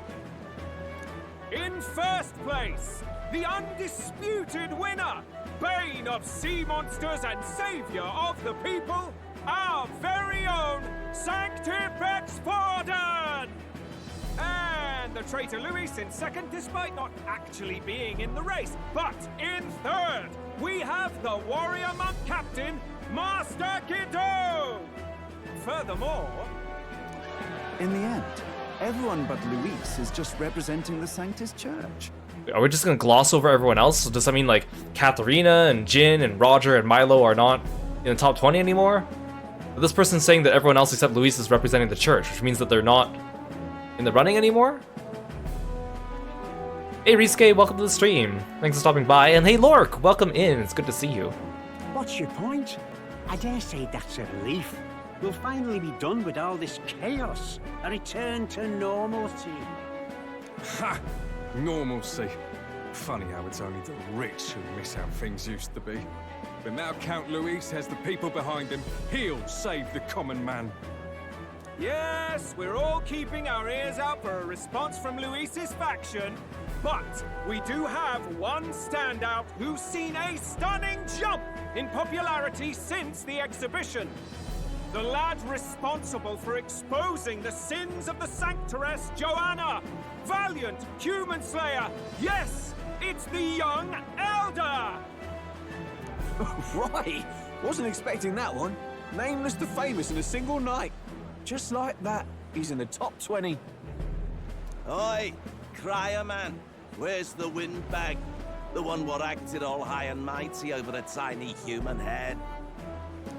In first place, the undisputed winner, Bane of sea monsters and savior of the people, our very own Sanctifex Forden! And the traitor Luis in second, despite not actually being in the race. But in third, we have the warrior monk captain, Master Kido! Furthermore... In the end, everyone but Luis is just representing the Sanctus Church. Are we just gonna gloss over everyone else? So does that mean like Katharina and Jin and Roger and Milo are not in the top 20 anymore? But this person's saying that everyone else except Luis is representing the church, which means that they're not in the running anymore? Hey Risuke, welcome to the stream. Thanks for stopping by. And hey Lork, welcome in. It's good to see you. What's your point? I dare say that's a relief. We'll finally be done with all this chaos. A return to normalcy. Ha! Normalcy. Funny how it's only the rich who miss how things used to be. But now Count Luis has the people behind him. He'll save the common man. Yes, we're all keeping our ears out for a response from Luis's faction, but we do have one standout who's seen a stunning jump in popularity since the exhibition. The lad responsible for exposing the sins of the Sanctoress Joanna, valiant human slayer. Yes, it's the young elder. Right, wasn't expecting that one. Nameless to famous in a single night. Just like that, he's in the top 20. Oi, crier man, where's the windbag? The one what acted all high and mighty over the tiny human head.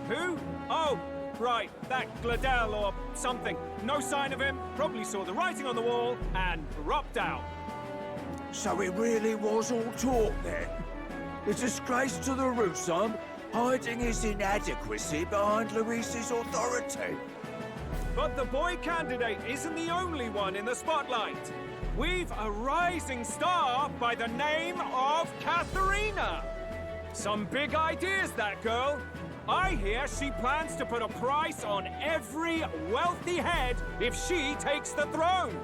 Who? Oh, right, that Gladel or something. No sign of him, probably saw the writing on the wall and dropped out. So it really was all talk then? A disgrace to the Rusum, hiding his inadequacy behind Luis's authority. But the boy candidate isn't the only one in the spotlight. We've a rising star by the name of Katharina. Some big ideas, that girl. I hear she plans to put a price on every wealthy head if she takes the throne.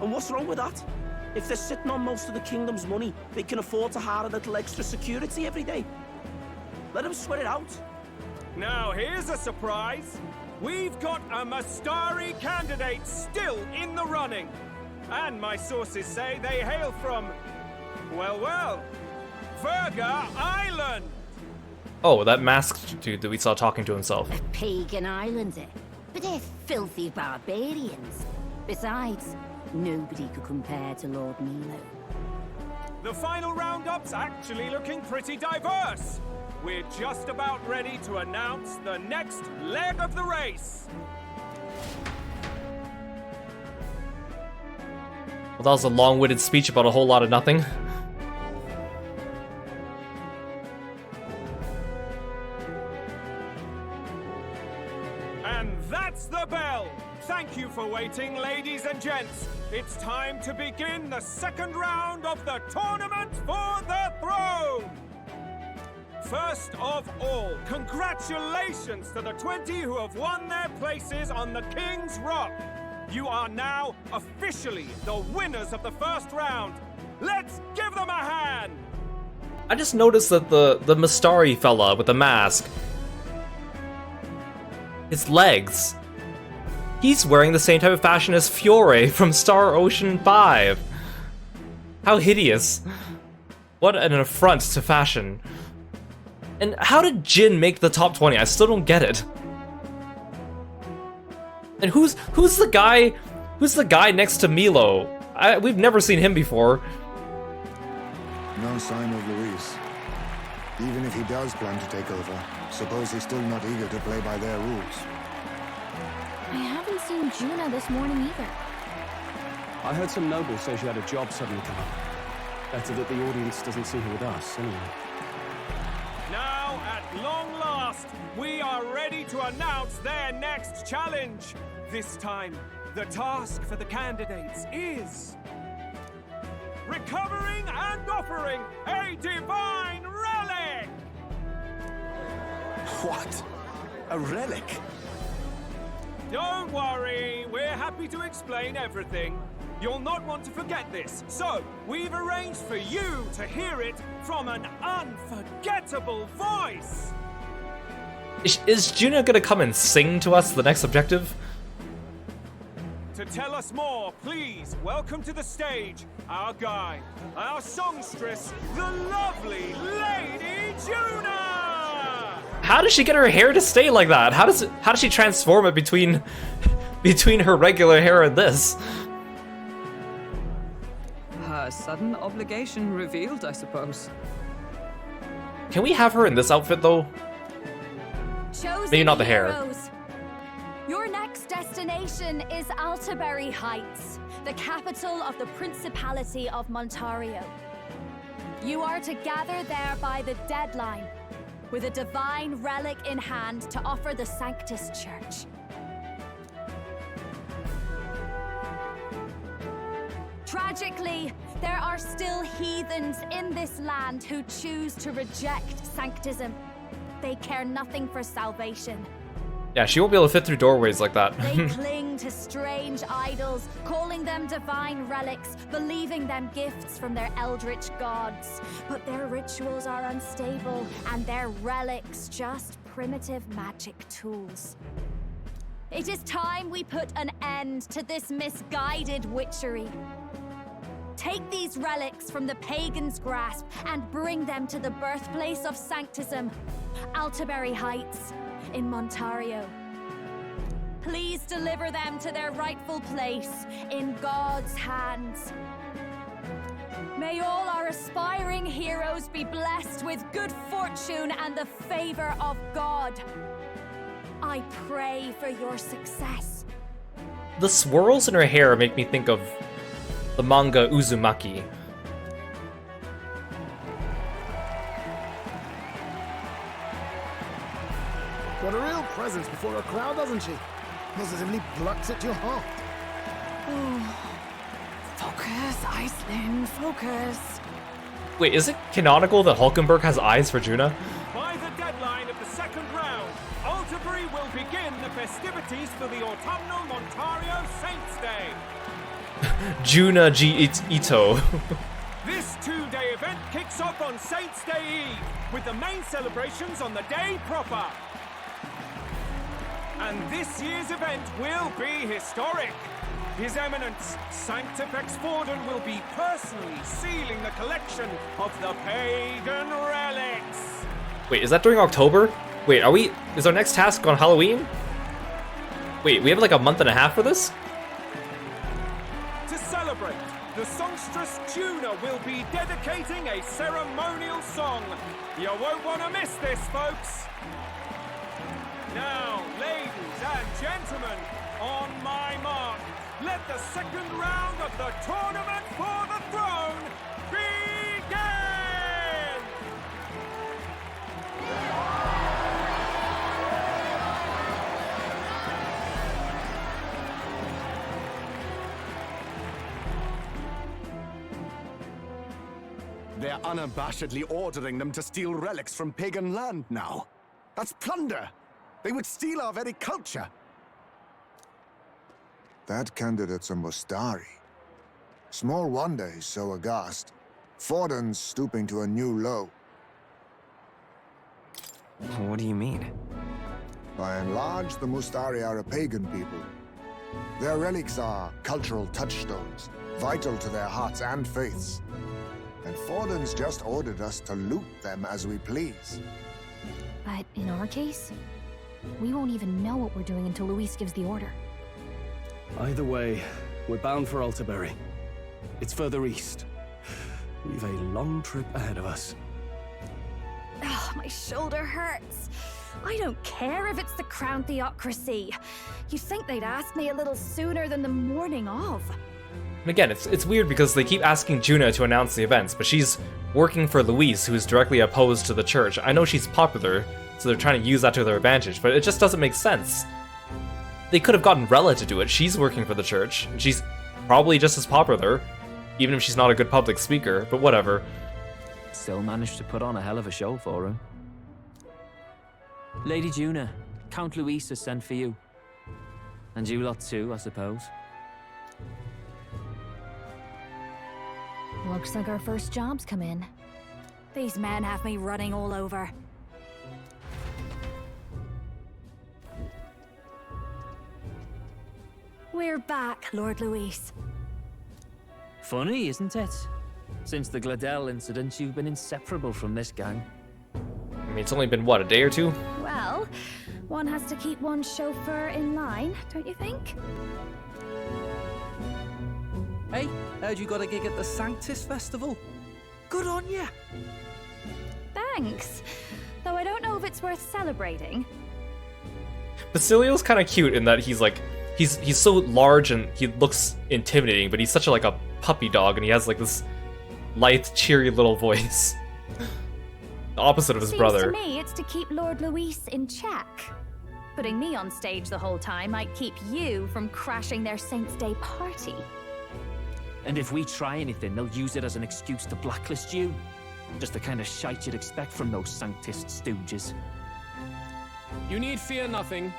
And what's wrong with that? If they're sitting on most of the kingdom's money, they can afford to hire a little extra security every day. Let them sweat it out. Now here's a surprise. We've got a Mastari candidate still in the running. And my sources say they hail from, well, Virga Island. Oh, that masked dude that we saw talking to himself. Pagan islander, but they're filthy barbarians. Besides, nobody could compare to Lord Milo. The final roundup's actually looking pretty diverse. We're just about ready to announce the next leg of the race. Well, that was a long-winded speech about a whole lot of nothing. And that's the bell. Thank you for waiting, ladies and gents. It's time to begin the second round of the tournament for the throne. First of all, congratulations to the 20 who have won their places on the King's Rock. You are now officially the winners of the first round. Let's give them a hand! I just noticed that the Mistari fella with the mask, his legs, he's wearing the same type of fashion as Fiore from Star Ocean 5. How hideous. What an affront to fashion. And how did Jin make the top 20? I still don't get it. And who's the guy next to Milo? We've never seen him before. No sign of Luis. Even if he does plan to take over, suppose he's still not eager to play by their rules. I haven't seen Juna this morning either. I heard some nobles say she had a job suddenly come up. Better that the audience doesn't see her with us, anyway. Now, at long last, we are ready to announce their next challenge. This time, the task for the candidates is recovering and offering a divine relic! What? A relic? Don't worry, we're happy to explain everything. You'll not want to forget this, so we've arranged for you to hear it from an unforgettable voice! Is Juna gonna come and sing to us the next objective? To tell us more, please welcome to the stage our guide, our songstress, the lovely Lady Juna! How does she get her hair to stay like that? How does she transform it between her regular hair and this? Her sudden obligation revealed, I suppose. Can we have her in this outfit though? Chosen Maybe not the hair. heroes. Your next destination is Altaberry Heights, the capital of the Principality of Montario. You are to gather there by the deadline, with a divine relic in hand to offer the Sanctus Church. Tragically, there are still heathens in this land who choose to reject Sanctism. They care nothing for salvation. Yeah, she won't be able to fit through doorways like that. They cling to strange idols, calling them divine relics, believing them gifts from their eldritch gods. But their rituals are unstable, and their relics just primitive magic tools. It is time we put an end to this misguided witchery. Take these relics from the pagan's grasp and bring them to the birthplace of Sanctism, Altaberry Heights, in Montario. Please deliver them to their rightful place in God's hands. May all our aspiring heroes be blessed with good fortune and the favor of God. I pray for your success. The swirls in her hair make me think of the manga Uzumaki. Got a real presence before a crowd, doesn't she? Positively plucks at your heart. Focus, Iceland, focus. Wait, is it canonical that Hulkenberg has eyes for Juna? By the deadline of the second round, Altaberry will begin the festivities for the autumnal Montario Saints' Day. Juna G. Ito. This two-day event kicks off on Saints' Day Eve, with the main celebrations on the day proper. And this year's event will be historic. His Eminence, Sanctifex Forden, will be personally sealing the collection of the pagan relics. Wait, is that during October? Wait, is our next task on Halloween? Wait, we have like a month and a half for this? To celebrate, the songstress Juna will be dedicating a ceremonial song. You won't want to miss this, folks. Now, ladies and gentlemen, on my mark, let the second round of the tournament for the throne begin! They're unabashedly ordering them to steal relics from pagan land now. That's plunder! They would steal our very culture! That candidate's a Mustari. Small wonder he's so aghast. Forden's stooping to a new low. What do you mean? By and large, the Mustari are a pagan people. Their relics are cultural touchstones, vital to their hearts and faiths. And Forden's just ordered us to loot them as we please. But in our case, we won't even know what we're doing until Luis gives the order. Either way, we're bound for Altaberry. It's further east. We've a long trip ahead of us. Oh, my shoulder hurts. I don't care if it's the Crown Theocracy. You'd think they'd ask me a little sooner than the morning of. And again, it's weird because they keep asking Juna to announce the events, but she's working for Luis, who is directly opposed to the church. I know she's popular, so they're trying to use that to their advantage, but it just doesn't make sense. They could have gotten Rella to do it. She's working for the church, and she's probably just as popular, even if she's not a good public speaker, but whatever. Still managed to put on a hell of a show for him. Lady Juna, Count Luis has sent for you. And you lot too, I suppose. Looks like our first job's come in. These men have me running all over. We're back, Lord Luis. Funny, isn't it? Since the Gladel incident, you've been inseparable from this gang. I mean, it's only been, what, a day or two? Well, one has to keep one's chauffeur in line, don't you think? Hey, heard you got a gig at the Sanctus Festival? Good on ya! Thanks. Though I don't know if it's worth celebrating. Basilio's kind of cute in that he's like, he's so large and he looks intimidating, but he's such a puppy dog, and he has like this lithe, cheery little voice. The opposite of his brother. Seems to me it's to keep Lord Luis in check. Putting me on stage the whole time might keep you from crashing their Saints' Day party. And if we try anything, they'll use it as an excuse to blacklist you. Just the kind of shite you'd expect from those Sanctist stooges. You need fear nothing.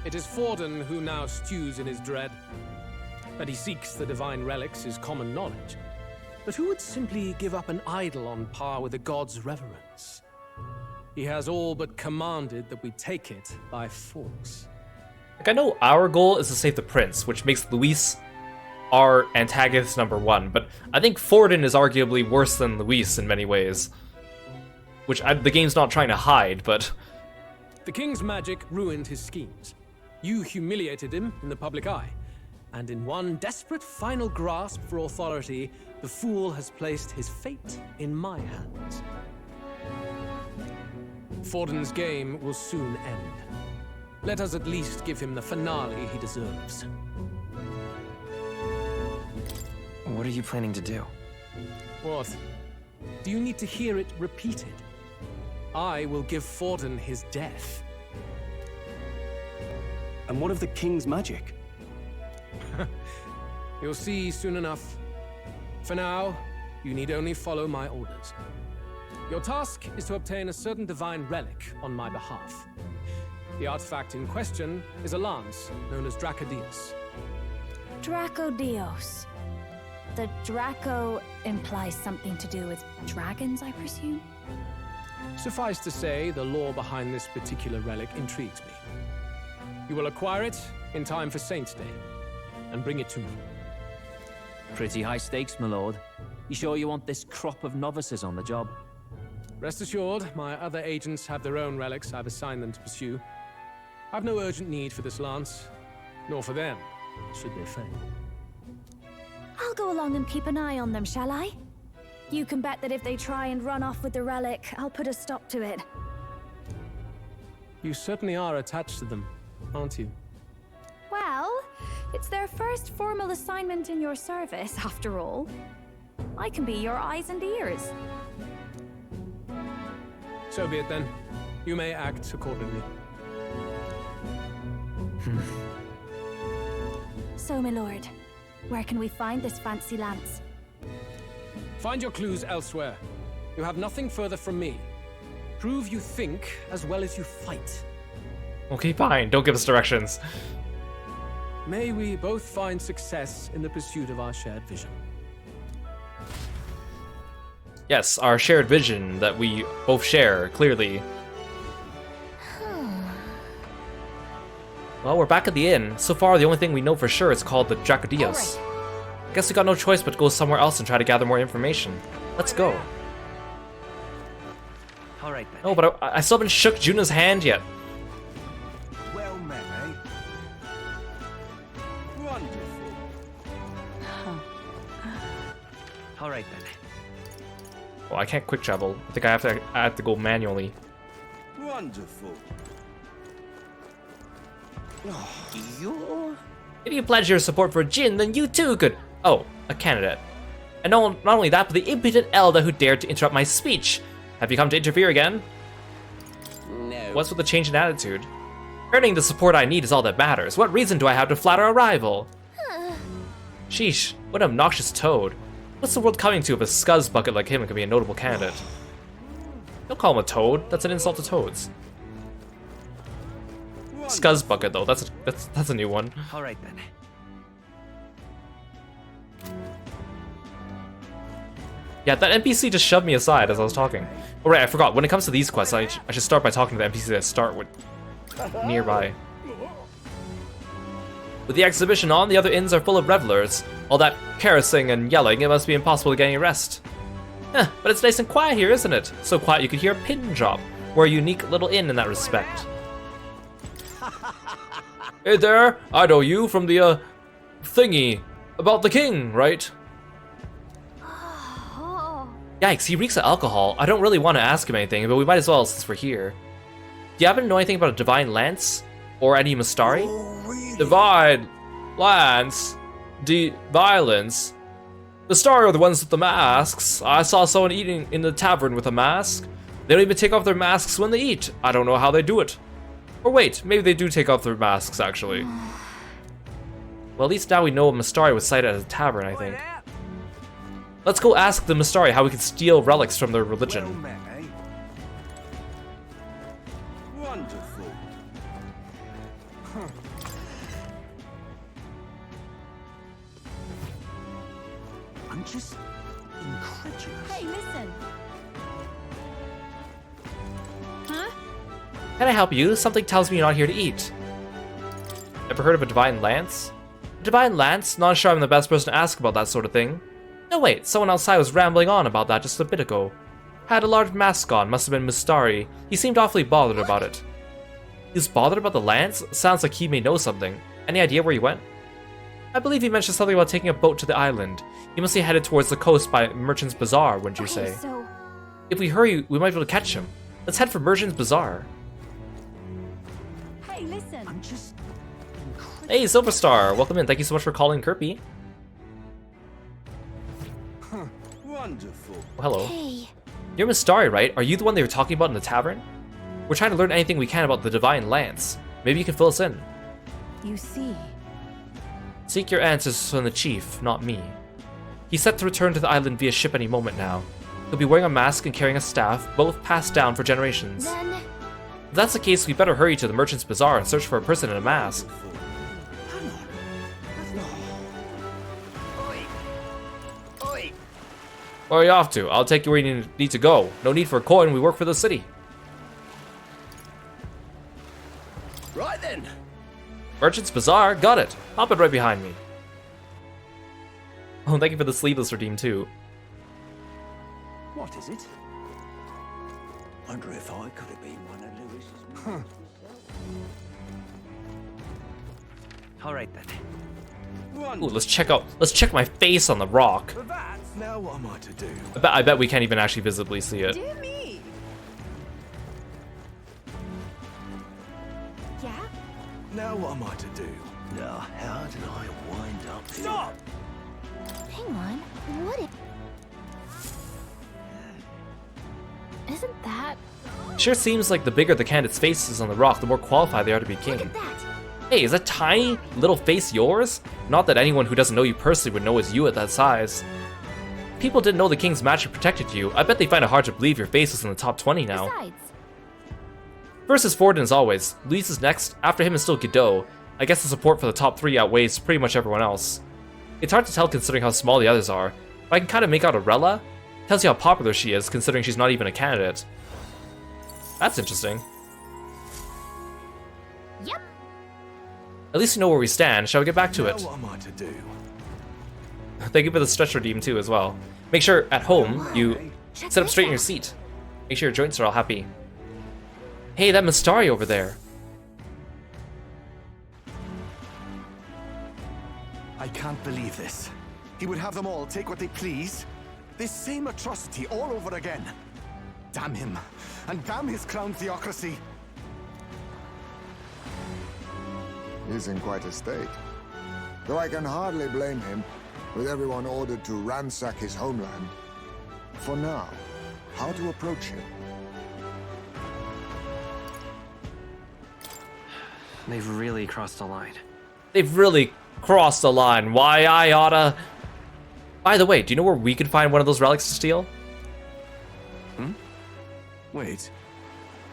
It is Forden who now stews in his dread. That he seeks the divine relics is common knowledge. But who would simply give up an idol on par with a god's reverence? He has all but commanded that we take it by force. Like, I know our goal is to save the prince, which makes Luis our antagonist #1, but I think Forden is arguably worse than Luis in many ways. Which the game's not trying to hide, but... The king's magic ruined his schemes. You humiliated him in the public eye. And in one desperate final grasp for authority, the fool has placed his fate in my hands. Forden's game will soon end. Let us at least give him the finale he deserves. What are you planning to do? What? Do you need to hear it repeated? I will give Forden his death. And what of the king's magic? You'll see soon enough. For now, you need only follow my orders. Your task is to obtain a certain divine relic on my behalf. The artifact in question is a lance known as Dracodios. Dracodios. The Draco implies something to do with dragons, I presume? Suffice to say, the lore behind this particular relic intrigues me. You will acquire it in time for Saints' Day, and bring it to me. Pretty high stakes, my lord. You sure you want this crop of novices on the job? Rest assured, my other agents have their own relics I've assigned them to pursue. I've no urgent need for this lance, nor for them, should they fail. I'll go along and keep an eye on them, shall I? You can bet that if they try and run off with the relic, I'll put a stop to it. You certainly are attached to them, aren't you? Well, it's their first formal assignment in your service, after all. I can be your eyes and ears. So be it then. You may act accordingly. So, my lord, where can we find this fancy lance? Find your clues elsewhere. You have nothing further from me. Prove you think as well as you fight. Okay, fine. Don't give us directions. May we both find success in the pursuit of our shared vision. Yes, our shared vision that we both share, clearly. Well, we're back at the inn. So far, the only thing we know for sure is called the Dracodios. I guess we got no choice but to go somewhere else and try to gather more information. Let's go. All right, then. Oh, but I still haven't shook Juna's hand yet. Well met, eh? Wonderful. All right, then. Well, I can't quick travel. I think I have to go manually. Wonderful. You're... If you pledge your support for Jin, then you too could... Oh, a candidate. And not only that, but the impudent elder who dared to interrupt my speech. Have you come to interfere again? No. What's with the change in attitude? Earning the support I need is all that matters. What reason do I have to flatter a rival? Sheesh, what an obnoxious toad. What's the world coming to if a scuzz bucket like him can be a notable candidate? Don't call him a toad. That's an insult to toads. Scuzz bucket though. That's a new one. All right then. Yeah, that NPC just shoved me aside as I was talking. Oh right, I forgot. When it comes to these quests, I should start by talking to the NPC that start with nearby. With the exhibition on, the other inns are full of revelers. All that carousing and yelling, it must be impossible to get any rest. But it's nice and quiet here, isn't it? So quiet you could hear a pin drop. We're a unique little inn in that respect. Hey there, I know you from the, thingy. About the king, right? Yikes, he reeks of alcohol. I don't really want to ask him anything, but we might as well since we're here. Do you happen to know anything about a divine lance? Or any Mustari? Oh, really? Divine lance? Violence? The Mustari are the ones with the masks. I saw someone eating in the tavern with a mask. They don't even take off their masks when they eat. I don't know how they do it. Or wait, maybe they do take off their masks, actually. Well, at least now we know a Mustari was sighted at a tavern, I think. Let's go ask the Mustari how we can steal relics from their religion. Well met, eh? Wonderful. I'm just incredulous. Hey, listen. Huh? Can I help you? Something tells me you're not here to eat. Ever heard of a divine lance? A divine lance? Not sure I'm the best person to ask about that sort of thing. No wait, someone outside was rambling on about that just a bit ago. Had a large mask on, must have been Mustari. He seemed awfully bothered about it. He was bothered about the lance? Sounds like he may know something. Any idea where he went? I believe he mentioned something about taking a boat to the island. He must be headed towards the coast by Merchant's Bazaar, wouldn't you say? So... If we hurry, we might be able to catch him. Let's head for Merchant's Bazaar. Hey, listen. I'm just Hey, Silverstar! Welcome in. Thank you so much for calling Kirby. Wonderful. Oh, hello. Hey. You're Mustari, right? Are you the one they were talking about in the tavern? We're trying to learn anything we can about the Divine Lance. Maybe you can fill us in. You see. Seek your answers from the chief, not me. He's set to return to the island via ship any moment now. He'll be wearing a mask and carrying a staff, both passed down for generations. Then... If that's the case, we better hurry to the Merchant's Bazaar and search for a person in a mask. Where are you off to? I'll take you where you need to go. No need for a coin, we work for the city. Right then. Merchant's Bazaar? Got it. Hop it right behind me. Oh, thank you for the sleeveless redeem too. What is it? Wonder if I could have been one of Lewis's. All right then. Ooh, let's check my face on the rock. Now what am I to do? I bet we can't even actually visibly see it. Do me. Yeah? Now what am I to do? Now how did I wind up here? Stop! Hang on. What if... Isn't that... Sure seems like the bigger the candidate's face is on the rock, the more qualified they are to be king. Look at that. Hey, is that tiny little face yours? Not that anyone who doesn't know you personally would know it's you at that size. If people didn't know the king's magic protected you, I bet they find it hard to believe your face is in the top 20 now. Besides... First is Forden as always. Luis is next, after him is still Godot. I guess the support for the top 3 outweighs pretty much everyone else. It's hard to tell considering how small the others are, but I can kind of make out Arella. Tells you how popular she is, considering she's not even a candidate. That's interesting. Yep. At least we know where we stand. Shall we get back to it? What am I to do? Thank you for the stretch redeem too as well. Make sure at home you sit up straight in your seat. Make sure your joints are all happy. Hey, that Mystari over there. I can't believe this. He would have them all take what they please. This same atrocity all over again. Damn him, and damn his crown theocracy. He's in quite a state. Though I can hardly blame him, with everyone ordered to ransack his homeland. For now, how to approach him? They've really crossed the line. They've really crossed the line. Why I oughta... By the way, do you know where we could find one of those relics to steal? Wait.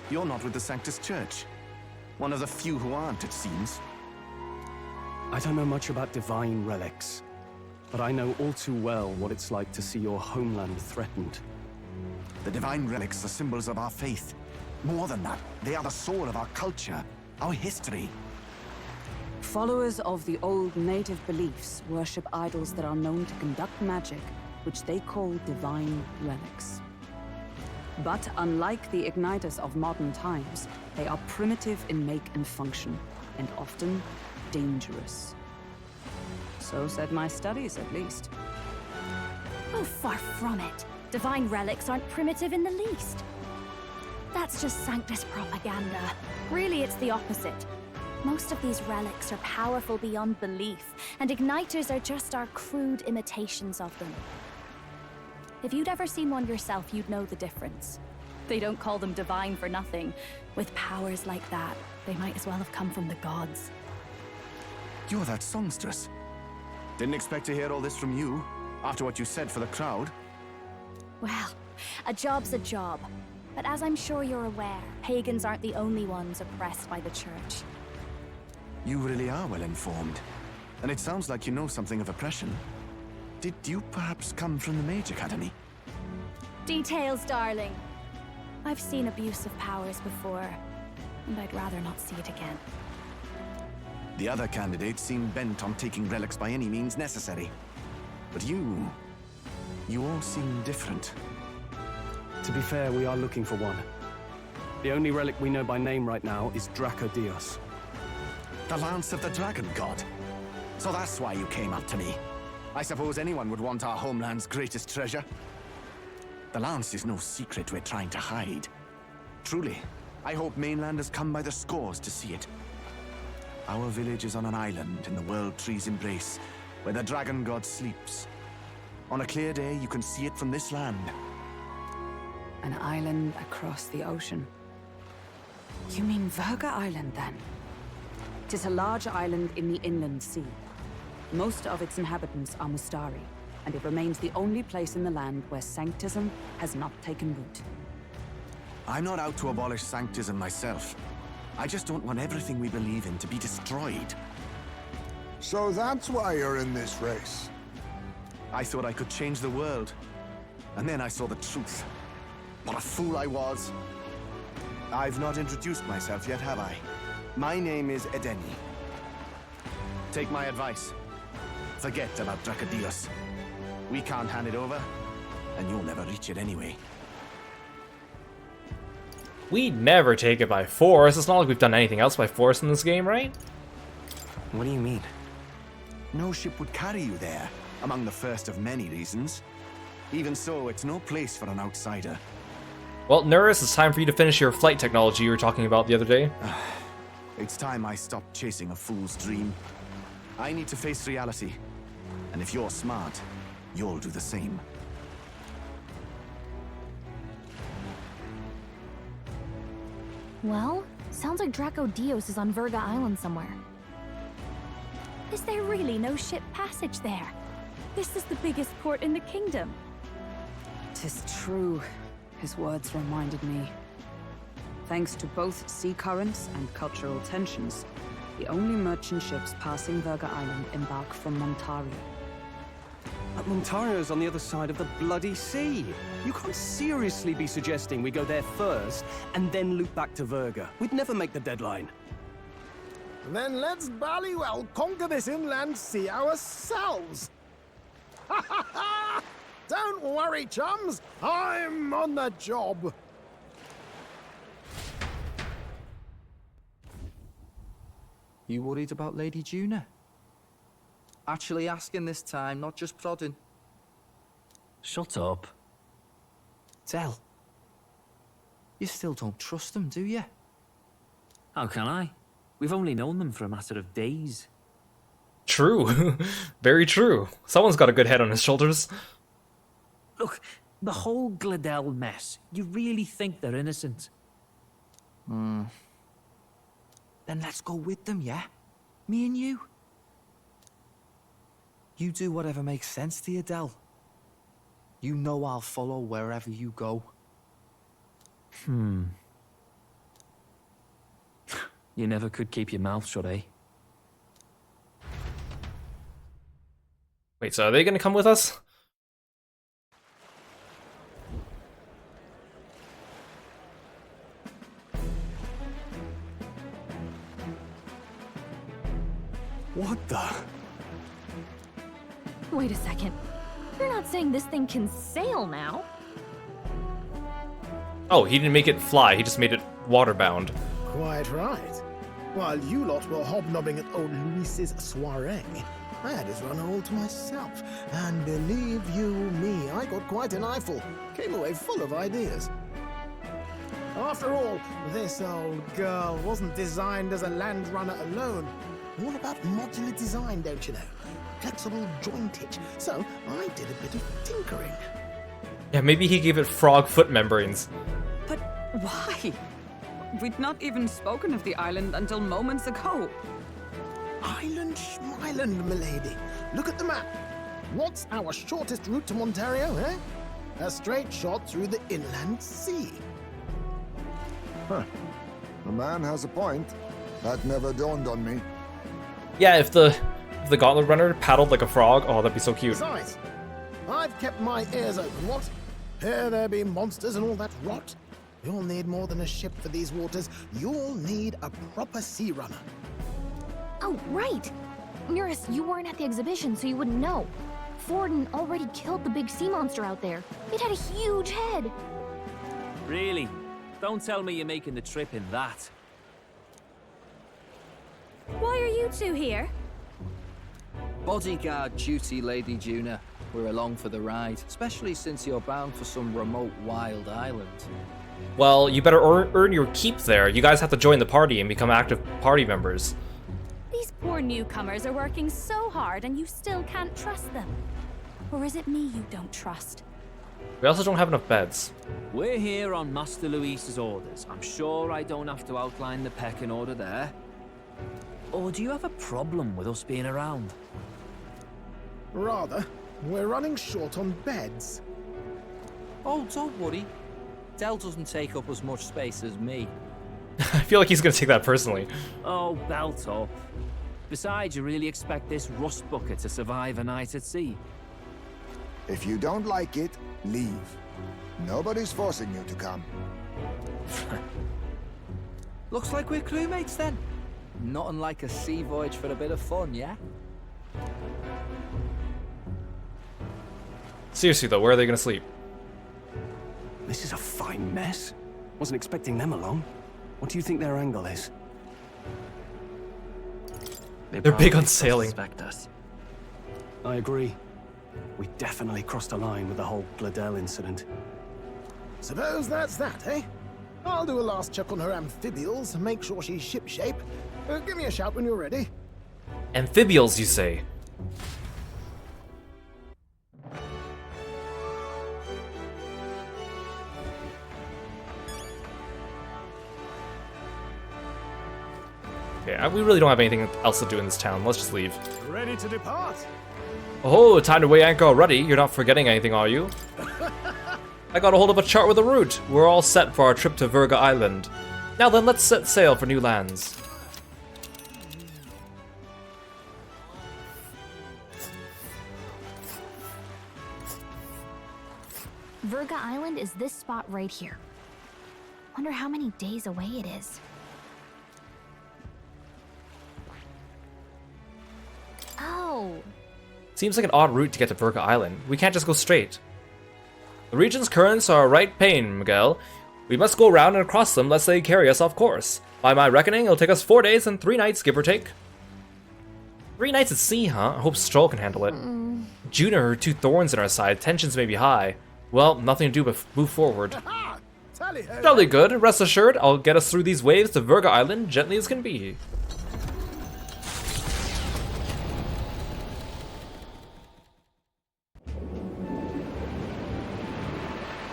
You're not with the Sanctus Church. One of the few who aren't, it seems. I don't know much about divine relics, but I know all too well what it's like to see your homeland threatened. The divine relics are symbols of our faith. More than that, they are the soul of our culture, our history. Followers of the old native beliefs worship idols that are known to conduct magic, which they call divine relics. But unlike the igniters of modern times, they are primitive in make and function, and often dangerous. So said my studies, at least. Oh, far from it. Divine relics aren't primitive in the least. That's just Sanctus propaganda. Really, it's the opposite. Most of these relics are powerful beyond belief, and igniters are just our crude imitations of them. If you'd ever seen one yourself, you'd know the difference. They don't call them divine for nothing. With powers like that, they might as well have come from the gods. You're that songstress. Didn't expect to hear all this from you, after what you said for the crowd. Well, a job's a job. But as I'm sure you're aware, pagans aren't the only ones oppressed by the church. You really are well informed. And it sounds like you know something of oppression. Did you perhaps come from the Mage Academy? Details, darling. I've seen abuse of powers before, and I'd rather not see it again. The other candidates seem bent on taking relics by any means necessary. But you all seem different. To be fair, we are looking for one. The only relic we know by name right now is Dracodios. The Lance of the Dragon God. So that's why you came up to me. I suppose anyone would want our homeland's greatest treasure. The Lance is no secret we're trying to hide. Truly, I hope mainlanders come by the scores to see it. Our village is on an island in the World Tree's embrace, where the Dragon God sleeps. On a clear day, you can see it from this land. An island across the ocean. You mean Virga Island, then? It is a large island in the inland sea. Most of its inhabitants are Mystari, and it remains the only place in the land where Sanctism has not taken root. I'm not out to abolish Sanctism myself. I just don't want everything we believe in to be destroyed. So that's why you're in this race. I thought I could change the world. And then I saw the truth. What a fool I was. I've not introduced myself yet, have I? My name is Edeni. Take my advice. Forget about Dracodios. We can't hand it over, and you'll never reach it anyway. We never take it by force. It's not like we've done anything else by force in this game, right? What do you mean? No ship would carry you there, among the first of many reasons. Even so, it's no place for an outsider. Well, Nurus, it's time for you to finish your flight technology you were talking about the other day. It's time I stopped chasing a fool's dream. I need to face reality. And if you're smart, you'll do the same. Well, sounds like Dracodios is on Virga Island somewhere. Is there really no ship passage there? This is the biggest port in the kingdom. 'Tis true. His words reminded me. Thanks to both sea currents and cultural tensions, The only merchant ships passing Verga Island embark from Montario. But Montario's on the other side of the bloody sea. You can't seriously be suggesting we go there first and then loop back to Verga. We'd never make the deadline. Then let's bally well conquer this inland sea ourselves. Ha ha ha! Don't worry, chums. I'm on the job. You worried about Lady Juna? Actually asking this time, not just prodding. Shut up. Tell. You still don't trust them, do you? How can I? We've only known them for a matter of days. True. Very true. Someone's got a good head on his shoulders. Look, the whole Gladel mess, you really think they're innocent? Then let's go with them, yeah? Me and you. You do whatever makes sense to you, Del. You know I'll follow wherever you go. You never could keep your mouth shut, eh? Wait, so are they gonna come with us? What the? Wait a second. You're not saying this thing can sail now? Oh, he didn't make it fly, he just made it waterbound. Quite right. While you lot were hobnobbing at old Luis's soiree, I had his run all to myself. And believe you me, I got quite an eyeful. Came away full of ideas. After all, this old girl wasn't designed as a land runner alone. All about modular design, don't you know? Flexible jointage. So I did a bit of tinkering. Yeah, maybe he gave it frog foot membranes. But why? We'd not even spoken of the island until moments ago. Island Schmeiland, milady. Look at the map. What's our shortest route to Montario, eh? A straight shot through the inland sea. Huh. The man has a point. That never dawned on me. Yeah, if the gauntlet runner paddled like a frog, oh, that'd be so cute. Besides, I've kept my ears open, what? Here there be monsters and all that rot. You'll need more than a ship for these waters. You'll need a proper sea runner. Oh, right. Eurus, you weren't at the exhibition, so you wouldn't know. Forden already killed the big sea monster out there. It had a huge head. Really? Don't tell me you're making the trip in that. Why are you two here? Bodyguard duty, Lady Juna. We're along for the ride, especially since you're bound for some remote wild island. Well, you better earn your keep there. You guys have to join the party and become active party members. These poor newcomers are working so hard and you still can't trust them. Or is it me you don't trust? We also don't have enough beds. We're here on Master Luis's orders. I'm sure I don't have to outline the pecking order there. Or do you have a problem with us being around? Rather. We're running short on beds. Oh, don't worry. Del doesn't take up as much space as me. I feel like he's gonna take that personally. Oh, belt up. Besides, you really expect this rust bucket to survive a night at sea? If you don't like it, leave. Nobody's forcing you to come. Looks like we're crewmates then. Not unlike a sea voyage for a bit of fun, yeah? Seriously though, where are they gonna sleep? This is a fine mess. Wasn't expecting them along. What do you think their angle is? They're big on sailing. Us. I agree. We definitely crossed a line with the whole Gladel incident. Suppose that's that, eh? I'll do a last check on her amphibials, make sure she's shipshape. Give me a shout when you're ready. Amphibials, you say? Okay, we really don't have anything else to do in this town. Let's just leave. Ready to depart? Oh, time to weigh anchor already. You're not forgetting anything, are you? I got a hold of a chart with a route. We're all set for our trip to Verga Island. Now then, let's set sail for new lands. Virga Island is this spot right here. Wonder how many days away it is. Oh. Seems like an odd route to get to Virga Island. We can't just go straight. The region's currents are a right pain, Miguel. We must go around and across them lest they carry us off course. By my reckoning, it'll take us 4 days and 3 nights, give or take. 3 nights at sea, huh? I hope Stroll can handle it. Juna and her 2 thorns in our side, tensions may be high. Well, nothing to do but move forward. Jolly good, rest assured, I'll get us through these waves to Virga Island gently as can be.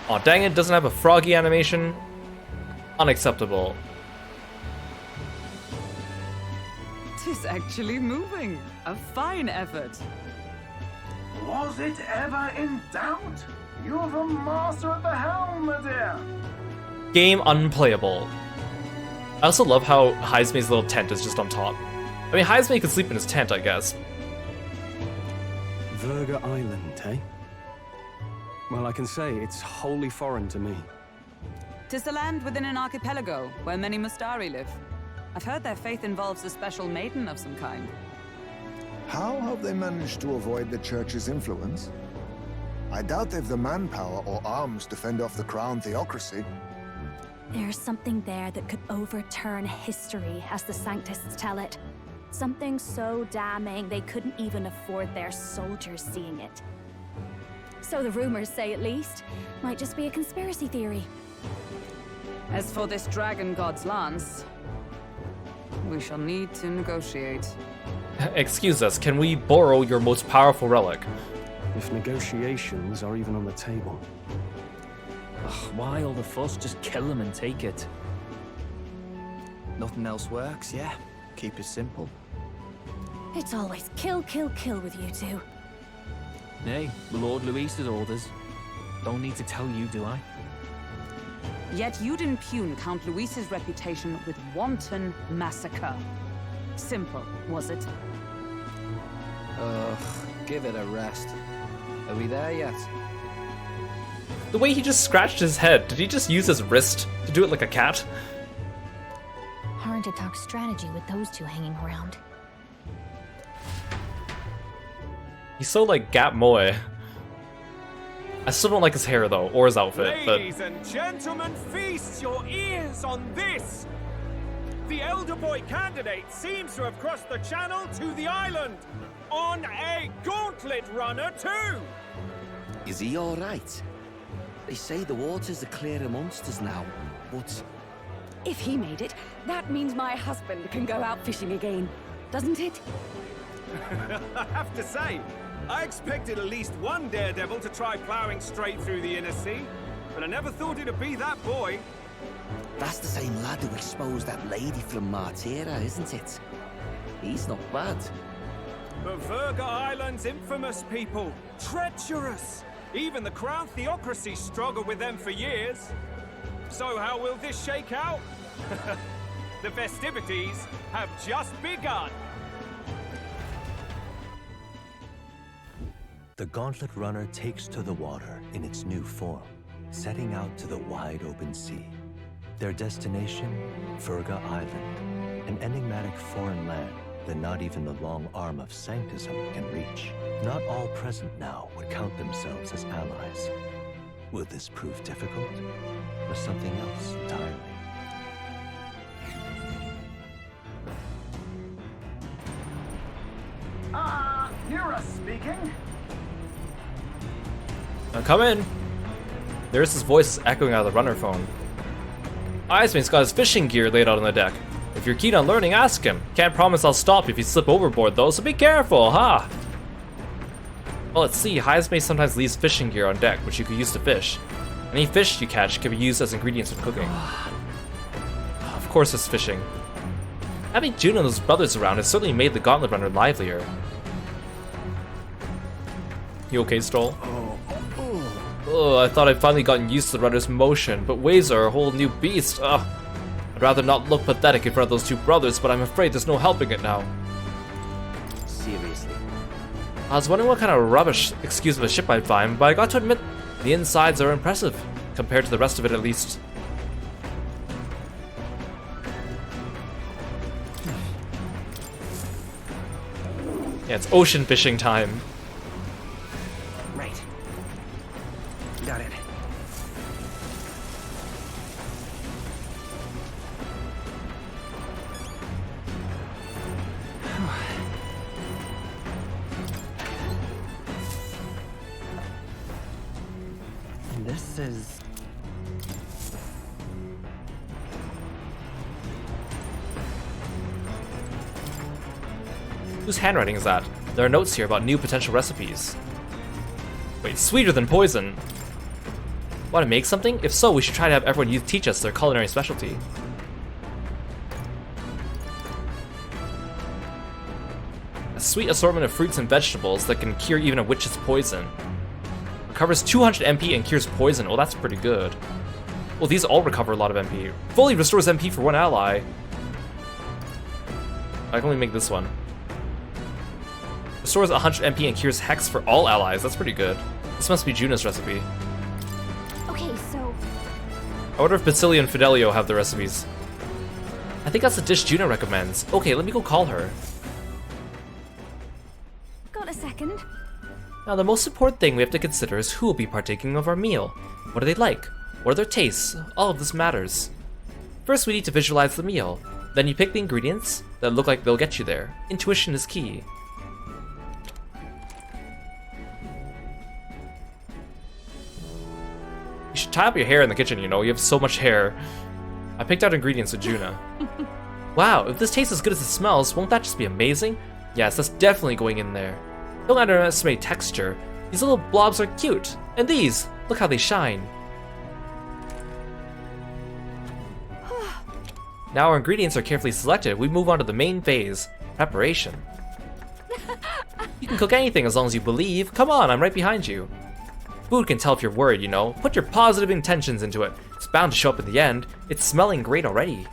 Aw, dang it, doesn't have a froggy animation. Unacceptable. Tis actually moving. A fine effort. Was it ever in doubt? You're the master at the helm, my dear. Game unplayable. I also love how Haizume's little tent is just on top. I mean, Haizume could sleep in his tent, I guess. Virga Island, eh? Well, I can say it's wholly foreign to me. 'Tis a land within an archipelago where many Mustari live. I've heard their faith involves a special maiden of some kind. How have they managed to avoid the church's influence? I doubt they've the manpower or arms to fend off the crown theocracy. There's something there that could overturn history, as the Sanctists tell it. Something so damning they couldn't even afford their soldiers seeing it. So the rumors say, at least. Might just be a conspiracy theory. As for this dragon god's lance, we shall need to negotiate. Excuse us, can we borrow your most powerful relic? If negotiations are even on the table. Ugh, why all the fuss? Just kill him and take it. Nothing else works, yeah? Keep it simple. It's always kill, kill, kill with you two. Nay, Lord Luis's orders. Don't need to tell you, do I? Yet you'd impugn Count Luis's reputation with wanton massacre. Simple, was it? Ugh, give it a rest. Are we there yet? The way he just scratched his head, did he just use his wrist to do it like a cat? Hard to talk strategy with those two hanging around. He's so like Gap Moe. I still don't like his hair though, or his outfit, but... Ladies and gentlemen, feast your ears on this! The elder boy candidate seems to have crossed the channel to the island on a gauntlet runner too! Is he alright? They say the waters are clear amongst us now, but... If he made it, that means my husband can go out fishing again, doesn't it? I have to say, I expected at least one daredevil to try plowing straight through the inner sea, but I never thought it'd be that boy. That's the same lad who exposed that lady from Martira, isn't it? He's not bad. But Virga Island's infamous people, treacherous. Even the crown theocracy struggled with them for years. So how will this shake out? The festivities have just begun. The Gauntlet Runner takes to the water in its new form, setting out to the wide open sea. Their destination, Virga Island, an enigmatic foreign land that not even the long arm of Sanctism can reach. Not all present now would count themselves as allies. Will this prove difficult, or something else entirely? Kiro speaking. Now come in. There's his voice echoing out of the runner phone. Iceman's got his fishing gear laid out on the deck. If you're keen on learning, ask him. Can't promise I'll stop if you slip overboard though, so be careful, huh? Well, let's see. Haizume sometimes leaves fishing gear on deck, which you could use to fish. Any fish you catch can be used as ingredients in cooking. Of course it's fishing. Having Jun and those brothers around has certainly made the Gauntlet Runner livelier. You okay, Stroll? Oh, I thought I'd finally gotten used to the runner's motion, but waves are a whole new beast. Ugh. I'd rather not look pathetic in front of those two brothers, but I'm afraid there's no helping it now. Seriously, I was wondering what kind of rubbish excuse of a ship I'd find, but I got to admit, the insides are impressive, compared to the rest of it at least. Yeah, it's ocean fishing time. Right. Got it. This is... Whose handwriting is that? There are notes here about new potential recipes. Wait, sweeter than poison? Want to make something? If so, we should try to have everyone teach us their culinary specialty. A sweet assortment of fruits and vegetables that can cure even a witch's poison. Recovers 200 MP and cures poison. Well, that's pretty good. Well, these all recover a lot of MP. Fully restores MP for one ally. I can only make this one. Restores 100 MP and cures Hex for all allies. That's pretty good. This must be Juna's recipe. Okay, so... I wonder if Basilia and Fidelio have the recipes. I think that's the dish Juna recommends. Okay, let me go call her. Got a second? Now, the most important thing we have to consider is who will be partaking of our meal. What do they like? What are their tastes? All of this matters. First, we need to visualize the meal. Then you pick the ingredients that look like they'll get you there. Intuition is key. You should tie up your hair in the kitchen, you know, you have so much hair. I picked out ingredients with Juna. Wow, if this tastes as good as it smells, won't that just be amazing? Yes, that's definitely going in there. Don't underestimate texture. These little blobs are cute. And these, look how they shine. Now our ingredients are carefully selected, we move on to the main phase, preparation. You can cook anything as long as you believe. Come on, I'm right behind you. Food can tell if you're worried, you know. Put your positive intentions into it. It's bound to show up in the end. It's smelling great already.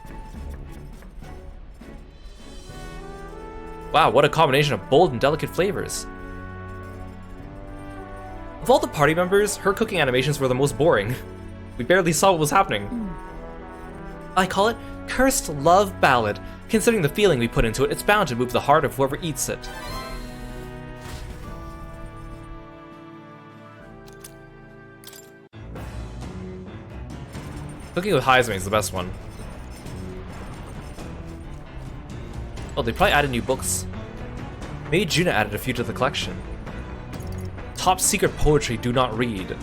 Wow, what a combination of bold and delicate flavors. Of all the party members, her cooking animations were the most boring. We barely saw what was happening. I call it Cursed Love Ballad. Considering the feeling we put into it, it's bound to move the heart of whoever eats it. Cooking with Heisme is the best one. Oh, they probably added new books. Maybe Juna added a few to the collection. Top secret poetry, do not read.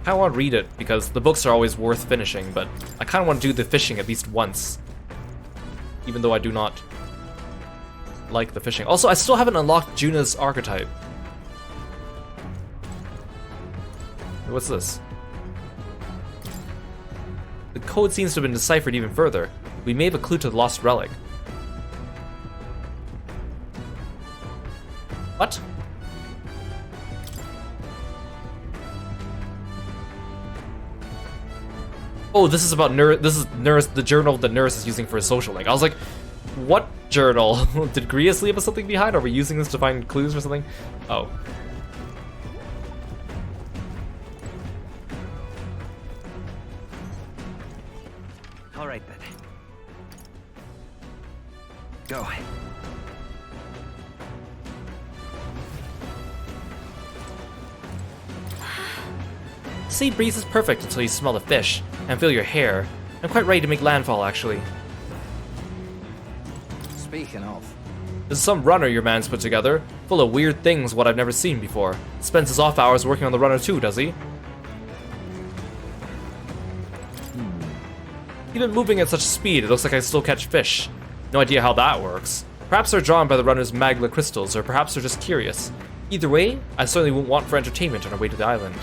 I want to read it because the books are always worth finishing, but I kind of want to do the fishing at least once. Even though I do not like the fishing. Also, I still haven't unlocked Juna's archetype. What's this? The code seems to have been deciphered even further. We may have a clue to the lost relic. What? Oh, this is about this is the journal that Nurse is using for his social link. I was like, what journal? Did Grius leave us something behind? Are we using this to find clues or something? Oh. All right then. Go. Sea breeze is perfect until you smell the fish and feel your hair. I'm quite ready to make landfall, actually. Speaking of, This is some runner your man's put together, full of weird things what I've never seen before. Spends his off hours working on the runner too, does he? Even moving at such speed, it looks like I still catch fish. No idea how that works. Perhaps they're drawn by the runner's magma crystals, or perhaps they're just curious. Either way, I certainly wouldn't want for entertainment on our way to the island.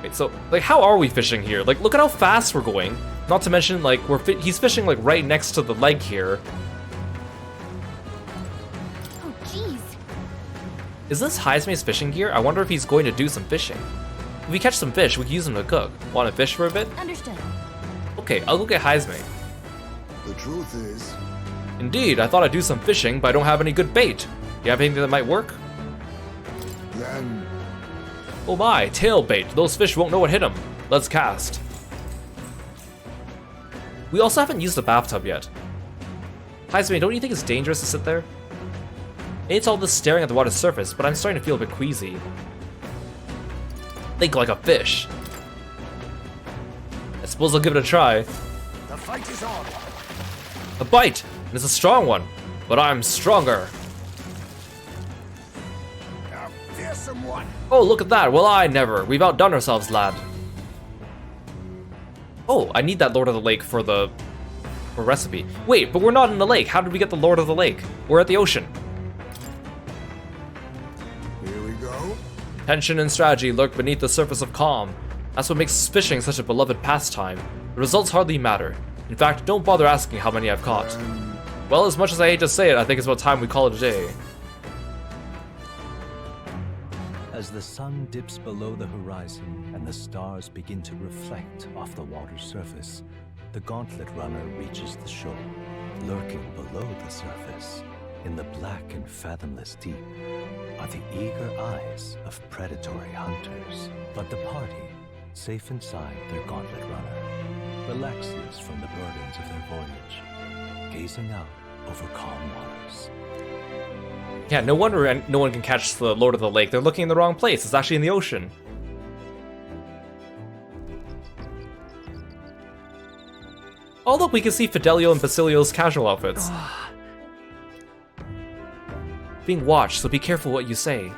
Wait, so, like, how are we fishing here? Like, look at how fast we're going. Not to mention, like, he's fishing, like, right next to the leg here. Oh, jeez. Is this Heisme's fishing gear? I wonder if he's going to do some fishing. If we catch some fish, we can use them to cook. Want to fish for a bit? Understood. Okay, I'll go get Heisme. The truth is, Indeed, I thought I'd do some fishing, but I don't have any good bait. Do you have anything that might work? Then... Oh my, tail bait. Those fish won't know what hit them. Let's cast. We also haven't used the bathtub yet. Heisman, don't you think it's dangerous to sit there? It's all this staring at the water's surface, but I'm starting to feel a bit queasy. Think like a fish. I suppose I'll give it a try. The fight is on. A bite! And it's a strong one, but I'm stronger. A fearsome one. Oh, look at that. Well, I never. We've outdone ourselves, lad. Oh, I need that Lord of the Lake for the recipe. Wait, but we're not in the lake. How did we get the Lord of the Lake? We're at the ocean. Here we go. Tension and strategy lurk beneath the surface of calm. That's what makes fishing such a beloved pastime. The results hardly matter. In fact, don't bother asking how many I've caught. Well, as much as I hate to say it, I think it's about time we call it a day. As the sun dips below the horizon and the stars begin to reflect off the water's surface, the gauntlet runner reaches the shore. Lurking below the surface, in the black and fathomless deep, are the eager eyes of predatory hunters. But the party, safe inside their gauntlet runner, relaxes from the burdens of their voyage, gazing out over calm waters. Yeah, no wonder no one can catch the Lord of the Lake. They're looking in the wrong place. It's actually in the ocean. Oh look, we can see Fidelio and Basilio's casual outfits. Being watched, so be careful what you say.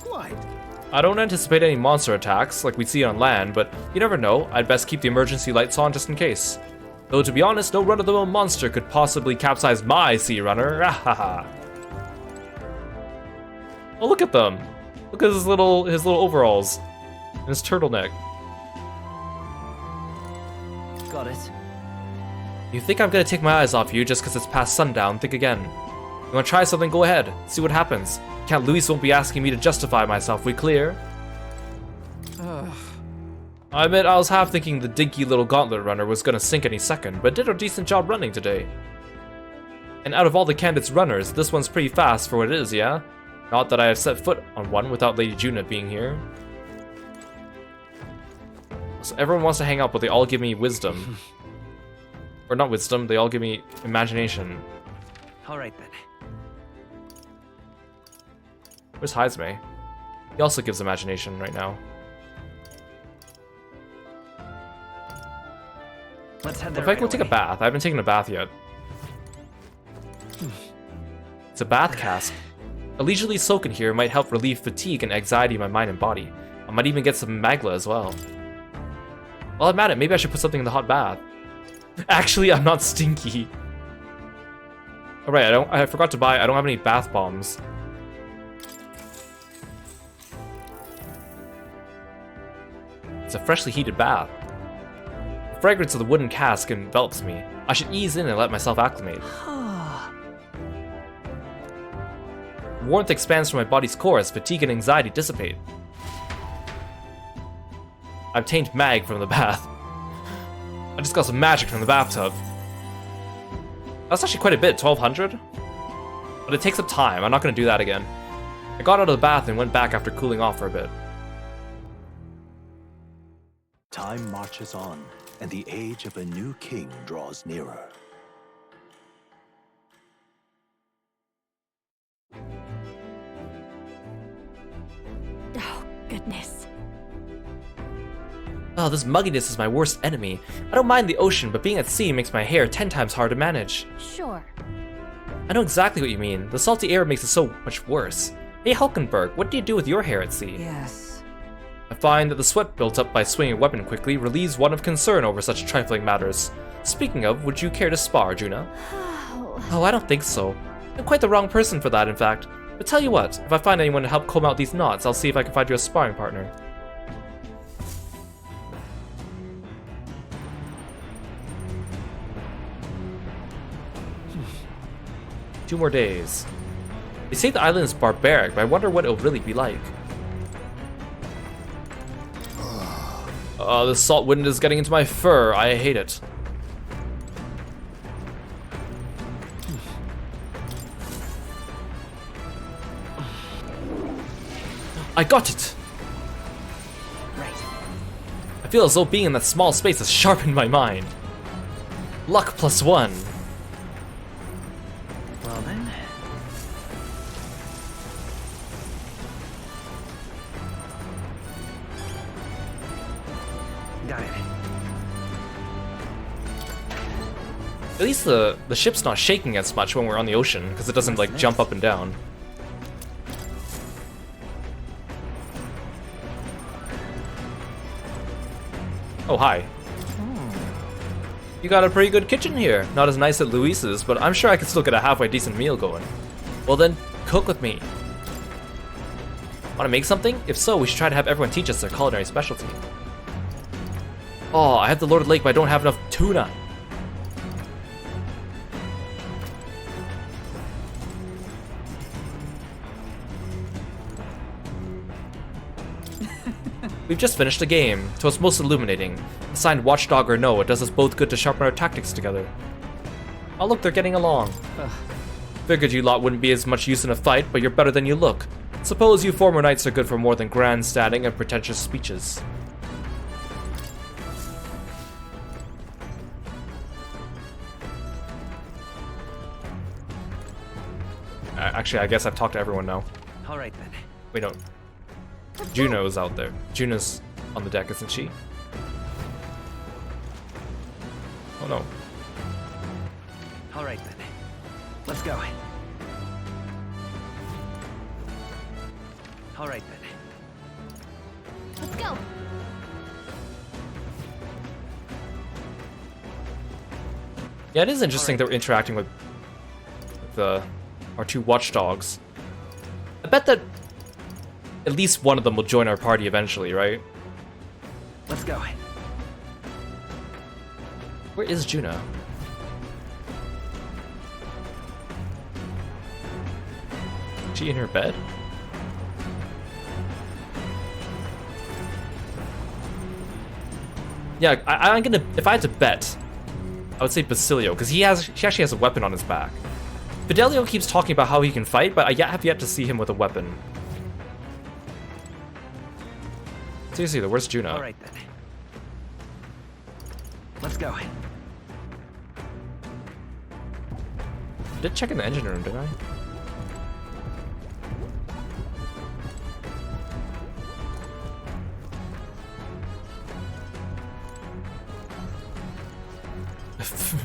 Quite. I don't anticipate any monster attacks like we see on land, but you never know. I'd best keep the emergency lights on just in case. Though to be honest, no run-of-the-mill monster could possibly capsize my sea runner. Oh, look at them! Look at his little overalls and his turtleneck. Got it. You think I'm gonna take my eyes off you just because it's past sundown? Think again. You wanna try something? Go ahead. See what happens. Count Luis won't be asking me to justify myself. We clear? I admit I was half thinking the dinky little gauntlet runner was gonna sink any second, but did a decent job running today. And out of all the candidates runners, this one's pretty fast for what it is, yeah? Not that I have set foot on one without Lady Juna being here. So everyone wants to hang out, but they all give me wisdom. Or not wisdom, they all give me imagination. Alright then. Where's Heisme? He also gives imagination right now. Let's head What there if I right go take a bath? I haven't taken a bath yet. It's a bath cask. A leisurely soak in here might help relieve fatigue and anxiety in my mind and body. I might even get some magla as well. While I'm at it, maybe I should put something in the hot bath. Actually, I'm not stinky. Alright, I forgot to buy, I don't have any bath bombs. It's a freshly heated bath. The fragrance of the wooden cask envelops me. I should ease in and let myself acclimate. Warmth expands from my body's core as fatigue and anxiety dissipate. I obtained mag from the bath. I just got some magic from the bathtub. That's actually quite a bit, 1200? But it takes up time, I'm not gonna do that again. I got out of the bath and went back after cooling off for a bit. Time marches on, and the age of a new king draws nearer. Oh, goodness. Oh, this mugginess is my worst enemy. I don't mind the ocean, but being at sea makes my hair 10 times hard to manage. Sure. I know exactly what you mean. The salty air makes it so much worse. Hey, Hulkenberg, what do you do with your hair at sea? Yes. I find that the sweat built up by swinging a weapon quickly relieves one of concern over such trifling matters. Speaking of, would you care to spar, Juna? Oh, I don't think so. I'm quite the wrong person for that, in fact. But tell you what, if I find anyone to help comb out these knots, I'll see if I can find you a sparring partner. Two more days. They say the island is barbaric, but I wonder what it'll really be like. The salt wind is getting into my fur. I hate it. I got it! Right. I feel as though being in that small space has sharpened my mind. Luck +1. Well then. Got it. At least the ship's not shaking as much when we're on the ocean, because it doesn't like jump up and down. Oh, hi. You got a pretty good kitchen here. Not as nice as Luis's, but I'm sure I could still get a halfway decent meal going. Well then, cook with me. Want to make something? If so, we should try to have everyone teach us their culinary specialty. Oh, I have the Lord of the Lake, but I don't have enough tuna. We've just finished a game, to its most illuminating. Assigned watchdog or no, it does us both good to sharpen our tactics together. Oh look, they're getting along. Figured you lot wouldn't be as much use in a fight, but you're better than you look. Suppose you former knights are good for more than grandstanding and pretentious speeches. Actually, I guess I've talked to everyone now. Alright then. Wait, no. Juno's out there. Juno's on the deck, isn't she? Oh no. Alright then. Let's go. Alright then. Let's go. Yeah, it is interesting that we're interacting with our two watchdogs. I bet that at least one of them will join our party eventually, right? Let's go. Where is Juno? Is she in her bed? Yeah, I'm gonna. If I had to bet, I would say Basilio, because he actually has a weapon on his back. Fidelio keeps talking about how he can fight, but I have yet to see him with a weapon. Seriously though, where's Juno? Alright then. Let's go. I did check in the engine room, didn't I?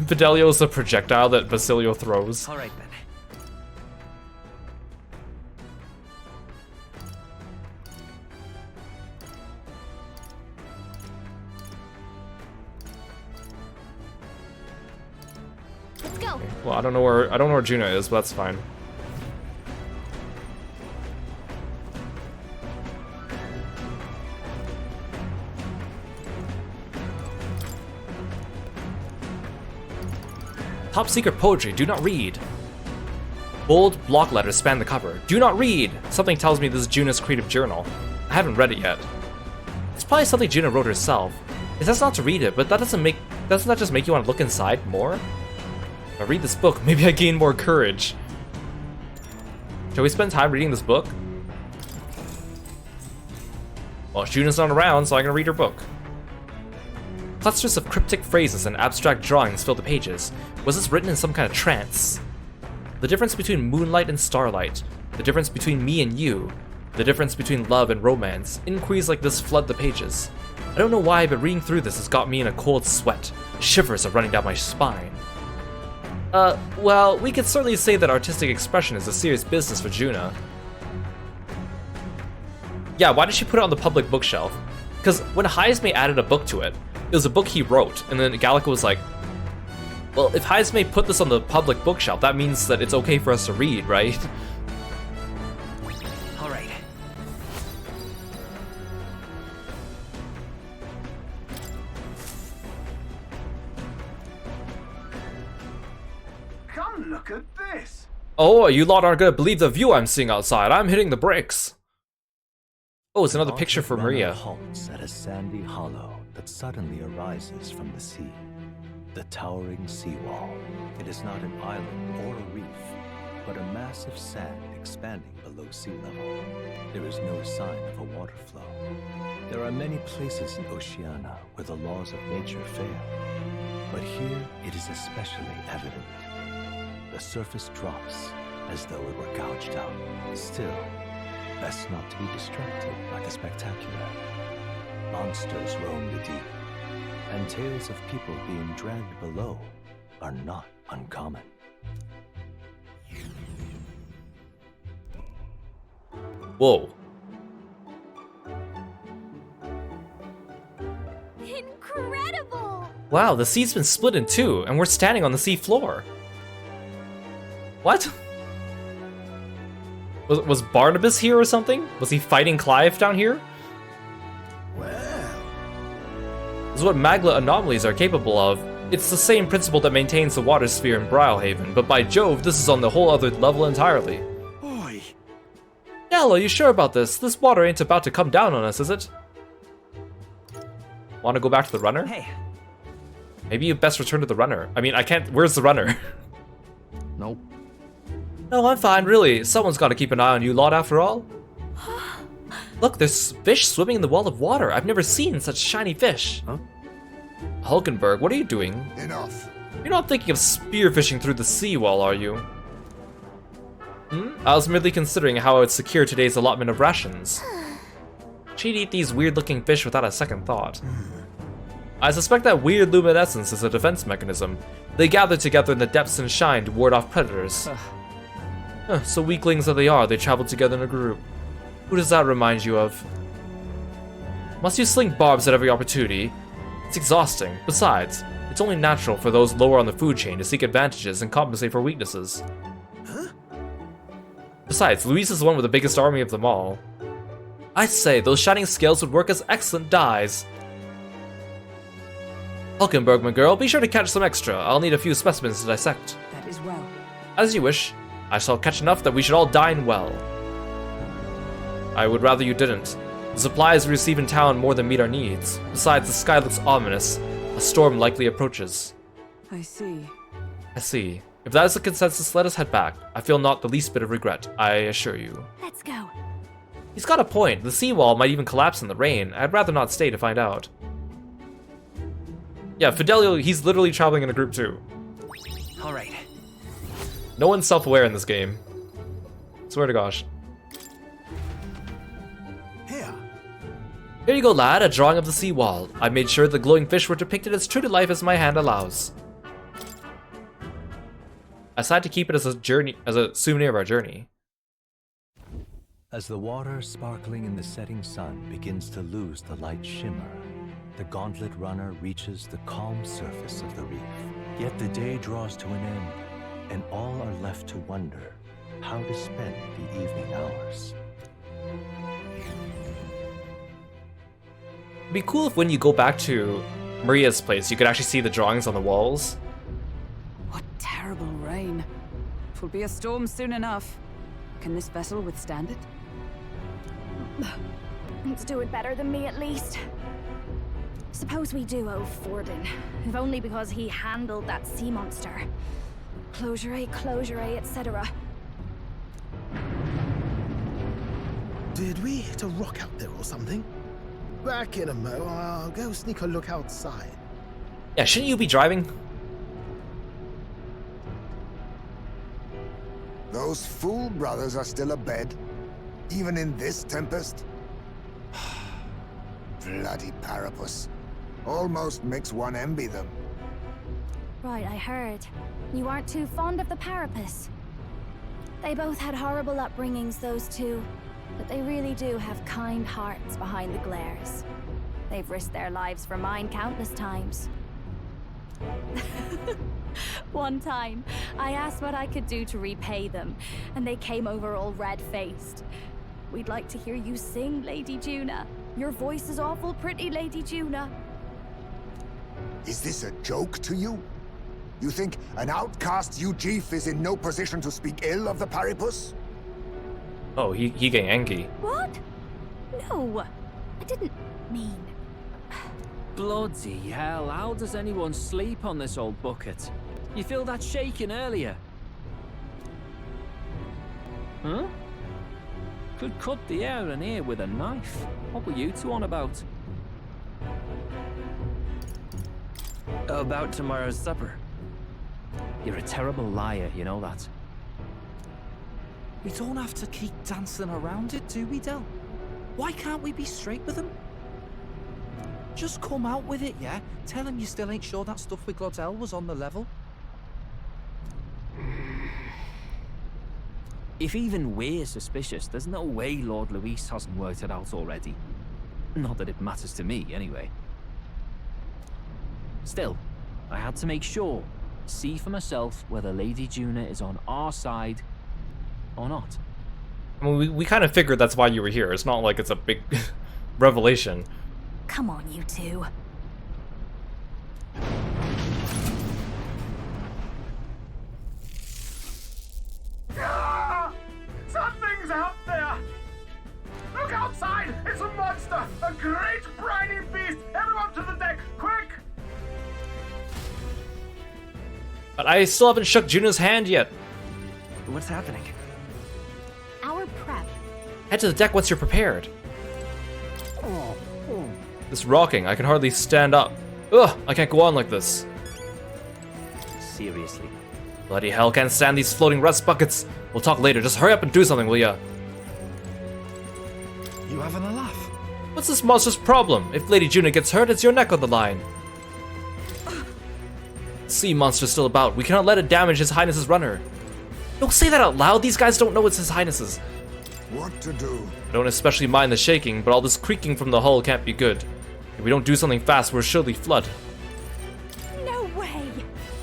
Fidelio is the projectile that Basilio throws. Alright then. Let's go. Well, I don't know where Juno is, but that's fine. Top secret poetry, do not read. Bold block letters span the cover. Do not read! Something tells me this is Juno's creative journal. I haven't read it yet. It's probably something Juno wrote herself. It says not to read it, but doesn't that just make you want to look inside more? If I read this book, maybe I gain more courage. Shall we spend time reading this book? Well, Juno's not around, so I'm gonna read her book. Clusters of cryptic phrases and abstract drawings fill the pages. Was this written in some kind of trance? The difference between moonlight and starlight. The difference between me and you. The difference between love and romance. Inquiries like this flood the pages. I don't know why, but reading through this has got me in a cold sweat. Shivers are running down my spine. Well, we could certainly say that artistic expression is a serious business for Juno. Yeah, why did she put it on the public bookshelf? Because when Haizme added a book to it, it was a book he wrote, and then Gallica was like, well, if Haizme put this on the public bookshelf, that means that it's okay for us to read, right? Alright. Come look at this. Oh, you lot aren't gonna believe the view I'm seeing outside. I'm hitting the bricks. Oh, it's another picture for Maria. Halts at a sandy hollow that suddenly arises from the sea. The towering seawall. It is not an island or a reef, but a mass of sand expanding below sea level. There is no sign of a water flow. There are many places in Oceania where the laws of nature fail, but here it is especially evident. The surface drops as though it were gouged out. Still, best not to be distracted by the spectacular. Monsters roam the deep, and tales of people being dragged below are not uncommon. Whoa. Incredible! Wow, the sea's been split in two, and we're standing on the sea floor. What? Was Barnabas here or something? Was he fighting Clive down here? This is what Magla anomalies are capable of. It's the same principle that maintains the water sphere in Brawlhaven, but by Jove, this is on the whole other level entirely. Oi! Yell, are you sure about this? This water ain't about to come down on us, is it? Want to go back to the runner? Hey. Maybe you best return to the runner. I mean, I can't. Where's the runner? Nope. No, I'm fine, really. Someone's got to keep an eye on you lot after all. Look, there's fish swimming in the wall of water. I've never seen such shiny fish. Huh? Hulkenberg, what are you doing? Enough. You're not thinking of spearfishing through the seawall, are you? I was merely considering how I would secure today's allotment of rations. She'd eat these weird-looking fish without a second thought. I suspect that weird luminescence is a defense mechanism. They gather together in the depths and shine to ward off predators. So weaklings that they are, they travel together in a group. Who does that remind you of? Must you sling barbs at every opportunity? It's exhausting. Besides, it's only natural for those lower on the food chain to seek advantages and compensate for weaknesses. Besides, Luis is the one with the biggest army of them all. I say, those shining scales would work as excellent dyes. Hulkenberg, my girl, be sure to catch some extra. I'll need a few specimens to dissect. That is well. As you wish. I shall catch enough that we should all dine well. I would rather you didn't. The supplies we receive in town more than meet our needs. Besides, the sky looks ominous. A storm likely approaches. I see. I see. If that is the consensus, let us head back. I feel not the least bit of regret, I assure you. Let's go. He's got a point. The seawall might even collapse in the rain. I'd rather not stay to find out. Yeah, Fidelio, he's literally traveling in a group too. Alright. No one's self-aware in this game. Swear to gosh. Here you go, lad, a drawing of the seawall. I made sure the glowing fish were depicted as true to life as my hand allows. I decided to keep it as a souvenir of our journey. As the water sparkling in the setting sun begins to lose the light shimmer, the gauntlet runner reaches the calm surface of the reef. Yet the day draws to an end, and all are left to wonder how to spend the evening hours. It'd be cool if when you go back to Maria's place, you could actually see the drawings on the walls. What terrible rain. Twill be a storm soon enough. Can this vessel withstand it? It's doing better than me, at least. Suppose we do owe Forden, if only because he handled that sea monster. Closure, etc. Did we hit a rock out there or something? Back in a mo, I'll go sneak a look outside. Yeah, shouldn't you be driving? Those fool brothers are still abed, even in this tempest. Bloody Parapus. Almost makes one envy them. Right, I heard. You aren't too fond of the Parapus. They both had horrible upbringings, those two. But they really do have kind hearts behind the glares. They've risked their lives for mine countless times. One time, I asked what I could do to repay them, and they came over all red-faced. We'd like to hear you sing, Lady Juna. Your voice is awful pretty, Lady Juna. Is this a joke to you? You think an outcast Ujif is in no position to speak ill of the Paripus? Oh, he getting angry. What? No, I didn't mean... Bloody hell, how does anyone sleep on this old bucket? You feel that shaking earlier? Huh? Could cut the air in here with a knife. What were you two on about? About tomorrow's supper. You're a terrible liar, you know that. We don't have to keep dancing around it, do we, Del? Why can't we be straight with him? Just come out with it, yeah? Tell him you still ain't sure that stuff with Glodell was on the level. If even we're suspicious, there's no way Lord Luis hasn't worked it out already. Not that it matters to me, anyway. Still, I had to make sure, see for myself whether Lady Juna is on our side or not. I mean, we kind of figured that's why you were here. It's not like it's a big revelation. Come on, you two. Ah! Something's out there! Look outside! It's a monster! A great briny beast! Everyone to the deck, quick! But I still haven't shook Juna's hand yet. What's happening? Our prep. Head to the deck once you're prepared. This rocking, I can hardly stand up. Ugh, I can't go on like this. Seriously. Bloody hell, can't stand these floating rust buckets. We'll talk later, just hurry up and do something, will ya? You having a laugh? What's this monster's problem? If Lady Juna gets hurt, it's your neck on the line. Sea monster's still about. We cannot let it damage His Highness's runner. Don't say that out loud, these guys don't know it's His Highness's. What to do? I don't especially mind the shaking, but all this creaking from the hull can't be good. If we don't do something fast, we'll surely flood. No way!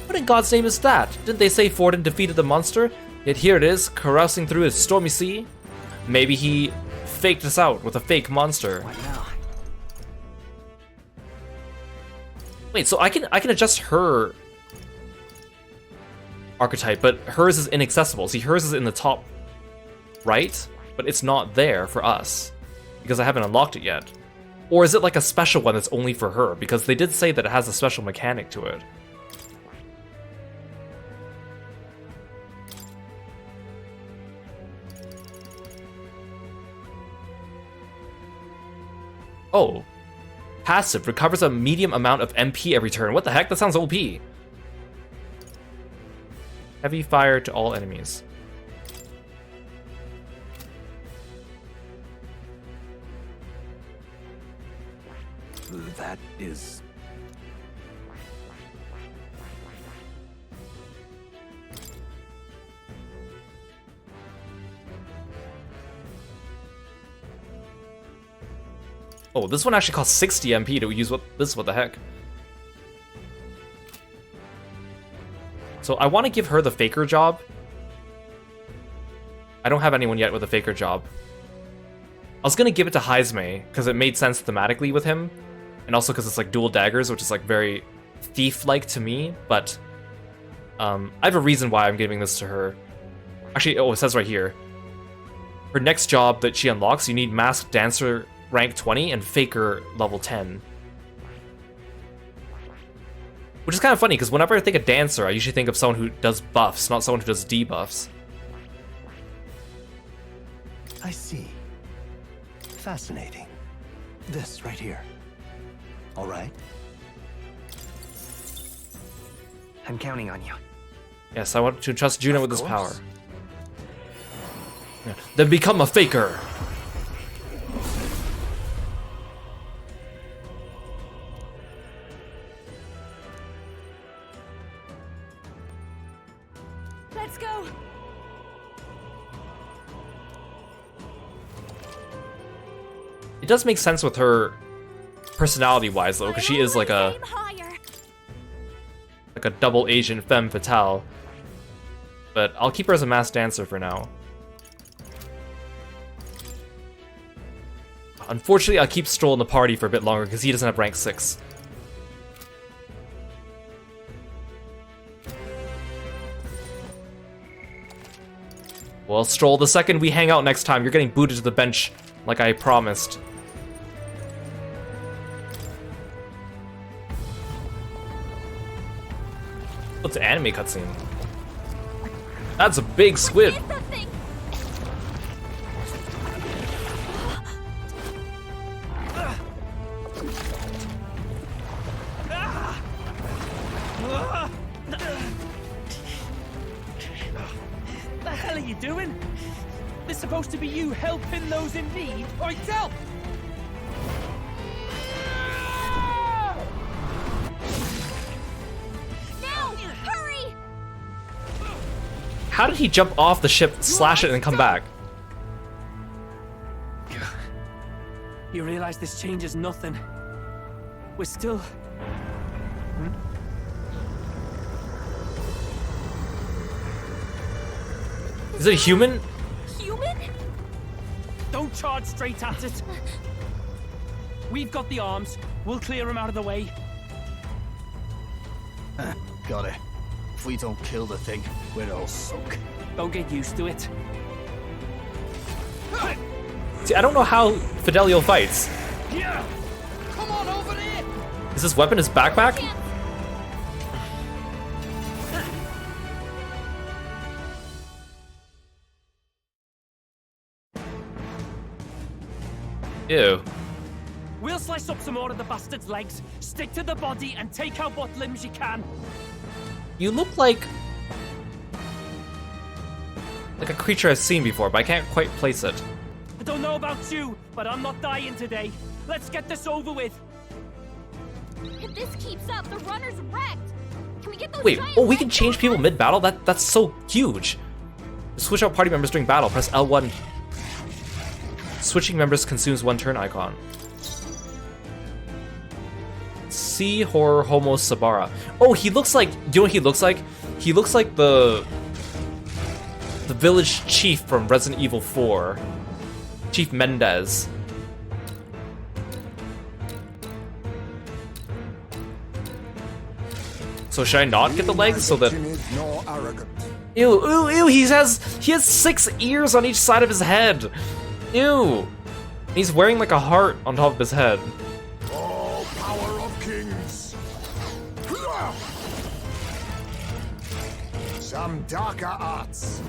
What in God's name is that? Didn't they say Forden defeated the monster? Yet here it is, carousing through a stormy sea? Maybe he faked us out with a fake monster. What now? Wait, so I can adjust her archetype, but hers is inaccessible. See, hers is in the top right, but it's not there for us because I haven't unlocked it yet. Or is it like a special one that's only for her? Because they did say that it has a special mechanic to it. Oh. Passive recovers a medium amount of MP every turn. What the heck? That sounds OP. Heavy fire to all enemies. That is... Oh, this one actually costs 60 MP to use what the heck? So I want to give her the faker job. I don't have anyone yet with a faker job. I was gonna give it to Heizme, because it made sense thematically with him. And also because it's like dual daggers, which is like very thief-like to me, but I have a reason why I'm giving this to her. Actually, oh, it says right here. Her next job that she unlocks, you need Masked Dancer rank 20 and Faker level 10. Which is kind of funny, because whenever I think of Dancer, I usually think of someone who does buffs, not someone who does debuffs. I see. Fascinating. This right here. All right. I'm counting on you. Yes, I want to trust Juna with this power. Yeah. Then become a faker! Let's go! It does make sense with her personality-wise, though, because she is like a double agent femme fatale. But I'll keep her as a masked dancer for now. Unfortunately, I'll keep Stroll in the party for a bit longer because he doesn't have rank 6. Well, Stroll, the second we hang out next time, you're getting booted to the bench like I promised. anime cutscene. That's a big squid. The hell are you doing? This supposed to be you helping those in need, right, Del? Now, hurry! How did he jump off the ship, slash it, and come back? You realize this changes nothing. We're still... Is it a human? Human? Don't charge straight at it. We've got the arms. We'll clear him out of the way. Got it. If we don't kill the thing, we're all sunk. Don't get used to it. See, I don't know how Fidelio fights. Yeah! Come on over there! Is this weapon his backpack? Ew. We'll slice up some more of the bastard's legs, stick to the body, and take out what limbs you can. You look like a creature I've seen before, but I can't quite place it. I don't know about you, but I'm not dying today. Let's get this over with. If this keeps up, the runner's wrecked. Can we get those Wait, giant oh, we can legs change people mid-battle? That's so huge. Switch out party members during battle, press L1. Switching members consumes 1 turn icon. See Horror Homo Sabara. Oh, he looks like, you know what he looks like? He looks like the village chief from Resident Evil 4. Chief Mendez. So should I not get the legs so that... Ew, ew, ew, he has 6 ears on each side of his head. Ew. He's wearing like a heart on top of his head. Oh, power of kings. Some darker arts.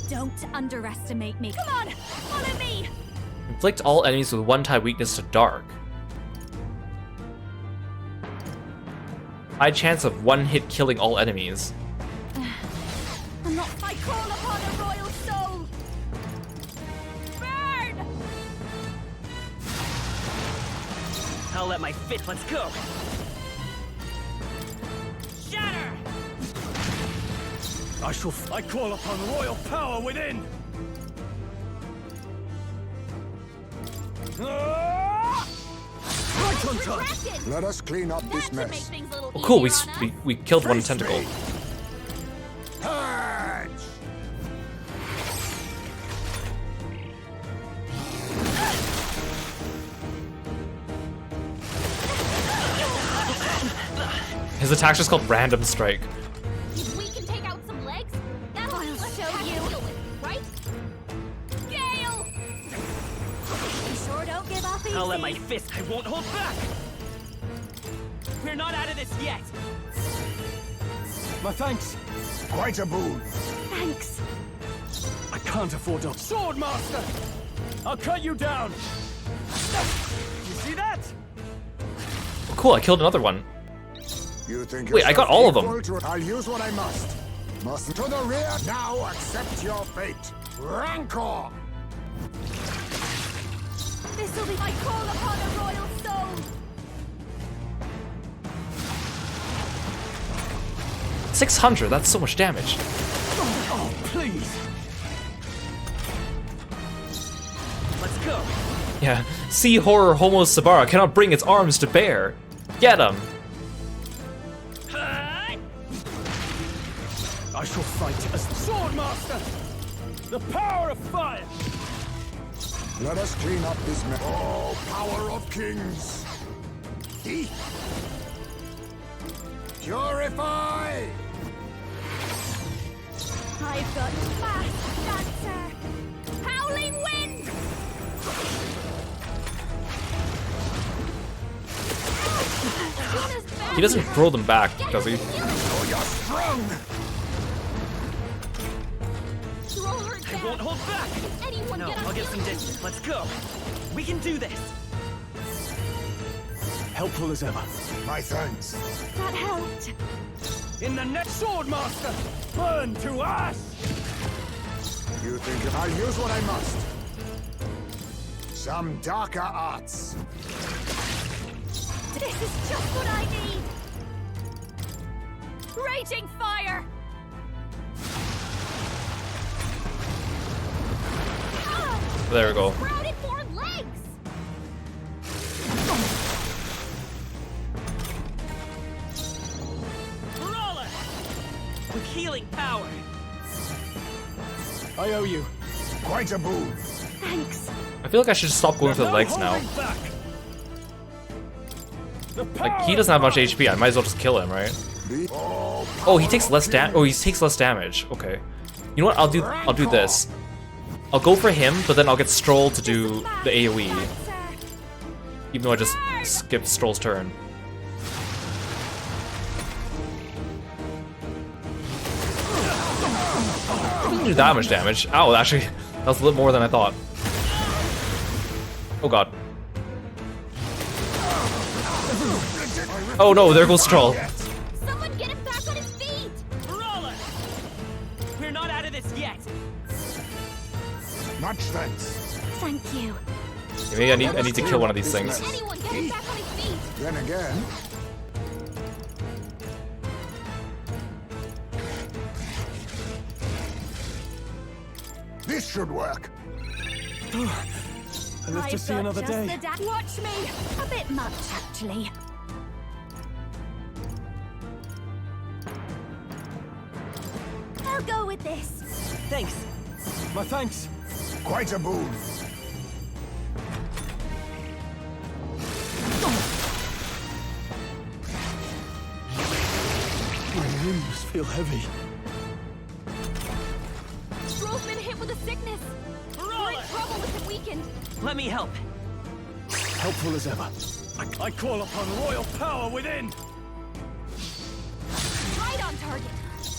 Don't underestimate me. Come on, follow me. Inflict all enemies with 1-type weakness to dark. High chance of 1-hit killing all enemies. I'm not. I call upon a royal soul. Burn! I'll let my fit. Let's go. Shatter! I call upon royal power within. Let us clean up this mess. Oh, cool, we killed one tentacle. His attack's just called Random Strike. If we can take out some legs, that'll show you, right? Gale! You sure don't give up easy. I'll let my fist. I won't hold back. We're not out of this yet. My thanks. Quite a boon. Thanks. I can't afford a sword master. I'll cut you down. You see that? Oh, cool, I killed another one. You think wait, I got all of them. I'll use what I must. Must to the rear. Now accept your fate. Rancor. This'll be my call upon a royal soul. 600, that's so much damage. Oh, please. Let's go. Yeah, Sea Horror Homo Sabara cannot bring its arms to bear. Get him. I shall fight as the sword master. The power of fire. Let us clean up this mess. Oh, power of kings. Thief. Purify. I've got fast dancer. Howling wind. He doesn't throw them back, does he? Oh, you're strong! I won't hold back! No, I'll get some distance. Let's go! We can do this! Helpful as ever. My thanks. That helped. In the next sword master, burn to ash! You think if I use what I must? Some darker arts. This is just what I need! Raging fire! There we go. Sprouted more legs! Brawler! With healing power! I owe you. Quite a boon. Thanks. I feel like I should stop going for the legs now. Like, he doesn't have much HP, I might as well just kill him, right? Oh, he takes less he takes less damage. Okay. You know what? I'll do this. I'll go for him, but then I'll get Stroll to do the AoE. Even though I just skipped Stroll's turn. Didn't do that much damage. Ow, actually, that was a little more than I thought. Oh god. Oh no, there goes Stroll. Someone get him back on his feet! Brawler! We're not out of this yet! Much thanks. Thank you. Yeah, maybe I need to kill one of these things. Anyone get him back on his feet! Then again, this should work. I live to see another day. Watch me! A bit much, actually. I'll go with this. Thanks. My thanks. Quite a boon. My limbs feel heavy. Stroll's been hit with a sickness! We're in trouble with him weakened! Let me help. Helpful as ever. I call upon royal power within! Right on target!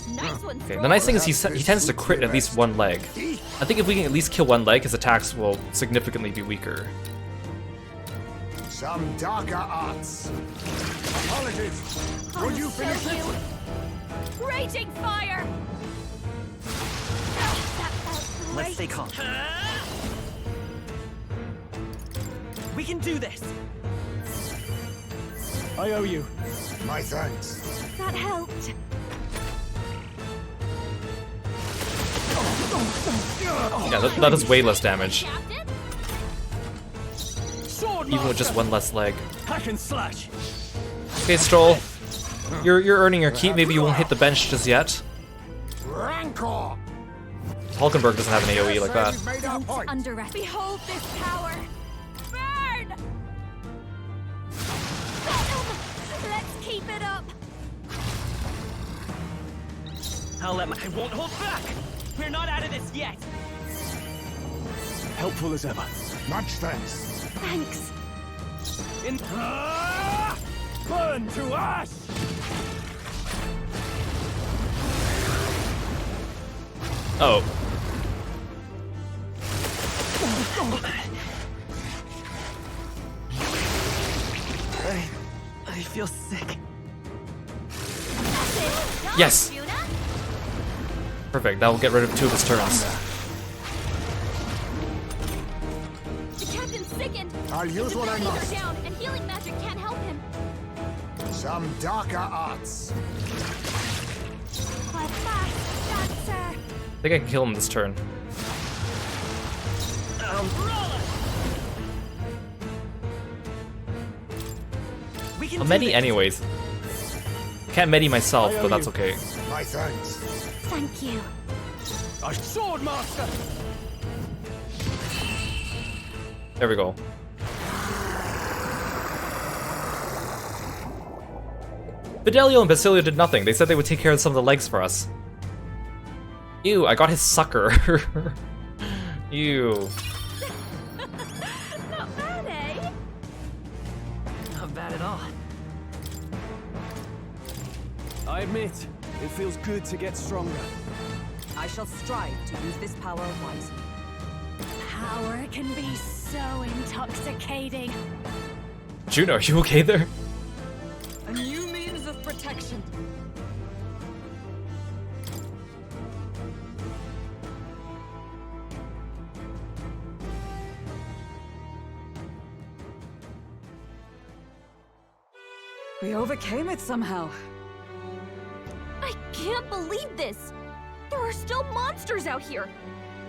Nice one, Okay, the nice thing is he tends to crit at least one leg. I think if we can at least kill one leg, his attacks will significantly be weaker. Some darker arts. Apologies. Would you finish it? Raging fire! Let's stay calm. We can do this! I owe you. My thanks. That helped. Yeah, that does way less damage. Even with just one less leg. Hack and slash. Okay, Stroll. You're earning your keep. Maybe you won't hit the bench just yet. Rancor. Hulkenberg doesn't have an AoE like that. Don't underestimate. Behold this power! Burn! Let's keep it up! I won't hold back! We're not out of this yet! Helpful as ever. Much thanks. Thanks. Burn to ash! Oh. I feel sick. Yes! Perfect, that will get rid of 2 of his turns. The captain's sickened! I'll use what I must. Down, and healing magic can't help him! Some darker arts. My fast dancer! I think I can kill him this turn. I'll Medi anyways. Can't Medi myself, but that's okay. My thanks. Thank you. A sword master! There we go. Fidelio and Basilio did nothing. They said they would take care of some of the legs for us. Ew, I got his sucker. Ew. Not bad, eh? Not bad at all. I admit, it feels good to get stronger. I shall strive to use this power wisely. Power can be so intoxicating. Juno, are you okay there? A new means of protection. We overcame it somehow. I can't believe this! There are still monsters out here!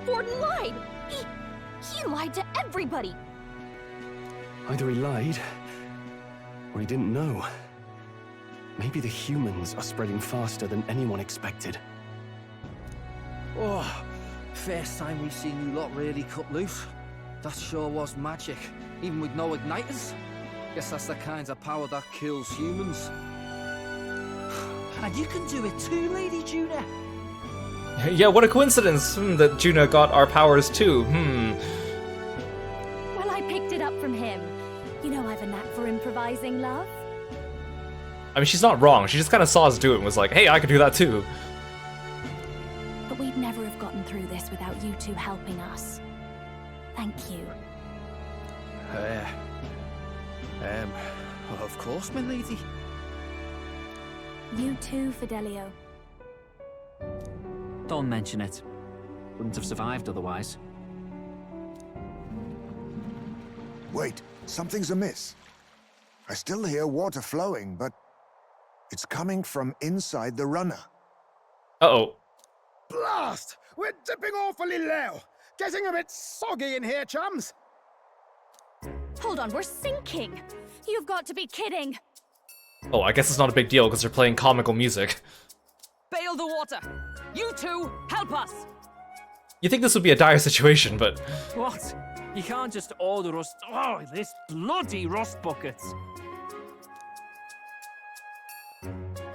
Forden lied! He lied to everybody! Either he lied, or he didn't know. Maybe the humans are spreading faster than anyone expected. Oh, first time we've seen you lot really cut loose. That sure was magic, even with no igniters. Guess that's the kind of power that kills humans. And you can do it too, Lady Juna. Yeah, what a coincidence that Juna got our powers too. Well, I picked it up from him. You know I've a knack for improvising, love. I mean, she's not wrong. She just kind of saw us do it and was like, hey, I could do that too. But we'd never have gotten through this without you two helping us. Thank you. Of course, my lady. You too, Fidelio. Don't mention it. Wouldn't have survived otherwise. Wait, something's amiss. I still hear water flowing, but it's coming from inside the runner. Uh-oh. Blast! We're dipping awfully low. Getting a bit soggy in here, chums. Hold on, we're sinking. You've got to be kidding. Oh, I guess it's not a big deal because they're playing comical music. Bail the water! You two, help us! You think this would be a dire situation, but... What? You can't just order us... Oh, this bloody rust buckets!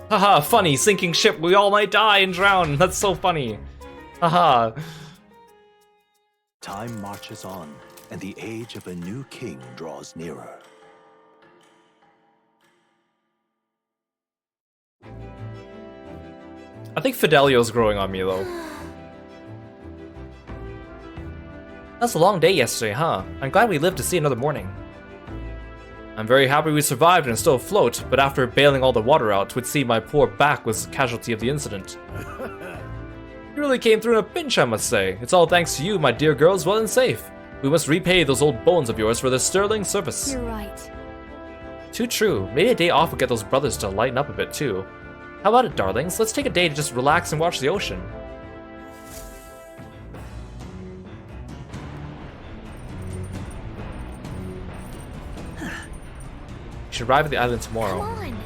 Haha, funny, sinking ship, we all might die and drown. That's so funny. Haha. Time marches on, and the age of a new king draws nearer. I think Fidelio's growing on me, though. That's a long day yesterday, huh? I'm glad we lived to see another morning. I'm very happy we survived and still afloat, but after bailing all the water out, 'twould seem my poor back was a casualty of the incident. You really came through in a pinch, I must say. It's all thanks to you, my dear girls, well and safe. We must repay those old bones of yours for their sterling service. You're right. Too true. Maybe a day off would get those brothers to lighten up a bit, too. How about it, darlings? Let's take a day to just relax and watch the ocean. You should arrive at the island tomorrow. Come on.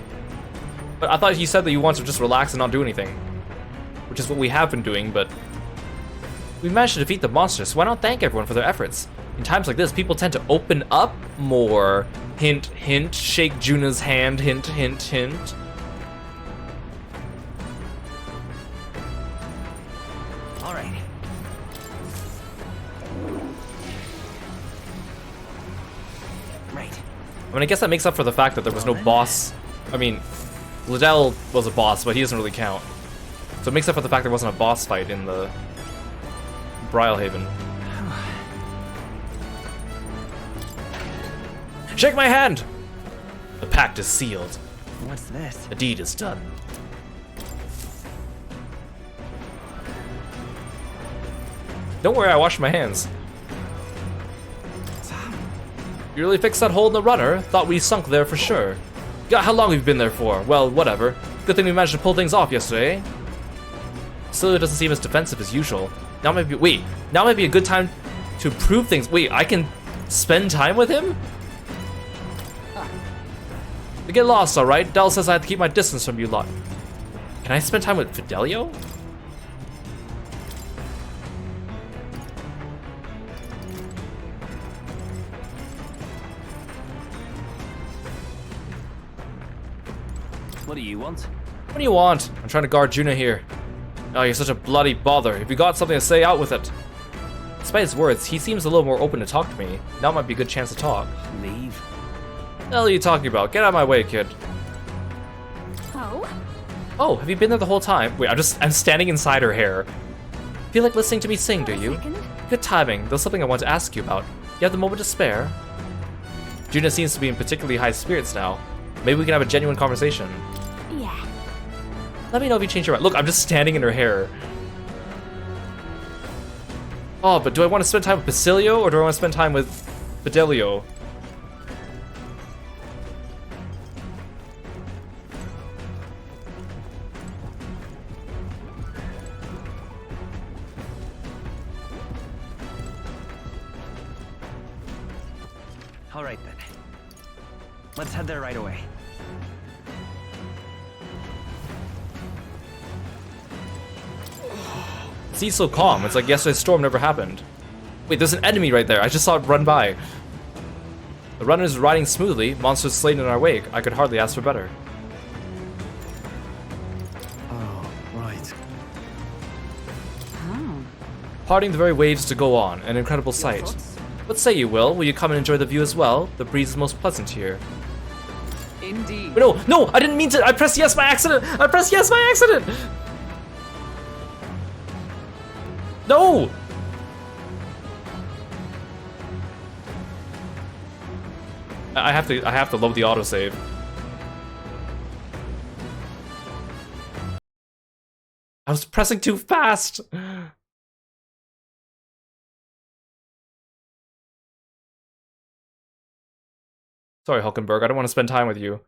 But I thought you said that you wanted to just relax and not do anything. Which is what we have been doing, but... we managed to defeat the monsters, so why not thank everyone for their efforts? In times like this, people tend to open up more. Hint, hint. Shake Juna's hand. Hint, hint, hint. Alright. Right. I mean, I guess that makes up for the fact that there was no boss. I mean, Liddell was a boss, but he doesn't really count. So it makes up for the fact there wasn't a boss fight in the Brylehaven. Shake my hand! The pact is sealed. What's this? The deed is done. Don't worry, I washed my hands. You really fixed that hole in the runner? Thought we sunk there for sure. God, how long we've been there for? Well, whatever. Good thing we managed to pull things off yesterday, eh? Still, it doesn't seem as defensive as usual. Now might be a good time to improve things. Wait, I can spend time with him? I get lost, alright? Dell says I have to keep my distance from you lot. Can I spend time with Fidelio? What do you want? What do you want? I'm trying to guard Juna here. Oh, you're such a bloody bother. If you got something to say, out with it. Despite his words, he seems a little more open to talk to me. Now might be a good chance to talk. Leave. What the hell are you talking about? Get out of my way, kid. Oh? No? Oh, have you been there the whole time? Wait, I'm standing inside her hair. Feel like listening to me sing, do you? Good timing. There's something I want to ask you about. You have the moment to spare? Juna seems to be in particularly high spirits now. Maybe we can have a genuine conversation. Yeah. Let me know if you change your mind. Look, I'm just standing in her hair. Oh, but do I want to spend time with Basilio or do I want to spend time with Fidelio? All right then. Let's head there right away. Sea's so calm. It's like yesterday's storm never happened. Wait, there's an enemy right there. I just saw it run by. The runner is riding smoothly. Monsters slain in our wake. I could hardly ask for better. Oh, right. Parting the very waves to go on. An incredible sight. What say you, Will? Will you come and enjoy the view as well? The breeze is most pleasant here. Indeed. Wait, no, I didn't mean to. I pressed yes by accident. I pressed yes by accident. No! I have to load the autosave. I was pressing too fast. Sorry, Hulkenberg, I don't want to spend time with you.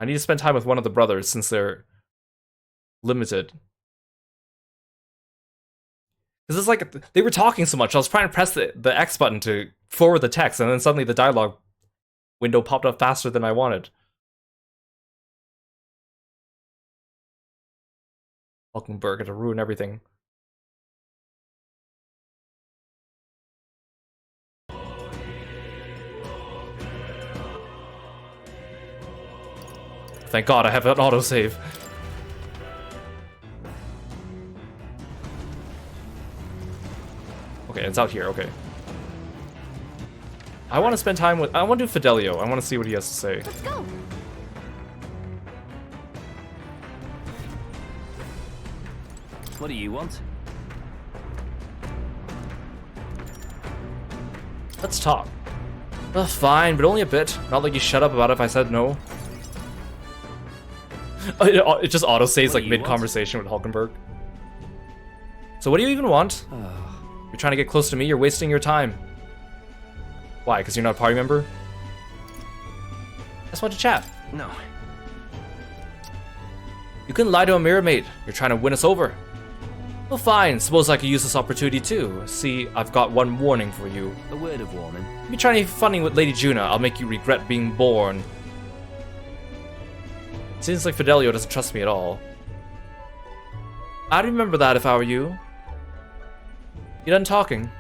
I need to spend time with one of the brothers since they're limited. Because it's like, they were talking so much, I was trying to press the X button to forward the text, and then suddenly the dialogue window popped up faster than I wanted. Hulkenberg, to ruin everything. Thank God I have an autosave. Okay, it's out here, okay. I want to spend time with... I want to do Fidelio. I want to see what he has to say. Let's go. What do you want? Let's talk. Fine, but only a bit. Not like you shut up about it if I said no. It just auto-saves like mid-conversation with Hulkenberg. So what do you even want? You're trying to get close to me, you're wasting your time. Why, because you're not a party member? I just want to chat. No. You couldn't lie to a mirror mate. You're trying to win us over. Well, fine. Suppose I could use this opportunity too. See, I've got one warning for you. A word of warning. If you try any funning with Lady Juna, I'll make you regret being born. Seems like Fidelio doesn't trust me at all. I'd remember that if I were you. You done talking?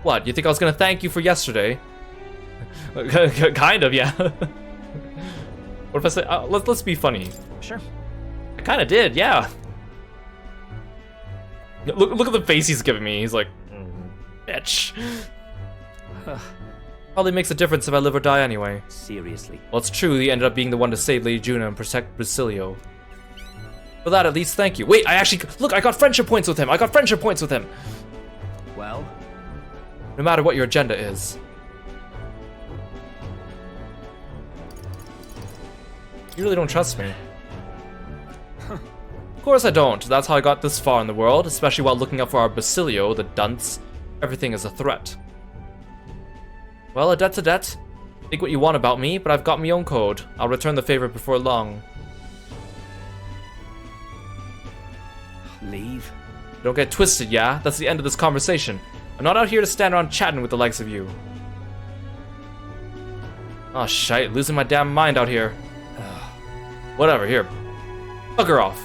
What, you think I was gonna thank you for yesterday? Kind of, yeah. What if I say, let's be funny. Sure. I kinda did, yeah. Look at the face he's giving me. He's like, bitch. Probably makes a difference if I live or die anyway. Seriously. Well, it's true, he ended up being the one to save Lady Juna and protect Basilio. For that, at least, thank you. Wait, I actually... Look, I got friendship points with him! I got friendship points with him! Well? No matter what your agenda is. You really don't trust me. Of course I don't. That's how I got this far in the world, especially while looking out for our Basilio, the dunce. Everything is a threat. Well, a debt's a debt. Think what you want about me, but I've got my own code. I'll return the favor before long. Leave? Don't get twisted, yeah? That's the end of this conversation. I'm not out here to stand around chatting with the likes of you. Oh, shite. Losing my damn mind out here. Whatever, here. Bugger off.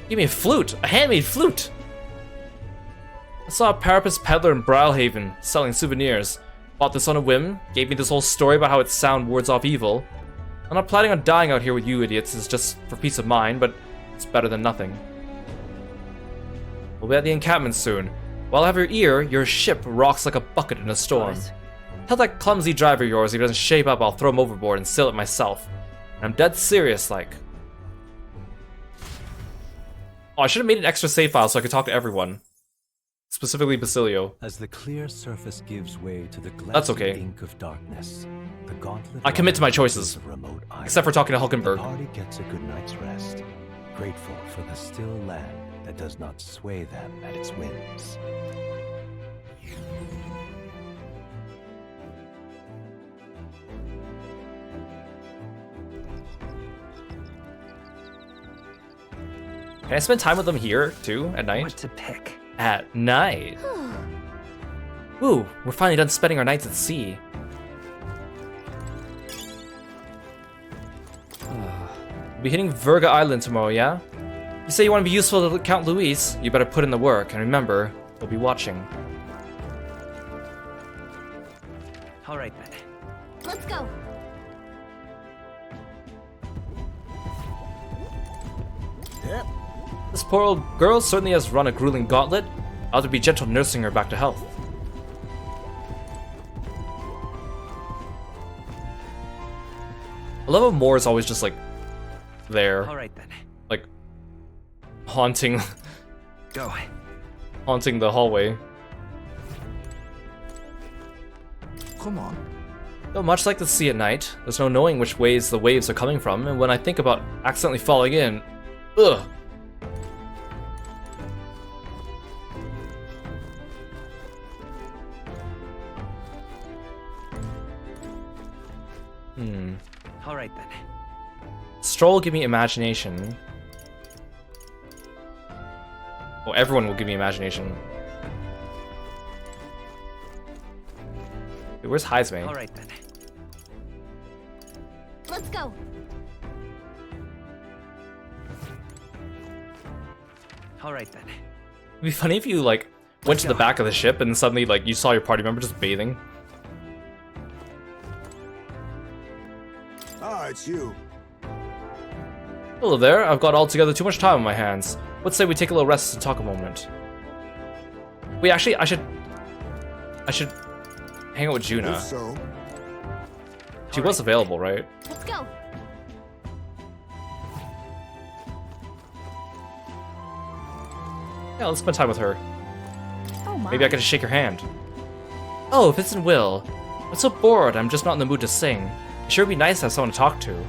Give me a flute. A handmade flute. I saw a Parapus peddler in Brawlhaven selling souvenirs. Bought this on a whim. Gave me this whole story about how its sound wards off evil. I'm not planning on dying out here with you idiots. It's just for peace of mind, but it's better than nothing. We'll be at the encampment soon. While I have your ear, your ship rocks like a bucket in a storm. Tell that clumsy driver of yours if he doesn't shape up, I'll throw him overboard and seal it myself. And I'm dead serious, like. Oh, I should have made an extra save file so I could talk to everyone. Specifically Basilio. As the clear surface gives way to the That's glassy okay. ink of darkness, the gauntlet I commit to my choices. of remote island. Except for talking to Hulkenberg. The party gets a good night's rest, grateful for the still land that does not sway them at its whims. Can I spend time with them here, too, at night? What to pick? At night. Ooh, we're finally done spending our nights at sea. We'll be hitting Virga Island tomorrow, yeah? You say you want to be useful to Count Luis, you better put in the work, and remember, we'll be watching. Alright then. Let's go. Yep. This poor old girl certainly has run a grueling gauntlet. I ought to be gentle nursing her back to health. I love how Moore is always just like there. Alright then. Like haunting Go. haunting the hallway. Come on. Though much like the sea at night, there's no knowing which ways the waves are coming from, and when I think about accidentally falling in, ugh. Alright then. Stroll will give me imagination. Well, everyone will give me imagination. Wait, where's Heisme? Alright then. Let's go. Alright then. It'd be funny if you like went to the back of the ship and suddenly like you saw your party member just bathing. Ah, it's you. Hello there, I've got altogether too much time on my hands. Let's say we take a little rest and talk a moment. Wait, actually, I should hang out with Juna. If so, She was available, right? Let's go. Yeah, let's spend time with her. Oh my. Maybe I could just shake her hand. Oh, Vincent Will. I'm so bored, I'm just not in the mood to sing. It sure would be nice to have someone to talk to.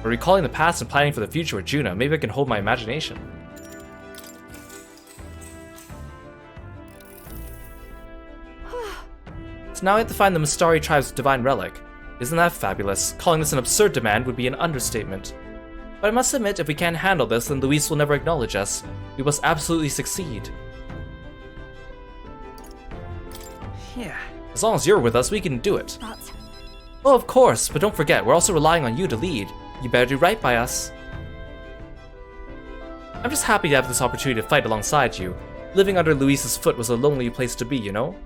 But recalling the past and planning for the future with Juna, maybe I can hold my imagination. So now I have to find the Mistari tribe's divine relic. Isn't that fabulous? Calling this an absurd demand would be an understatement. But I must admit, if we can't handle this, then Luis will never acknowledge us. We must absolutely succeed. Yeah. As long as you're with us, we can do it. But Oh, of course, but don't forget, we're also relying on you to lead. You better do right by us. I'm just happy to have this opportunity to fight alongside you. Living under Luis's foot was a lonely place to be, you know?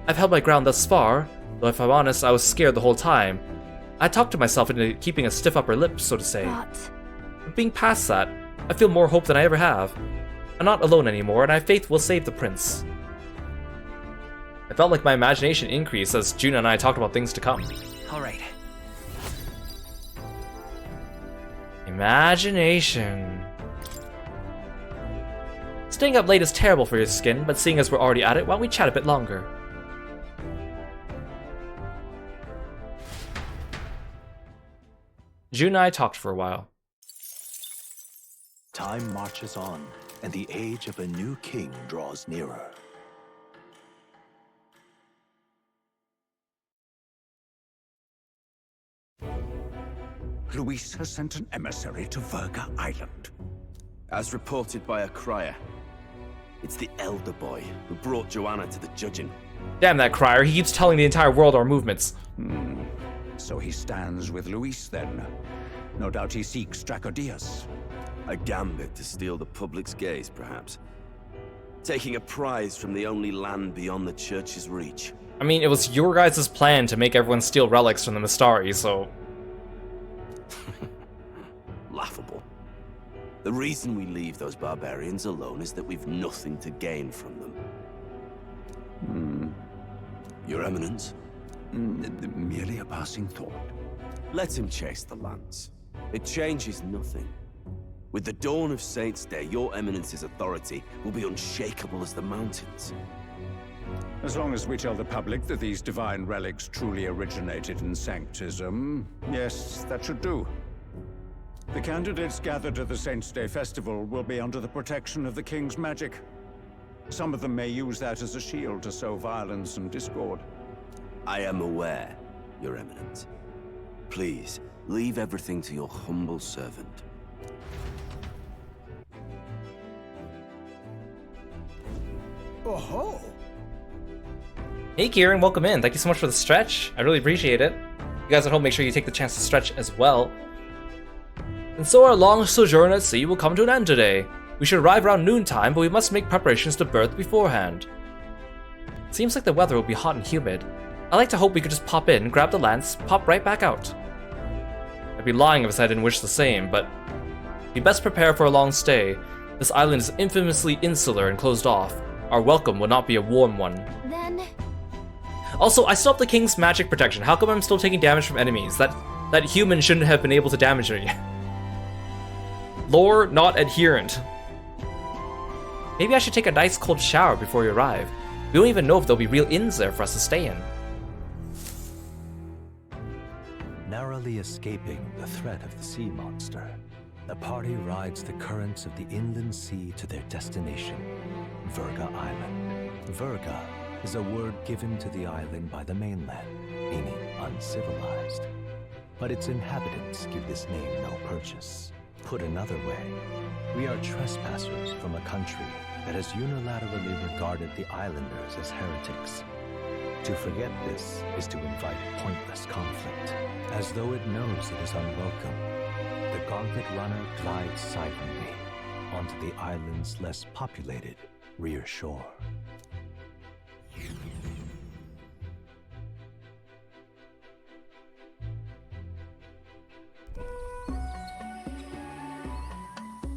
I've held my ground thus far, though if I'm honest, I was scared the whole time. I talked to myself into keeping a stiff upper lip, so to say. But being past that, I feel more hope than I ever have. I'm not alone anymore, and I have faith we'll save the prince. I felt like my imagination increased as Juna and I talked about things to come. Alright. Imagination. Staying up late is terrible for your skin, but seeing as we're already at it, why don't we chat a bit longer? June and I talked for a while. Time marches on, and the age of a new king draws nearer. Luis has sent an emissary to Virga Island. As reported by a crier, it's the elder boy who brought Joanna to the judging. Damn that crier, he keeps telling the entire world our movements. So he stands with Luis then. No doubt he seeks Dracodius. A gambit to steal the public's gaze, perhaps. Taking a prize from the only land beyond the church's reach. I mean, it was your guys' plan to make everyone steal relics from the Mistari, so... Laughable. The reason we leave those barbarians alone is that we've nothing to gain from them. Your Eminence? Merely a passing thought. Let him chase the lance. It changes nothing. With the dawn of Saints' Day, your Eminence's authority will be unshakable as the mountains. As long as we tell the public that these divine relics truly originated in Sanctism, yes, that should do. The candidates gathered at the Saints' Day Festival will be under the protection of the King's magic. Some of them may use that as a shield to sow violence and discord. I am aware, Your Eminence. Please, leave everything to your humble servant. Oh-ho! Hey Kieran, welcome in. Thank you so much for the stretch. I really appreciate it. You guys at home, make sure you take the chance to stretch as well. And so our long sojourn at sea will come to an end today. We should arrive around noontime, but we must make preparations to berth beforehand. Seems like the weather will be hot and humid. I like to hope we could just pop in, grab the lance, pop right back out. I'd be lying if I didn't wish the same, but we best prepare for a long stay. This island is infamously insular and closed off. Our welcome will not be a warm one. Then... Also, I still have the King's magic protection. How come I'm still taking damage from enemies? That human shouldn't have been able to damage me. Lore not adherent. Maybe I should take a nice cold shower before we arrive. We don't even know if there'll be real inns there for us to stay in. Narrowly escaping the threat of the sea monster, the party rides the currents of the inland sea to their destination, Virga Island. Virga is a word given to the island by the mainland, meaning uncivilized. But its inhabitants give this name no purchase. Put another way, we are trespassers from a country that has unilaterally regarded the islanders as heretics. To forget this is to invite pointless conflict. As though it knows it is unwelcome, the gauntlet runner glides silently onto the island's less populated rear shore.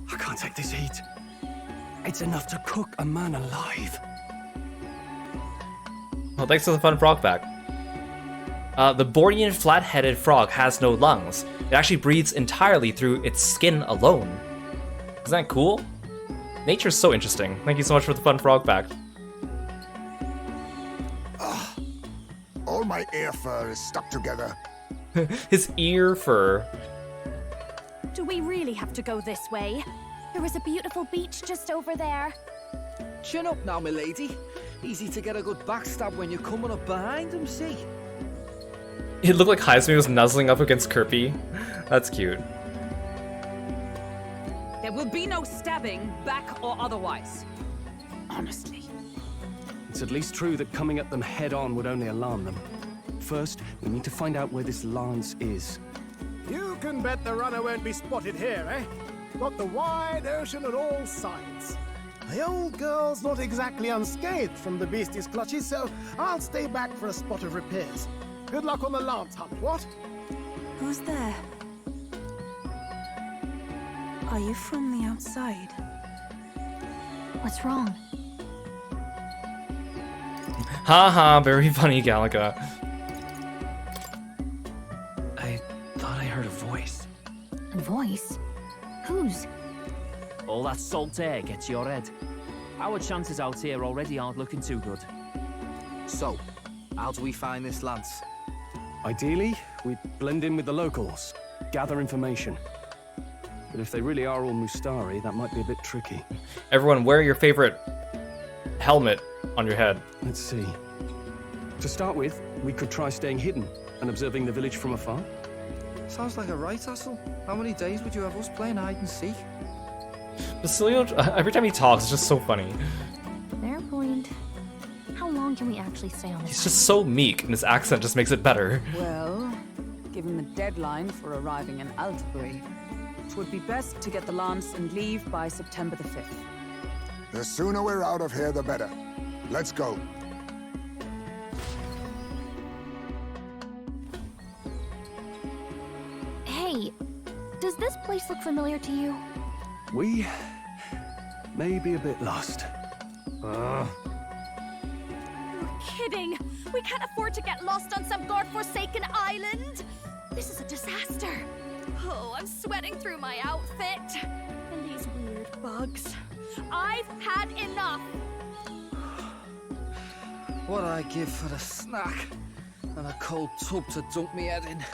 I can't take this heat. It's enough to cook a man alive. Well, thanks for the fun frog fact. The Bornean flat-headed frog has no lungs. It actually breathes entirely through its skin alone. Isn't that cool? Nature's so interesting. Thank you so much for the fun frog fact. All my ear fur is stuck together. His ear fur. Do we really have to go this way? There is a beautiful beach just over there. Chin up now, milady. Easy to get a good backstab when you're coming up behind him, see? It looked like Heisman was nuzzling up against Kirby. That's cute. There will be no stabbing, back or otherwise. Honestly. It's at least true that coming at them head-on would only alarm them. First, we need to find out where this lance is. You can bet the runner won't be spotted here, eh? Got the wide ocean on all sides. The old girl's not exactly unscathed from the beastie's clutches, so I'll stay back for a spot of repairs. Good luck on the lance hunt, what? Who's there? Are you from the outside? What's wrong? Haha, very funny, Gallica. I thought I heard a voice. A voice? Whose? All that salt air gets your head. Our chances out here already aren't looking too good. So, how do we find this lance? Ideally, we blend in with the locals, gather information. But if they really are all Mustari, that might be a bit tricky. Everyone, wear your favorite helmet on your head. Let's see. To start with, we could try staying hidden and observing the village from afar. Sounds like a right hustle. How many days would you have us playing hide and seek? Basilio, every time he talks, it's just so funny. Fair point. How long can we actually stay on this? He's just so meek, and his accent just makes it better. Well, given the deadline for arriving in Altbury, it would be best to get the lance and leave by September the 5th. The sooner we're out of here, the better. Let's go. Hey, does this place look familiar to you? We may be a bit lost. You're kidding! We can't afford to get lost on some godforsaken island! This is a disaster! Oh, I'm sweating through my outfit. And these weird bugs. I've had enough! What I give for a snack and a cold tub to dunk me head in.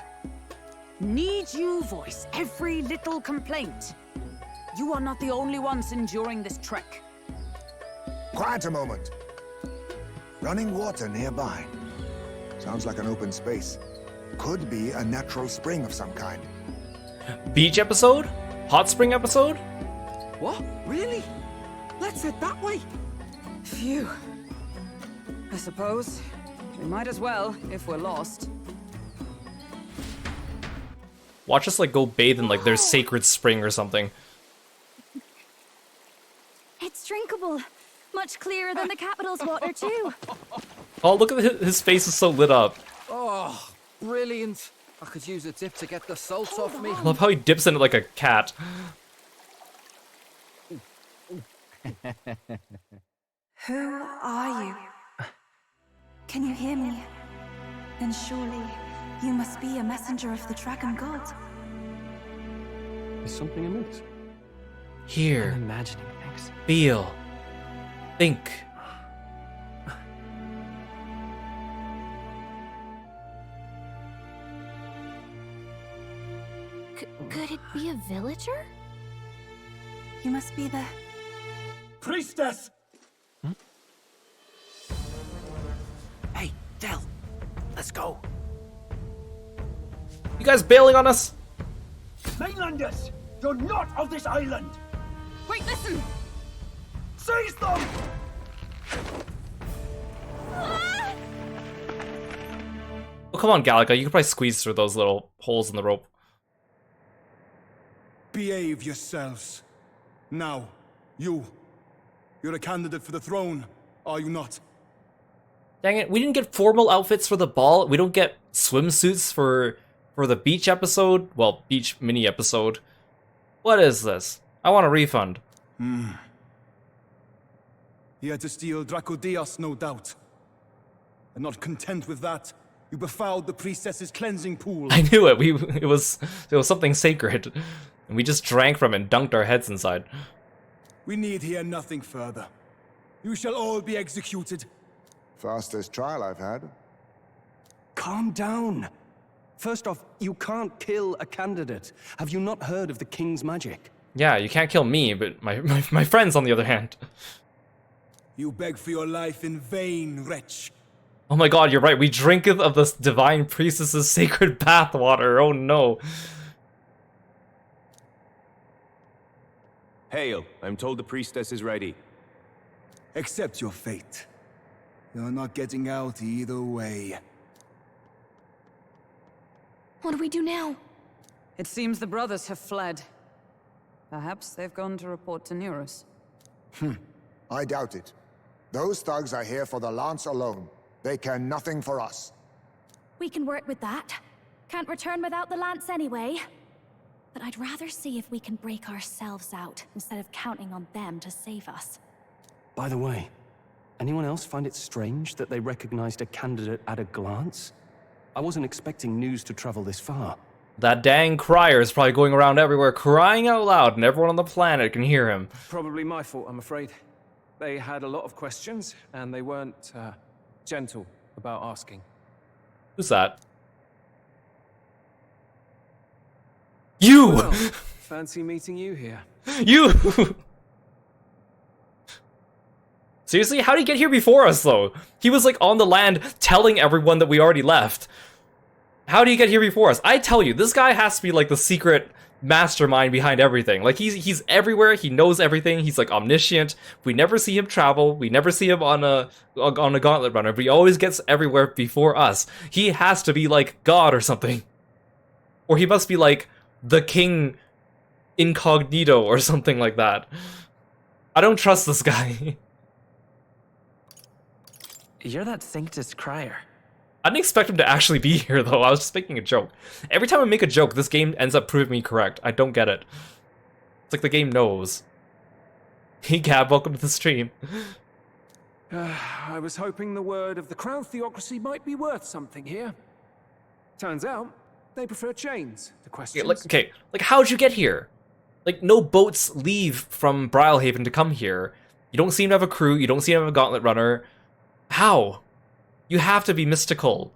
Need you voice every little complaint? You are not the only ones enduring this trek. Quiet a moment. Running water nearby. Sounds like an open space. Could be a natural spring of some kind. Beach episode? Hot spring episode? What? Really? Let's head that way. Phew. I suppose we might as well if we're lost. Watch us like go bathe in like their sacred spring or something. It's drinkable. Much clearer than the capital's water, too. Oh, look at his face is so lit up. Oh, brilliant. I could use a dip to get the salt off me. I love how he dips in it like a cat. Who are you? Can you hear me? Then surely you must be a messenger of the dragon god. Is something amiss? Hear, I'm imagining things. feel, think. Could it be a villager? You must be the... Priestess! Hey, Del, let's go. You guys bailing on us? Mainlanders! You're not of this island! Wait, listen! Seize them! Oh, come on, Galaga. You can probably squeeze through those little holes in the rope. Behave yourselves. Now, you're a candidate for the throne, are you not? Dang it, we didn't get formal outfits for the ball. We don't get swimsuits for the beach episode. Well, beach mini episode. What is this? I want a refund. He had to steal Dracodias, no doubt. And not content with that, you befouled the priestess's cleansing pool. I knew it. It was something sacred. And we just drank from it and dunked our heads inside. We need hear nothing further. You shall all be executed. Fastest trial I've had. Calm down. First off, you can't kill a candidate. Have you not heard of the king's magic? Yeah, you can't kill me, but my friends on the other hand. You beg for your life in vain, wretch. Oh my god, you're right. We drinketh of this divine priestess's sacred bathwater. Oh no. Hail, I'm told the priestess is ready. Accept your fate. You're not getting out either way. What do we do now? It seems the brothers have fled. Perhaps they've gone to report to Neurus. I doubt it. Those thugs are here for the lance alone. They care nothing for us. We can work with that. Can't return without the lance anyway. But I'd rather see if we can break ourselves out, instead of counting on them to save us. By the way, anyone else find it strange that they recognized a candidate at a glance? I wasn't expecting news to travel this far. That dang crier is probably going around everywhere crying out loud, and everyone on the planet can hear him. Probably my fault, I'm afraid. They had a lot of questions, and they weren't gentle about asking. Who's that? You! Well, fancy meeting you here. You! Seriously, how did he get here before us, though? He was, like, on the land telling everyone that we already left. How did he get here before us? I tell you, this guy has to be, like, the secret mastermind behind everything. Like, he's everywhere, he knows everything, he's, like, omniscient. We never see him travel, we never see him on a gauntlet runner, but he always gets everywhere before us. He has to be, like, God or something. Or he must be, like, the king incognito or something like that. I don't trust this guy. You're that Sanctus crier. I didn't expect him to actually be here, though. I was just making a joke. Every time I make a joke, this game ends up proving me correct. I don't get it. It's like the game knows. Hey, Gab, welcome to the stream. I was hoping the word of the Crown Theocracy might be worth something here. Turns out, they prefer chains to questions. Like how'd you get here? Like, no boats leave from Brylehaven to come here. You don't seem to have a crew, you don't seem to have a gauntlet runner. How? You have to be mystical.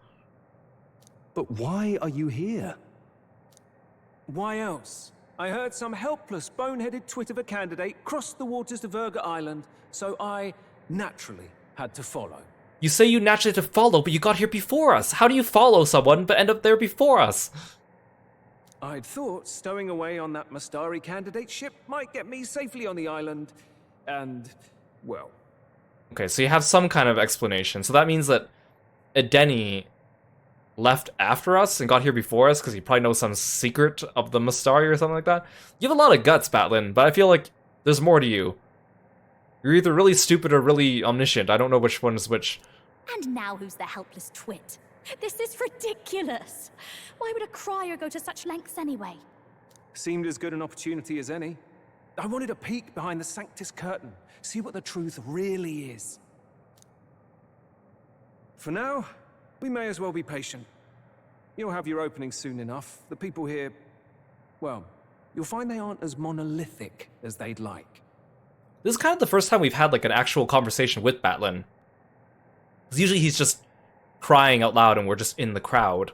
But why are you here? Why else? I heard some helpless, boneheaded twit of a candidate crossed the waters to Verga Island, so I naturally had to follow. You say you naturally had to follow, but you got here before us. How do you follow someone but end up there before us? I'd thought stowing away on that Mastari candidate ship might get me safely on the island, and, well... Okay, so you have some kind of explanation. So that means that Edeni left after us and got here before us because he probably knows some secret of the Mastari or something like that. You have a lot of guts, Batlin, but I feel like there's more to you. You're either really stupid or really omniscient. I don't know which one is which. And now who's the helpless twit? This is ridiculous. Why would a crier go to such lengths anyway? Seemed as good an opportunity as any. I wanted a peek behind the Sanctus curtain, see what the truth really is. For now, we may as well be patient. You'll have your opening soon enough. The people here, well, you'll find they aren't as monolithic as they'd like. This is kind of the first time we've had like an actual conversation with Batlin. Because usually he's just crying out loud and we're just in the crowd.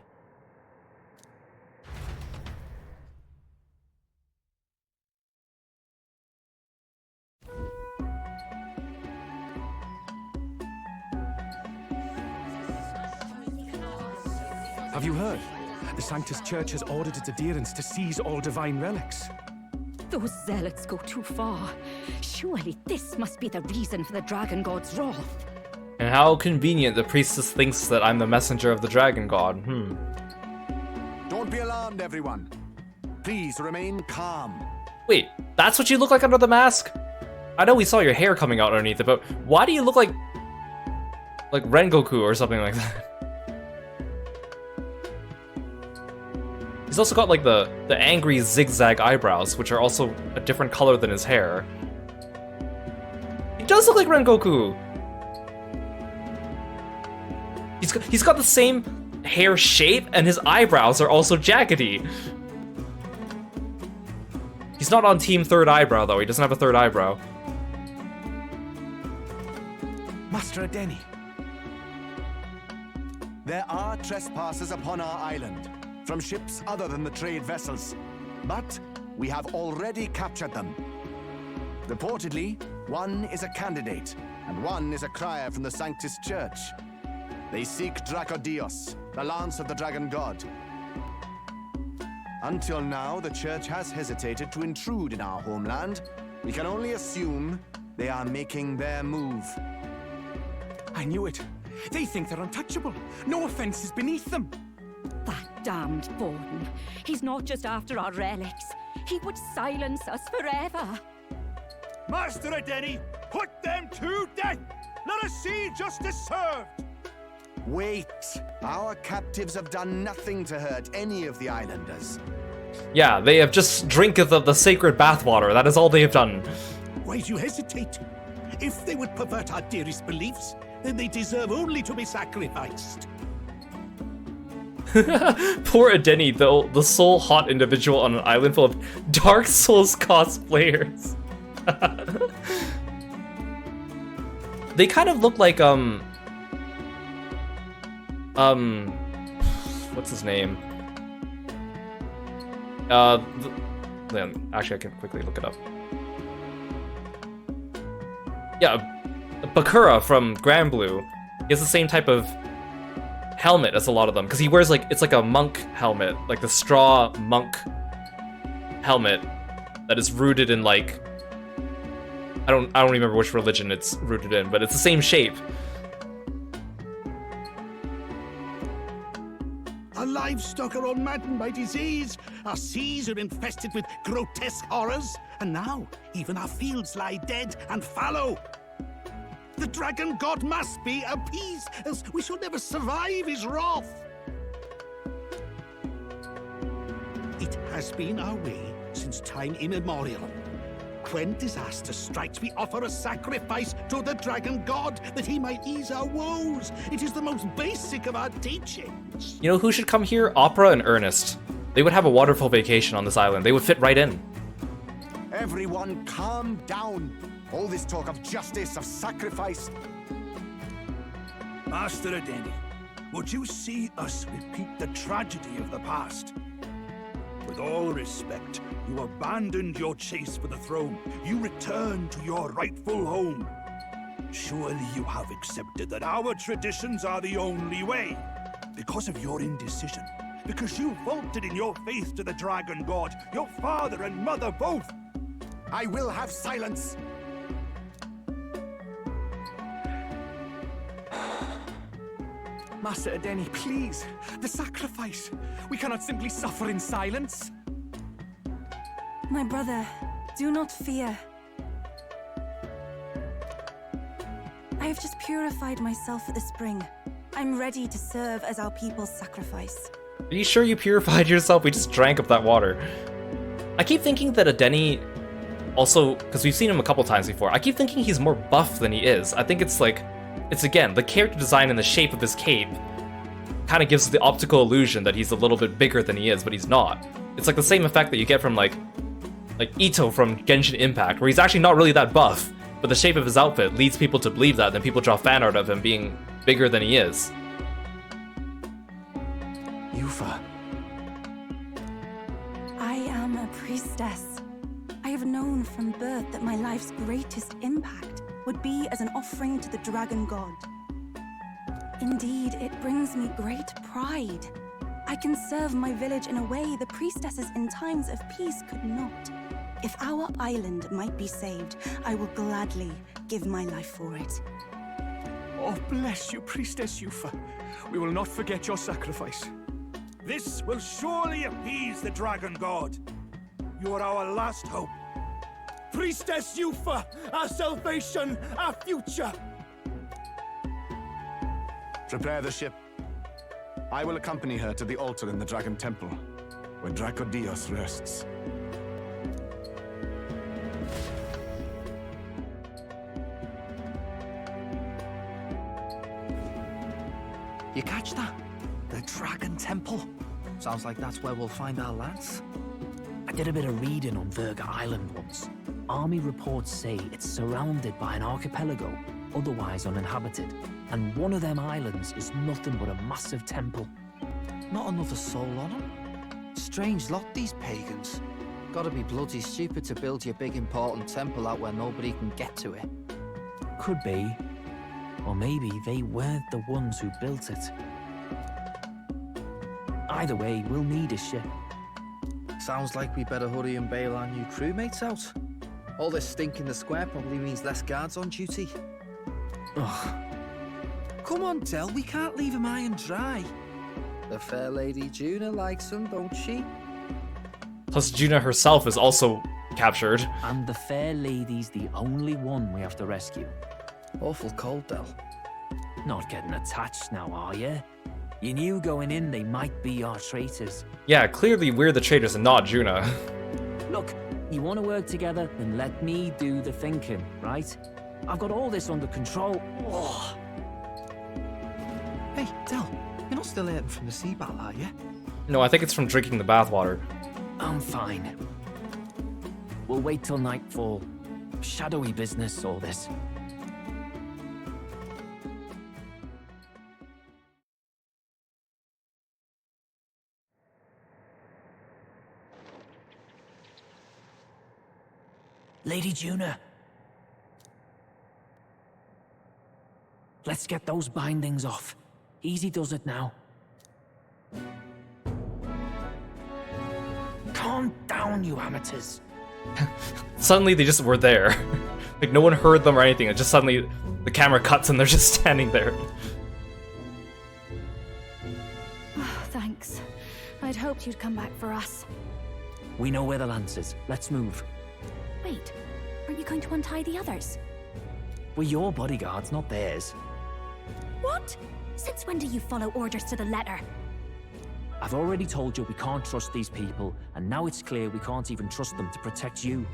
Have you heard? The Sanctus Church has ordered its adherents to seize all divine relics. Those zealots go too far. Surely this must be the reason for the Dragon God's wrath. And how convenient the priestess thinks that I'm the messenger of the Dragon God. Don't be alarmed, everyone. Please remain calm. Wait, that's what you look like under the mask? I know we saw your hair coming out underneath it, but why do you look like Rengoku or something like that? He's also got like the angry zigzag eyebrows, which are also a different color than his hair. He does look like Rengoku! He's got the same hair shape, and his eyebrows are also jaggedy. He's not on Team Third Eyebrow, though. He doesn't have a third eyebrow. Master Edeni. There are trespassers upon our island, from ships other than the trade vessels. But we have already captured them. Reportedly, one is a candidate, and one is a crier from the Sanctus Church. They seek Dracodios, the lance of the Dragon God. Until now, the Church has hesitated to intrude in our homeland. We can only assume they are making their move. I knew it. They think they're untouchable. No offense is beneath them. That damned Borden. He's not just after our relics. He would silence us forever. Master Edeni, put them to death! Let us see justice served! Wait! Our captives have done nothing to hurt any of the islanders. Yeah, they have just drinketh of the sacred bathwater. That is all they have done. Why do you hesitate? If they would pervert our dearest beliefs, then they deserve only to be sacrificed. Poor Edeni, the sole hot individual on an island full of Dark Souls cosplayers. They kind of look like, what's his name? Actually, I can quickly look it up. Yeah, Bakura from Grand Blue. He has the same type of helmet as a lot of them, because he wears it's like a monk helmet, like the straw monk helmet that is rooted in I don't remember which religion it's rooted in, but it's the same shape. Our livestock are all maddened by disease. Our seas are infested with grotesque horrors. And now, even our fields lie dead and fallow. The Dragon God must be appeased, else we shall never survive his wrath. It has been our way since time immemorial. When disaster strikes, we offer a sacrifice to the dragon god that he might ease our woes. It is the most basic of our teachings. You know who should come here? Opera and Ernest. They would have a wonderful vacation on this island. They would fit right in. Everyone calm down. All this talk of justice, of sacrifice. Master Adeni, would you see us repeat the tragedy of the past? With all respect, you abandoned your chase for the throne. You returned to your rightful home. Surely you have accepted that our traditions are the only way. Because of your indecision, because you faltered in your faith to the dragon god, your father and mother both. I will have silence. Master Adeni, please. The sacrifice. We cannot simply suffer in silence. My brother, do not fear. I have just purified myself for the spring. I'm ready to serve as our people's sacrifice. Are you sure you purified yourself? We just drank up that water. I keep thinking that Adeni also, because we've seen him a couple times before, I keep thinking he's more buff than he is. I think it's like, it's again, the character design and the shape of his cape kind of gives the optical illusion that he's a little bit bigger than he is, but he's not. It's like the same effect that you get from like Ito from Genshin Impact, where he's actually not really that buff, but the shape of his outfit leads people to believe that, and then people draw fan art of him being bigger than he is. Yufa. I am a priestess. I have known from birth that my life's greatest impact would be as an offering to the dragon god. Indeed, it brings me great pride. I can serve my village in a way the priestesses in times of peace could not. If our island might be saved, I will gladly give my life for it. Oh, bless you, Priestess Yufa. We will not forget your sacrifice. This will surely appease the dragon god. You are our last hope. Priestess Yufa, our salvation, our future. Prepare the ship. I will accompany her to the altar in the Dragon Temple, where Dracodios rests. You catch that? The Dragon Temple. Sounds like that's where we'll find our lads. I did a bit of reading on Virga Island once. Army reports say it's surrounded by an archipelago, otherwise uninhabited, and one of them islands is nothing but a massive temple. Not another soul on them. Strange lot, these pagans. Gotta be bloody stupid to build your big important temple out where nobody can get to it. Could be. Or maybe they weren't the ones who built it. Either way, we'll need a ship. Sounds like we better hurry and bail our new crewmates out. All this stink in the square probably means less guards on duty. Ugh. Come on, Del, we can't leave him high and dry. The fair lady Juna likes him, don't she? Plus, Juna herself is also captured. And the fair lady's the only one we have to rescue. Awful cold, Del. Not getting attached now, are you? You knew going in they might be our traitors. Yeah, clearly we're the traitors and not Juna. Look, you want to work together, then let me do the thinking, right? I've got all this under control. Oh. Hey, Del, you're not still hurting from the sea battle, are you? No, I think it's from drinking the bathwater. I'm fine. We'll wait till nightfall. Shadowy business, all this. Lady Juna. Let's get those bindings off. Easy does it now. Calm down, you amateurs. Suddenly they just were there. Like no one heard them or anything. It just suddenly the camera cuts and they're just standing there. Oh, thanks. I'd hoped you'd come back for us. We know where the lance is. Let's move. Wait, aren't you going to untie the others? We're your bodyguards, not theirs. What? Since when do you follow orders to the letter? I've already told you we can't trust these people, and now it's clear we can't even trust them to protect you.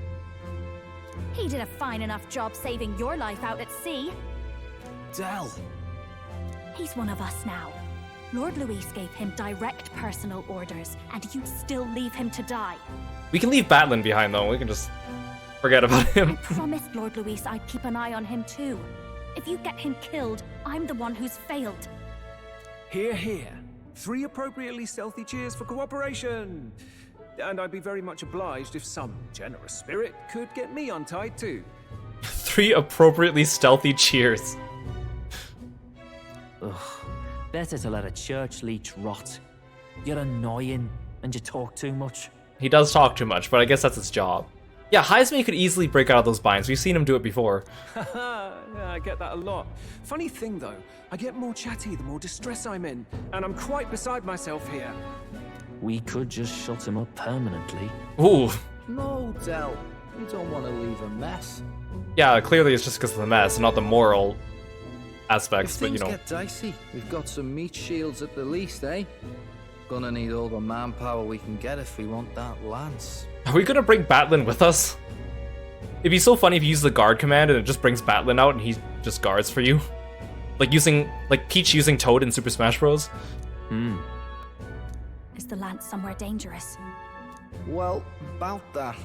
He did a fine enough job saving your life out at sea. Del. He's one of us now. Lord Luis gave him direct personal orders, and you'd still leave him to die. We can leave Batlin behind, though. We can just forget about him. I promised Lord Luis I'd keep an eye on him, too. If you get him killed, I'm the one who's failed. Hear, hear. 3 appropriately stealthy cheers for cooperation. And I'd be very much obliged if some generous spirit could get me untied too. 3 appropriately stealthy cheers. Ugh. Better to let a church leech rot. You're annoying, and you talk too much. He does talk too much, but I guess that's his job. Yeah, Heisman could easily break out of those binds. We've seen him do it before. Yeah, I get that a lot. Funny thing though, I get more chatty the more distress I'm in, and I'm quite beside myself here. We could just shut him up permanently. Ooh. No, Del. You don't want to leave a mess. Yeah, clearly it's just because of the mess, not the moral aspects, If but you things know. get dicey, we've got some meat shields at the least, eh? Gonna need all the manpower we can get if we want that lance. Are we gonna bring Batlin with us? It'd be so funny if you use the guard command and it just brings Batlin out and he just guards for you. Like Peach using Toad in Super Smash Bros. Is the lance somewhere dangerous? Well, about that.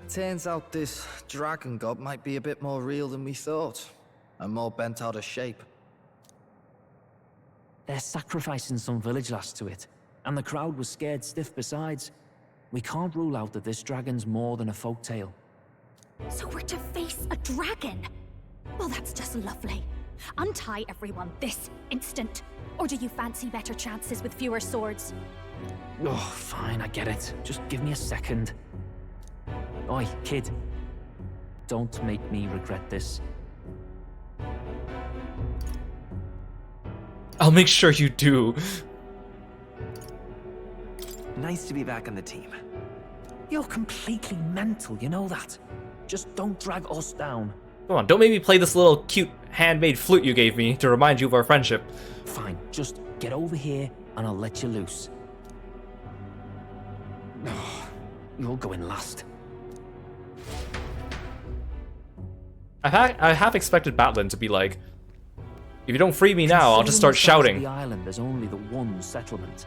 Turns out this dragon god might be a bit more real than we thought. And more bent out of shape. They're sacrificing some village lass to it, and the crowd was scared stiff besides. We can't rule out that this dragon's more than a folktale. So we're to face a dragon? Well, that's just lovely. Untie everyone this instant. Or do you fancy better chances with fewer swords? Oh, fine, I get it. Just give me a second. Oi, kid. Don't make me regret this. I'll make sure you do. Nice to be back on the team. You're completely mental, you know that. Just don't drag us down. Come on, don't make me play this little cute handmade flute you gave me to remind you of our friendship. Fine, just get over here and I'll let you loose. You're going last. I have expected Batlin to be like, if you don't free me now, I'll just start shouting. The island, there's only the one settlement.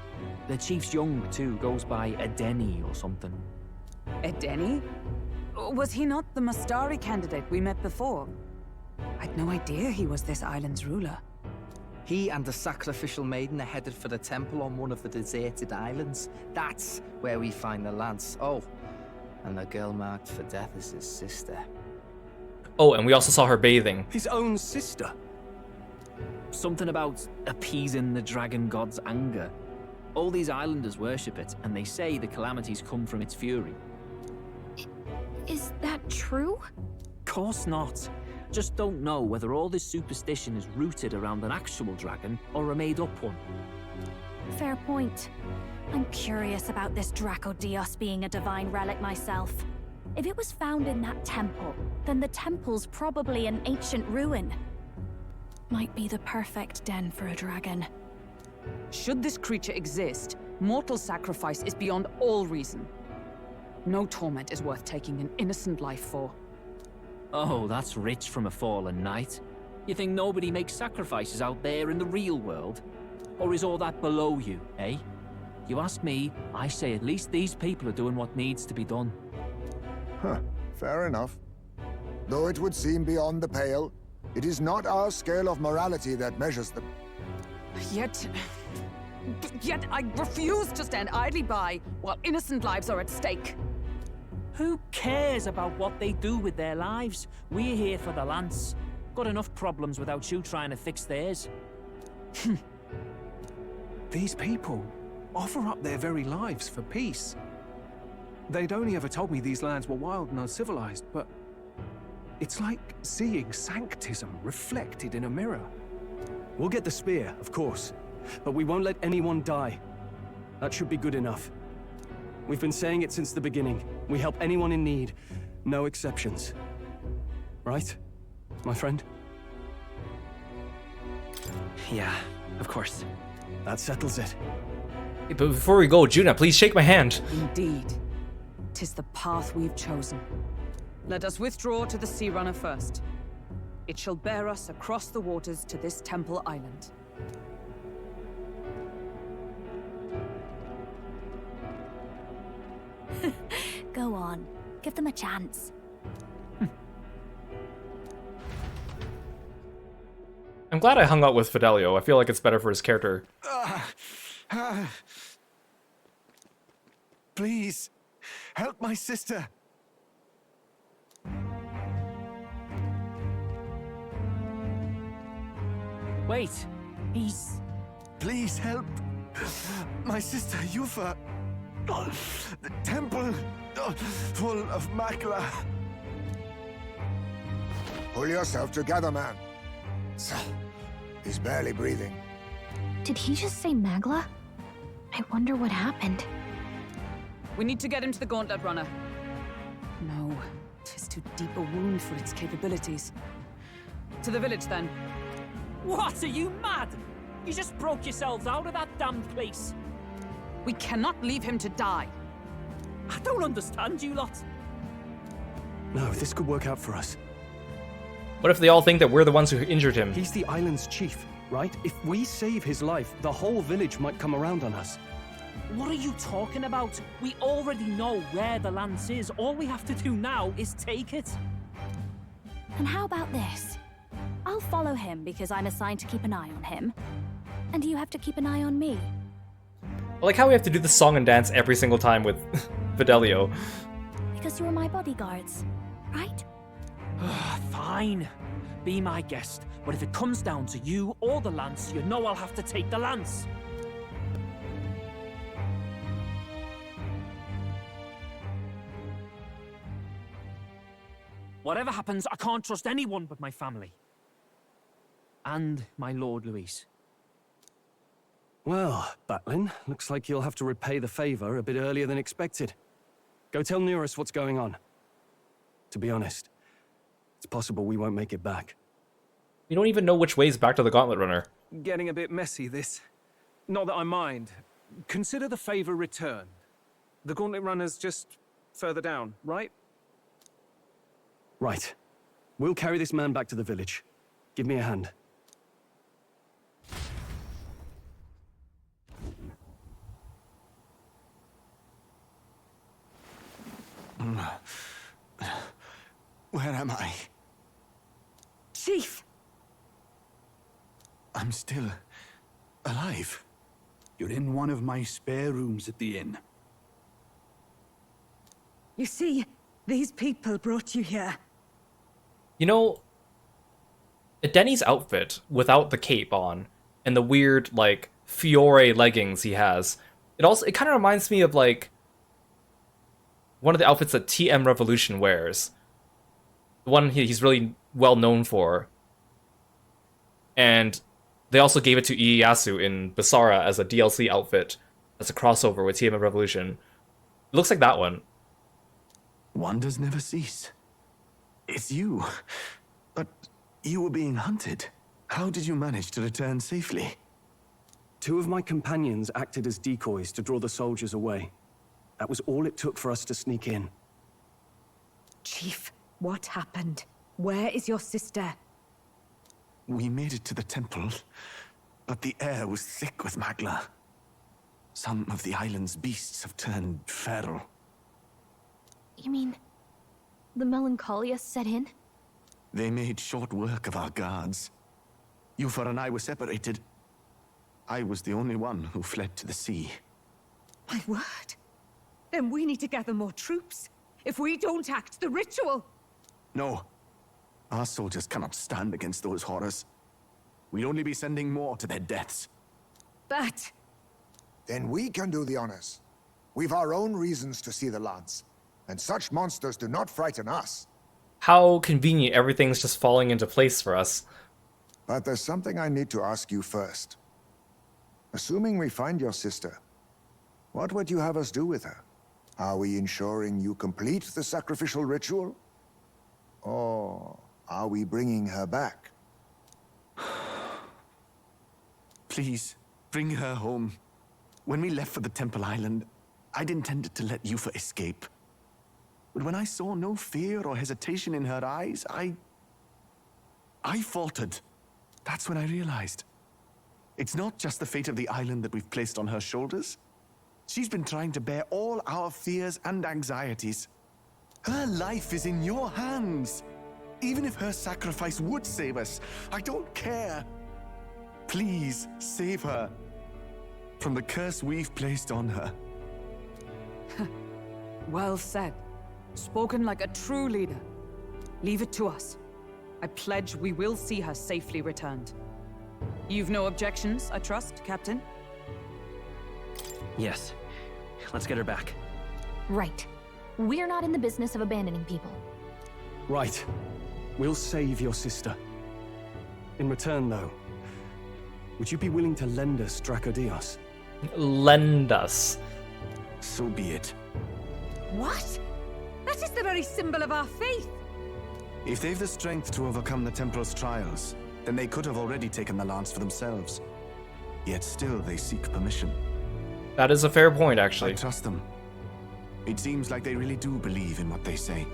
The chief's young too, goes by Edeni or something. Edeni? Was he not the Mastari candidate we met before? I'd no idea he was this island's ruler. He and the sacrificial maiden are headed for the temple on one of the deserted islands. That's where we find the lance. Oh, and the girl marked for death is his sister. Oh, and we also saw her bathing. His own sister? Something about appeasing the dragon god's anger. All these islanders worship it, and they say the calamities come from its fury. Is that true? Course not. Just don't know whether all this superstition is rooted around an actual dragon or a made-up one. Fair point. I'm curious about this Draco Dios being a divine relic myself. If it was found in that temple, then the temple's probably an ancient ruin. Might be the perfect den for a dragon. Should this creature exist, mortal sacrifice is beyond all reason. No torment is worth taking an innocent life for. Oh, that's rich from a fallen knight. You think nobody makes sacrifices out there in the real world? Or is all that below you, eh? You ask me, I say at least these people are doing what needs to be done. Huh, fair enough. Though it would seem beyond the pale, it is not our scale of morality that measures them. Yet I refuse to stand idly by while innocent lives are at stake. Who cares about what they do with their lives? We're here for the lance. Got enough problems without you trying to fix theirs. These people offer up their very lives for peace. They'd only ever told me these lands were wild and uncivilized, but it's like seeing sanctism reflected in a mirror. We'll get the spear, of course, but we won't let anyone die. That should be good enough. We've been saying it since the beginning. We help anyone in need, no exceptions. Right, my friend? Yeah, of course. That settles it. But before we go, Juna, please shake my hand. Indeed. 'Tis the path we've chosen. Let us withdraw to the Sea Runner first. It shall bear us across the waters to this temple island. Go on. Give them a chance. I'm glad I hung out with Fidelio. I feel like it's better for his character. Please, help my sister. Wait, he's... Please help my sister Yufa. The temple full of Magla. Pull yourself together, man. He's barely breathing. Did he just say Magla? I wonder what happened. We need to get him to the Gauntlet Runner. No, 'tis too deep a wound for its capabilities. To the village, then. What, are you mad? You just broke yourselves out of that damned place. We cannot leave him to die. I don't understand you lot. No, this could work out for us. What if they all think that we're the ones who injured him? He's the island's chief, right? If we save his life, the whole village might come around on us. What are you talking about? We already know where the lance is. All we have to do now is take it. And how about this? I'll follow him because I'm assigned to keep an eye on him. And you have to keep an eye on me. I like how we have to do the song and dance every single time with Fidelio. Because you are my bodyguards, right? Fine. Be my guest. But if it comes down to you or the lance, you know I'll have to take the lance. Whatever happens, I can't trust anyone but my family. And my Lord Luis. Well, Batlin, looks like you'll have to repay the favor a bit earlier than expected. Go tell Neurus what's going on. To be honest, it's possible we won't make it back. We don't even know which way's back to the Gauntlet Runner. Getting a bit messy, this. Not that I mind. Consider the favor returned. The Gauntlet Runner's just further down, right? Right. We'll carry this man back to the village. Give me a hand. Where am I? Chief! I'm still alive. You're in one of my spare rooms at the inn. You see, these people brought you here. You know, Denny's outfit without the cape on and the weird, like, Fiore leggings he has, it kind of reminds me of, like, one of the outfits that TM Revolution wears. The one he's really well known for. And they also gave it to Ieyasu in Basara as a DLC outfit. As a crossover with TM Revolution. It looks like that one. Wonders never cease. It's you. But you were being hunted. How did you manage to return safely? 2 of my companions acted as decoys to draw the soldiers away. That was all it took for us to sneak in. Chief, what happened? Where is your sister? We made it to the temple, but the air was thick with Magla. Some of the island's beasts have turned feral. You mean the melancholia set in? They made short work of our guards. Yufa and I were separated. I was the only one who fled to the sea. My word. Then we need to gather more troops. If we don't act, the ritual... No. Our soldiers cannot stand against those horrors. We'd only be sending more to their deaths. But... Then we can do the honors. We've our own reasons to see the lance. And such monsters do not frighten us. How convenient everything's just falling into place for us. But there's something I need to ask you first. Assuming we find your sister, what would you have us do with her? Are we ensuring you complete the sacrificial ritual? Or are we bringing her back? Please, bring her home. When we left for the Temple Island, I'd intended to let Yufa escape. But when I saw no fear or hesitation in her eyes, I faltered. That's when I realized. It's not just the fate of the island that we've placed on her shoulders. She's been trying to bear all our fears and anxieties. Her life is in your hands. Even if her sacrifice would save us, I don't care. Please, save her from the curse we've placed on her. Well said. Spoken like a true leader. Leave it to us. I pledge we will see her safely returned. You've no objections, I trust, Captain? Yes. Let's get her back. Right. We're not in the business of abandoning people. Right. We'll save your sister. In return, though, would you be willing to lend us Dracodios? Lend us. So be it. What? That is the very symbol of our faith! If they've the strength to overcome the Templars' trials, then they could have already taken the lance for themselves. Yet still they seek permission. That is a fair point, actually. I trust them. It seems like they really do believe in what they say.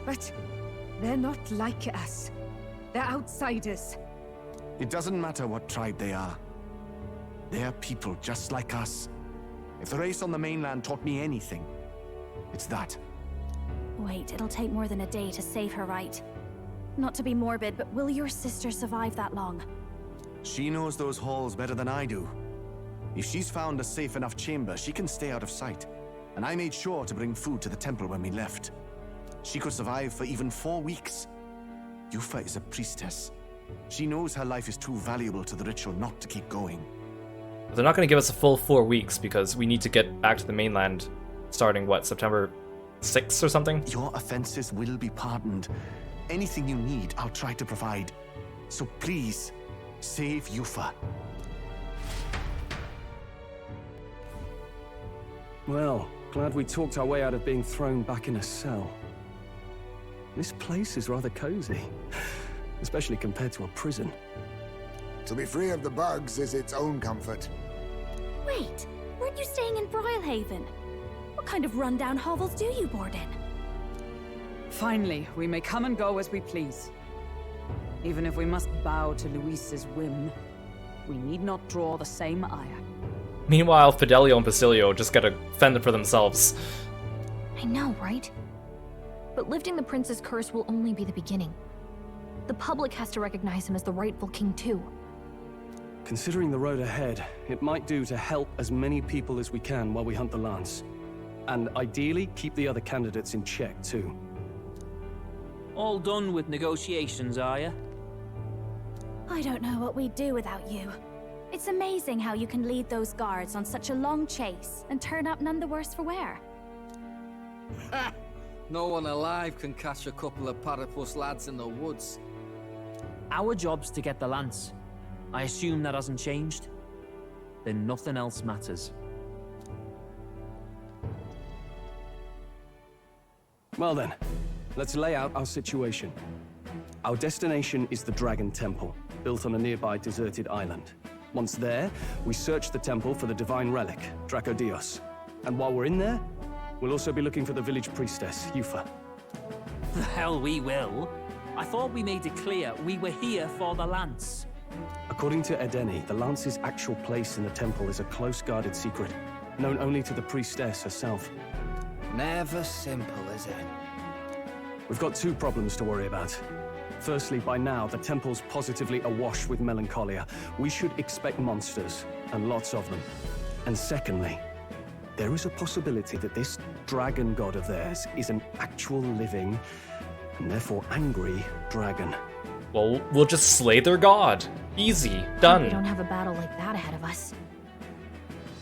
But they're not like us. They're outsiders. It doesn't matter what tribe they are. They're people just like us. If the race on the mainland taught me anything, it's that. Wait, it'll take more than a day to save her, right? Not to be morbid, but will your sister survive that long? She knows those halls better than I do. If she's found a safe enough chamber, she can stay out of sight. And I made sure to bring food to the temple when we left. She could survive for even 4 weeks. Yufa is a priestess. She knows her life is too valuable to the ritual not to keep going. They're not going to give us a full 4 weeks because we need to get back to the mainland starting, what, September 6th or something? Your offenses will be pardoned. Anything you need, I'll try to provide. So please, save Yufa. Well, glad we talked our way out of being thrown back in a cell. This place is rather cozy, especially compared to a prison. To be free of the bugs is its own comfort. Wait, weren't you staying in Brilhaven? What kind of rundown hovels do you board in? Finally, we may come and go as we please. Even if we must bow to Luis's whim, we need not draw the same ire. Meanwhile, Fidelio and Basilio just gotta fend for themselves. I know, right? But lifting the prince's curse will only be the beginning. The public has to recognize him as the rightful king too. Considering the road ahead, it might do to help as many people as we can while we hunt the lance. And ideally, keep the other candidates in check too. All done with negotiations, are ya? I don't know what we'd do without you. It's amazing how you can lead those guards on such a long chase and turn up none the worse for wear. Ha! No one alive can catch a couple of platypus lads in the woods. Our job's to get the lance. I assume that hasn't changed? Then nothing else matters. Well then, let's lay out our situation. Our destination is the Dragon Temple, built on a nearby deserted island. Once there, we search the temple for the divine relic, Dracodios. And while we're in there, we'll also be looking for the village priestess, Yufa. The hell we will. I thought we made it clear we were here for the lance. According to Edeni, the lance's actual place in the temple is a close-guarded secret, known only to the priestess herself. Never simple, is it? We've got 2 problems to worry about. Firstly, by now, the temple's positively awash with melancholia. We should expect monsters, and lots of them. And secondly, there is a possibility that this dragon god of theirs is an actual living, and therefore angry, dragon. Well, we'll just slay their god. Easy. Done. We don't have a battle like that ahead of us.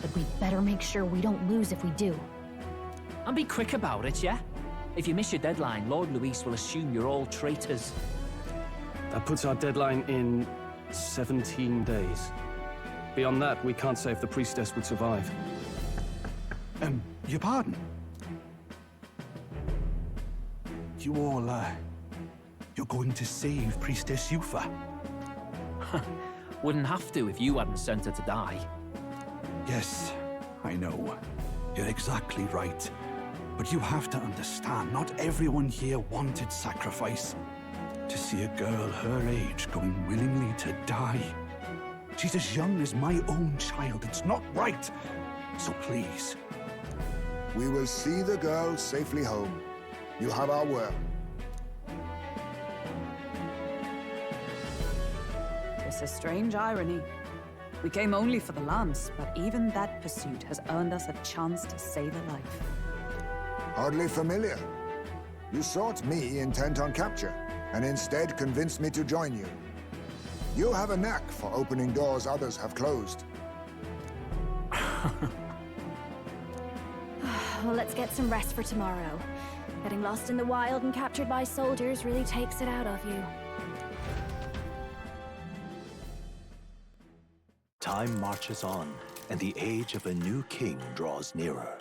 But we better make sure we don't lose if we do. And be quick about it, yeah? If you miss your deadline, Lord Luis will assume you're all traitors. That puts our deadline in 17 days. Beyond that, we can't say if the priestess would survive. Your pardon? You all, you're going to save Priestess Yufa? Wouldn't have to if you hadn't sent her to die. Yes, I know. You're exactly right. But you have to understand, not everyone here wanted sacrifice. To see a girl her age going willingly to die. She's as young as my own child. It's not right. So please. We will see the girl safely home. You have our word. It's a strange irony. We came only for the lance, but even that pursuit has earned us a chance to save a life. Hardly familiar. You sought me intent on capture, and instead convinced me to join you. You have a knack for opening doors others have closed. Well, let's get some rest for tomorrow. Getting lost in the wild and captured by soldiers really takes it out of you. Time marches on, and the age of a new king draws nearer.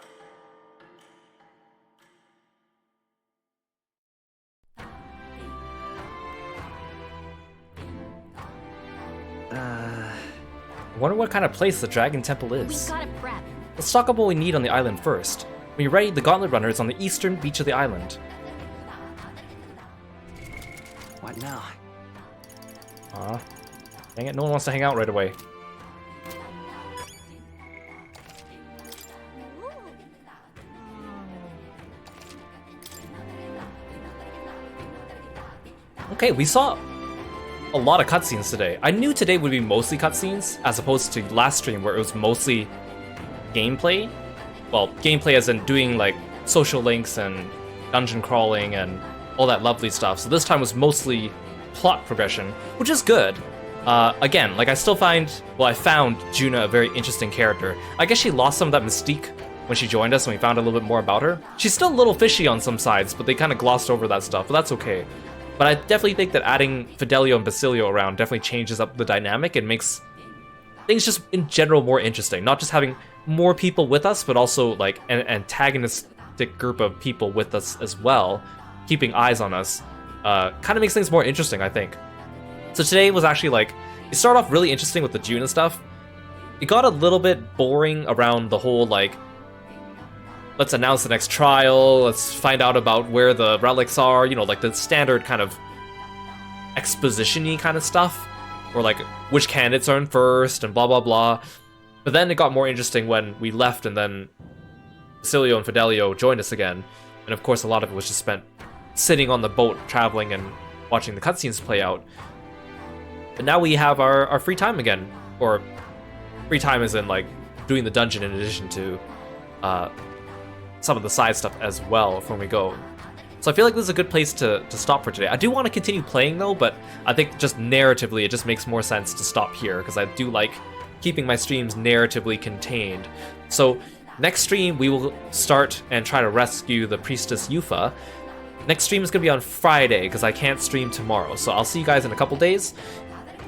I wonder what kind of place the Dragon Temple is. We gotta prep. Let's talk about what we need on the island first. When you're ready, the Gauntlet Runner is on the eastern beach of the island. What now? Dang it, no one wants to hang out right away. Okay, we saw a lot of cutscenes today. I knew today would be mostly cutscenes, as opposed to last stream where it was mostly gameplay. Well, gameplay as in doing like social links and dungeon crawling and all that lovely stuff. So this time was mostly plot progression, which is good. Again, like I found Juna a very interesting character. I guess she lost some of that mystique when she joined us and we found a little bit more about her. She's still a little fishy on some sides, but they kind of glossed over that stuff, but that's okay. But I definitely think that adding Fidelio and Basilio around definitely changes up the dynamic and makes things just in general more interesting. Not just having more people with us, but also like an antagonistic group of people with us as well, keeping eyes on us. Kind of makes things more interesting, I think. So today was actually like, it started off really interesting with the Juna stuff. It got a little bit boring around the whole like, let's announce the next trial, let's find out about where the relics are, you know, like the standard kind of exposition-y kind of stuff, or like which candidates are in first and blah blah blah. But then it got more interesting when we left and then Basilio and Fidelio joined us again, and of course a lot of it was just spent sitting on the boat traveling and watching the cutscenes play out. But now we have our free time again, or free time as in like doing the dungeon in addition to some of the side stuff as well when we go. So I feel like this is a good place to stop for today. I do want to continue playing though, but I think just narratively it just makes more sense to stop here because I do like keeping my streams narratively contained. So next stream we will start and try to rescue the Priestess Yufa. Next stream is going to be on Friday because I can't stream tomorrow. So I'll see you guys in a couple days.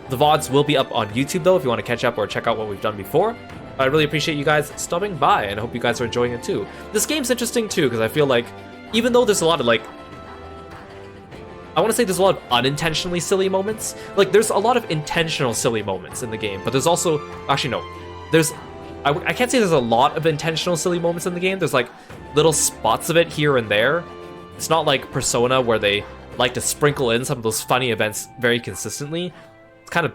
The VODs will be up on YouTube though if you want to catch up or check out what we've done before. I really appreciate you guys stopping by and hope you guys are enjoying it too. This game's interesting too because I feel like even though there's a lot of like, I want to say there's a lot of unintentionally silly moments. Like there's a lot of intentional silly moments in the game, but there's also, actually no, I can't say there's a lot of intentional silly moments in the game. There's like little spots of it here and there. It's not like Persona where they like to sprinkle in some of those funny events very consistently. It's kind of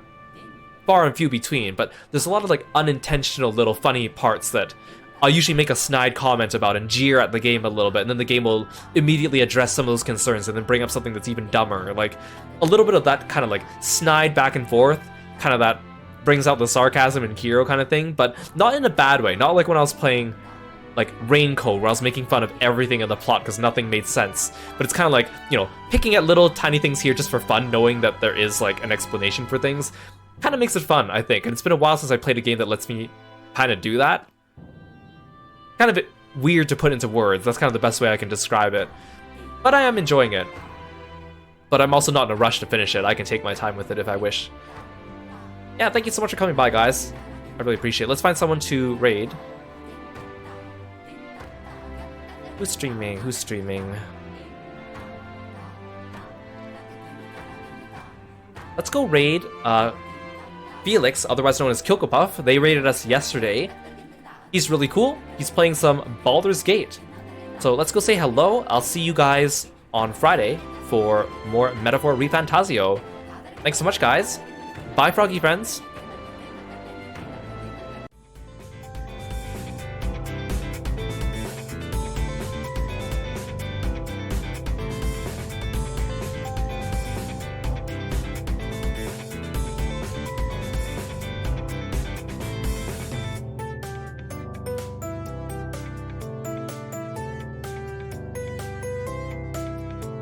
far and few between, but there's a lot of like unintentional little funny parts that I'll usually make a snide comment about and jeer at the game a little bit, and then the game will immediately address some of those concerns and then bring up something that's even dumber. Like a little bit of that kind of like snide back and forth, kind of that brings out the sarcasm in Kiro kind of thing, but not in a bad way. Not like when I was playing like Raincoat, where I was making fun of everything in the plot because nothing made sense. But it's kind of like, you know, picking at little tiny things here just for fun, knowing that there is like an explanation for things. Kind of makes it fun, I think. And it's been a while since I played a game that lets me kind of do that. Kind of weird to put into words. That's kind of the best way I can describe it. But I am enjoying it. But I'm also not in a rush to finish it. I can take my time with it if I wish. Yeah, thank you so much for coming by, guys. I really appreciate it. Let's find someone to raid. Who's streaming? Who's streaming? Let's go raid Felix, otherwise known as Kyoko. They raided us yesterday. He's really cool. He's playing some Baldur's Gate. So let's go say hello. I'll see you guys on Friday for more Metaphor ReFantazio. Thanks so much, guys. Bye, froggy friends.